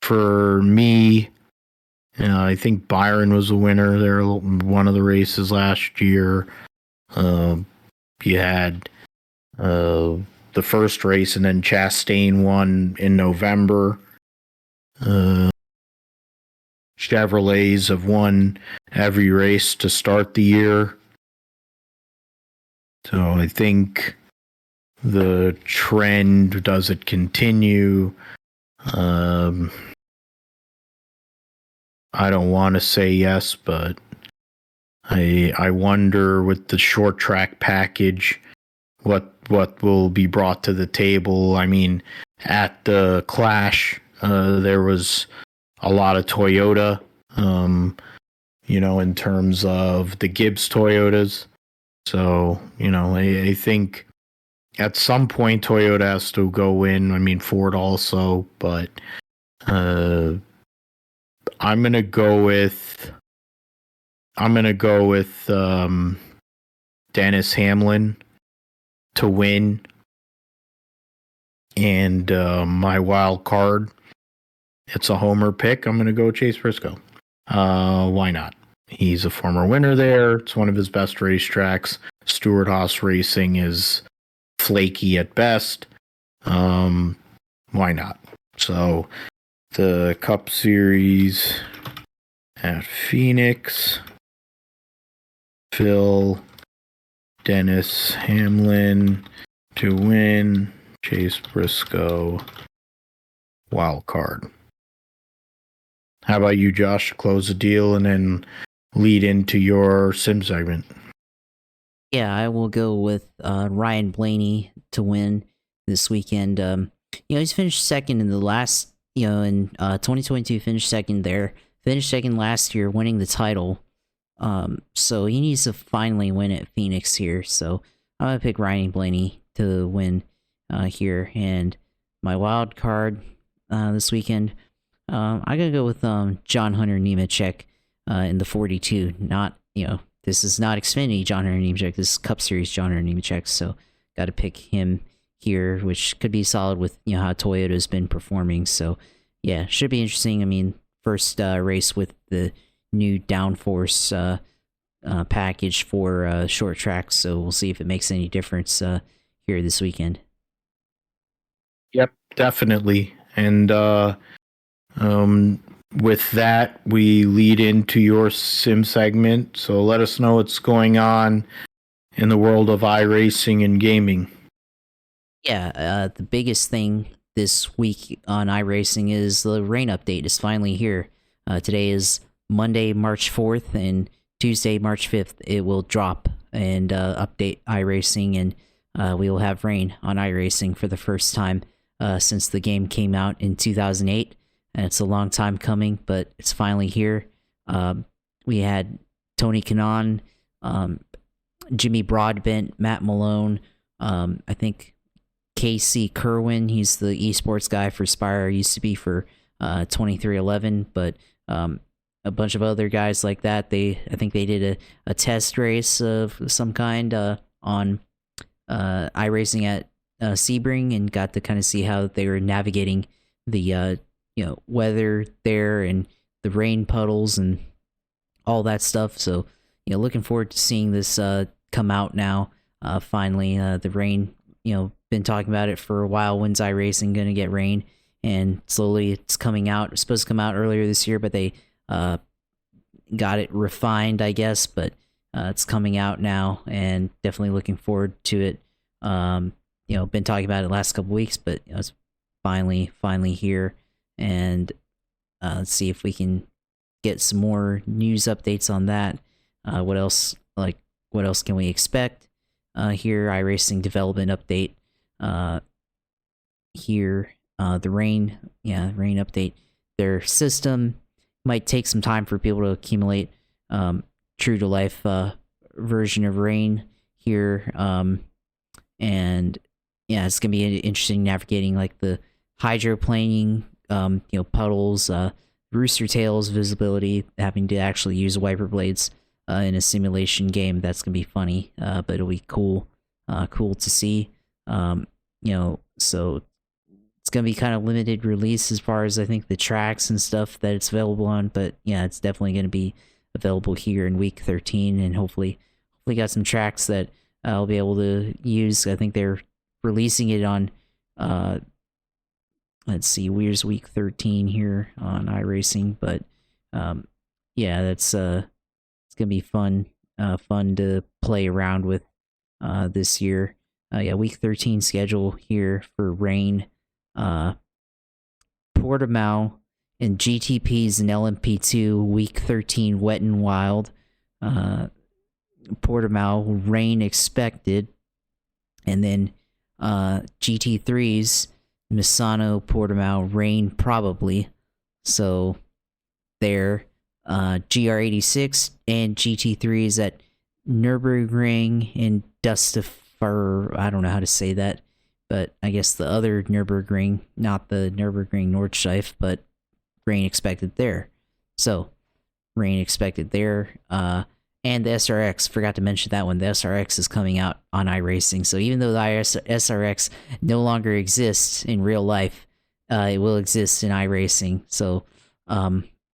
A: for me, I think Byron was a winner there, one of the races last year. You had the first race, and then Chastain won in November. Chevrolets have won every race to start the year. So I think the trend, does it continue? I don't want to say yes, but I wonder with the short track package what will be brought to the table. I mean, at the Clash, there was a lot of Toyota, in terms of the Gibbs Toyotas. So, I think at some point Toyota has to go in. I mean, Ford also, but I'm gonna go with Dennis Hamlin to win, and my wild card, it's a homer pick. I'm gonna go Chase Briscoe. Why not? He's a former winner there. It's one of his best racetracks. Stewart Haas Racing is flaky at best. Why not? So the Cup Series at Phoenix, Phil, Dennis Hamlin to win, Chase Briscoe wild card. How about you, Josh, to close the deal and then lead into your sim segment?
B: Yeah, I will go with Ryan Blaney to win this weekend. He's finished second in the last, in 2022, finished second there. Finished second last year, winning the title. So he needs to finally win at Phoenix here. So I'm gonna pick Ryan Blaney to win here. And my wild card this weekend, I'm gonna go with John Hunter Nemechek in the 42. Not, this is not Xfinity John Hunter Nemechek. This is Cup Series John Hunter Nemechek. So got to pick him here, which could be solid with how Toyota's been performing. So yeah, should be interesting. I mean, first race with the new downforce package for short tracks, so we'll see if it makes any difference here this weekend.
A: Yep, definitely. And with that, we lead into your sim segment. So let us know what's going on in the world of iRacing and gaming.
B: Yeah, the biggest thing this week on iRacing is the rain update is finally here. Today is Monday, March 4th, and Tuesday, March 5th, it will drop and update iRacing, and we will have rain on iRacing for the first time since the game came out in 2008. And it's a long time coming, but it's finally here. We had Tony Kanaan, Jimmy Broadbent, Matt Malone, I think Casey Kerwin, he's the esports guy for Spire, used to be for 2311, but a bunch of other guys like that. I think they did a test race of some kind on iRacing at Sebring, and got to kind of see how they were navigating the weather there and the rain puddles and all that stuff. So looking forward to seeing this come out now. Finally, the rain. Been talking about it for a while. When's iRacing gonna get rain? And slowly it's coming out. It was supposed to come out earlier this year, but they got it refined, I guess. But it's coming out now, and definitely looking forward to it. Been talking about it the last couple weeks, but it's finally here. And let's see if we can get some more news updates on that. What else can we expect here? iRacing development update here. The rain update. Their system might take some time for people to accumulate true to life version of rain here. And yeah, it's gonna be interesting navigating like the hydroplaning, puddles, rooster tails visibility, having to actually use wiper blades in a simulation game. That's gonna be funny, but it'll be cool to see. So it's gonna be kind of limited release as far as I think the tracks and stuff that it's available on, but yeah, it's definitely gonna be available here in week 13, and hopefully got some tracks that I'll be able to use. I think they're releasing it on let's see, where's week 13 here on iRacing, but yeah, that's it's gonna be fun to play around with this year. Yeah, week 13 schedule here for rain. Portimao and GTPs and LMP2 week 13 wet and wild. Portimao rain expected, and then GT3s Misano Portimao rain probably. So there, GR86 and GT3s at Nürburgring and Dustifer. I don't know how to say that, but I guess the other Nürburgring, not the Nürburgring Nordschleife, but rain expected there. So rain expected there. And the SRX, forgot to mention that one. The SRX is coming out on iRacing. So even though the SRX no longer exists in real life, it will exist in iRacing. So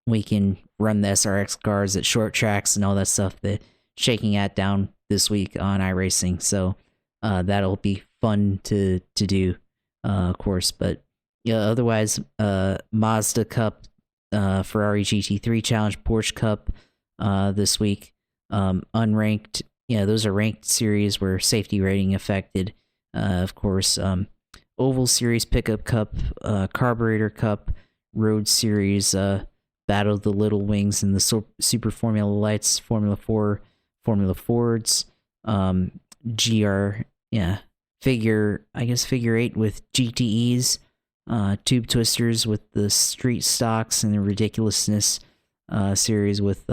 B: we can run the SRX cars at short tracks and all that stuff that shaking at down this week on iRacing. So that'll be fun to do, of course. But yeah, otherwise, Mazda Cup, Ferrari GT3 Challenge, Porsche Cup this week. Unranked, those are ranked series where safety rating affected. Of course, Oval Series Pickup Cup, Carburetor Cup, Road Series, Battle of the Little Wings, and the Super Formula Lights, Formula 4, Formula Fords, figure 8 with GTEs, Tube Twisters with the Street Stocks, and the Ridiculousness series with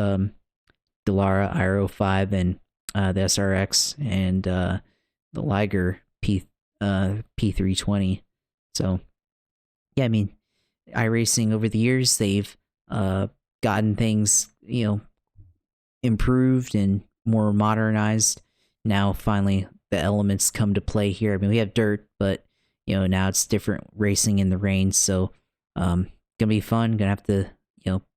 B: Dallara IR05 and the SRX and the Liger P320. So yeah, I mean, iRacing over the years, they've gotten things, improved and more modernized. Now finally the elements come to play here. I mean, we have dirt, but now it's different racing in the rain. So gonna be fun. Gonna have to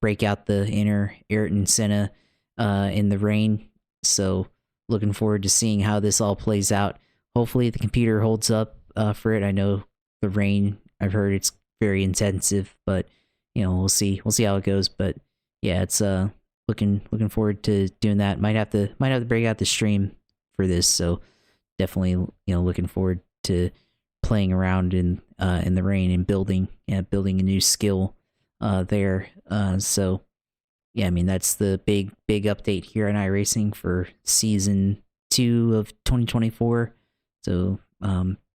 B: break out the inner Ayrton Senna in the rain. So looking forward to seeing how this all plays out. Hopefully the computer holds up for it. I know the rain, I've heard it's very intensive, but we'll see how it goes. But yeah, it's looking forward to doing that. Might have to break out the stream for this. So definitely looking forward to playing around in the rain and building a new skill there. So yeah, I mean, that's the big update here on iRacing for season 2 of 2024. So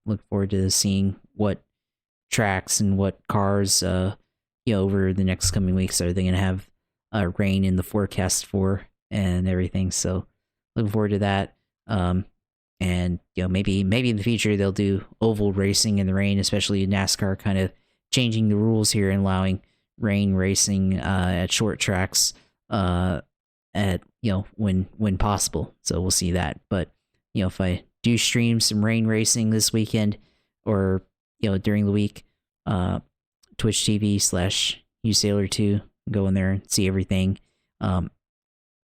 B: look forward to seeing what tracks and what cars over the next coming weeks are they going to have rain in the forecast for and everything. So looking forward to that. And maybe in the future they'll do oval racing in the rain, especially NASCAR kind of changing the rules here and allowing rain racing at short tracks at when possible. So we'll see that. But if I do stream some rain racing this weekend or during the week, Twitch TV/usailor2, go in there and see everything. And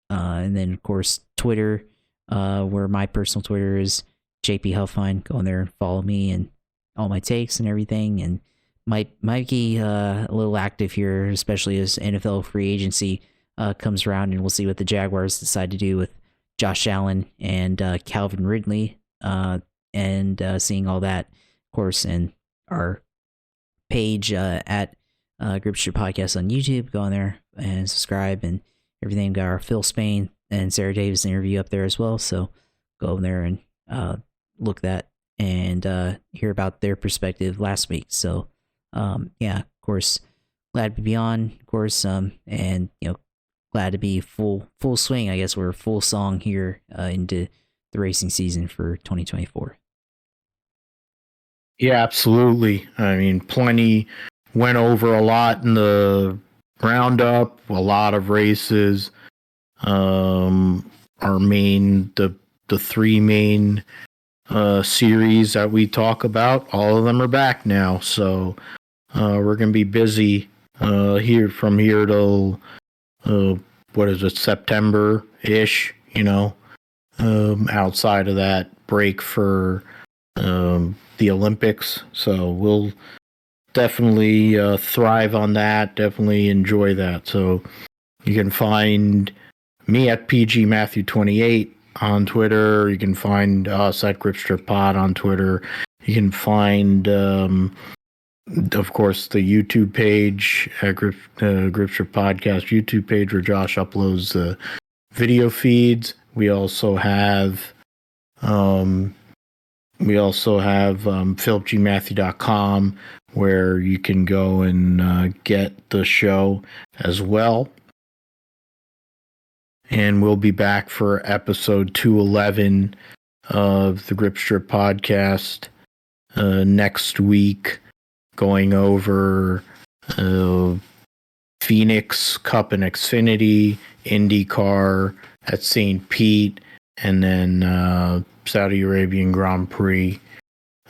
B: then of course Twitter, where my personal Twitter is JP Huffine. Go in there and follow me and all my takes and everything. And might be a little active here, especially as NFL free agency comes around, and we'll see what the Jaguars decide to do with Josh Allen and Calvin Ridley, and seeing all that, of course, and our page at Gripster Podcast on YouTube. Go on there and subscribe and everything. Got our Phil Spain and Sarah Davis interview up there as well. So go over there and look that and hear about their perspective last week. So yeah, of course, glad to be on, of course, and glad to be full swing. I guess we're full song here into the racing season for 2024.
A: Yeah, absolutely. I mean, plenty went over a lot in the roundup, a lot of races. The 3 main series that we talk about, all of them are back now. So we're going to be busy here till September-ish, outside of that break for the Olympics. So we'll definitely thrive on that, definitely enjoy that. So you can find me at PGMatthew28 on Twitter. You can find us at GripStripPod on Twitter. You can find, of course, the YouTube page at GripStrip Podcast YouTube page, where Josh uploads the video feeds. We also have philipgmatthew.com, where you can go and get the show as well. And we'll be back for episode 211 of the Grip Strip Podcast next week, going over Phoenix Cup and Xfinity, IndyCar at St. Pete, and then Saudi Arabian Grand Prix,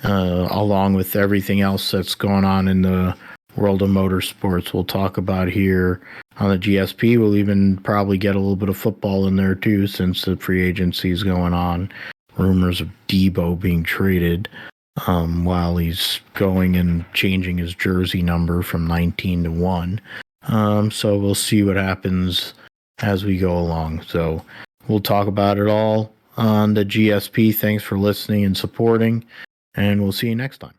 A: along with everything else that's going on in the world of motorsports. We'll talk about here on the GSP. We'll even probably get a little bit of football in there too, since the free agency is going on. Rumors of Debo being traded while he's going and changing his jersey number from 19 to 1. So we'll see what happens as we go along. So we'll talk about it all on the GSP. Thanks for listening and supporting, and we'll see you next time.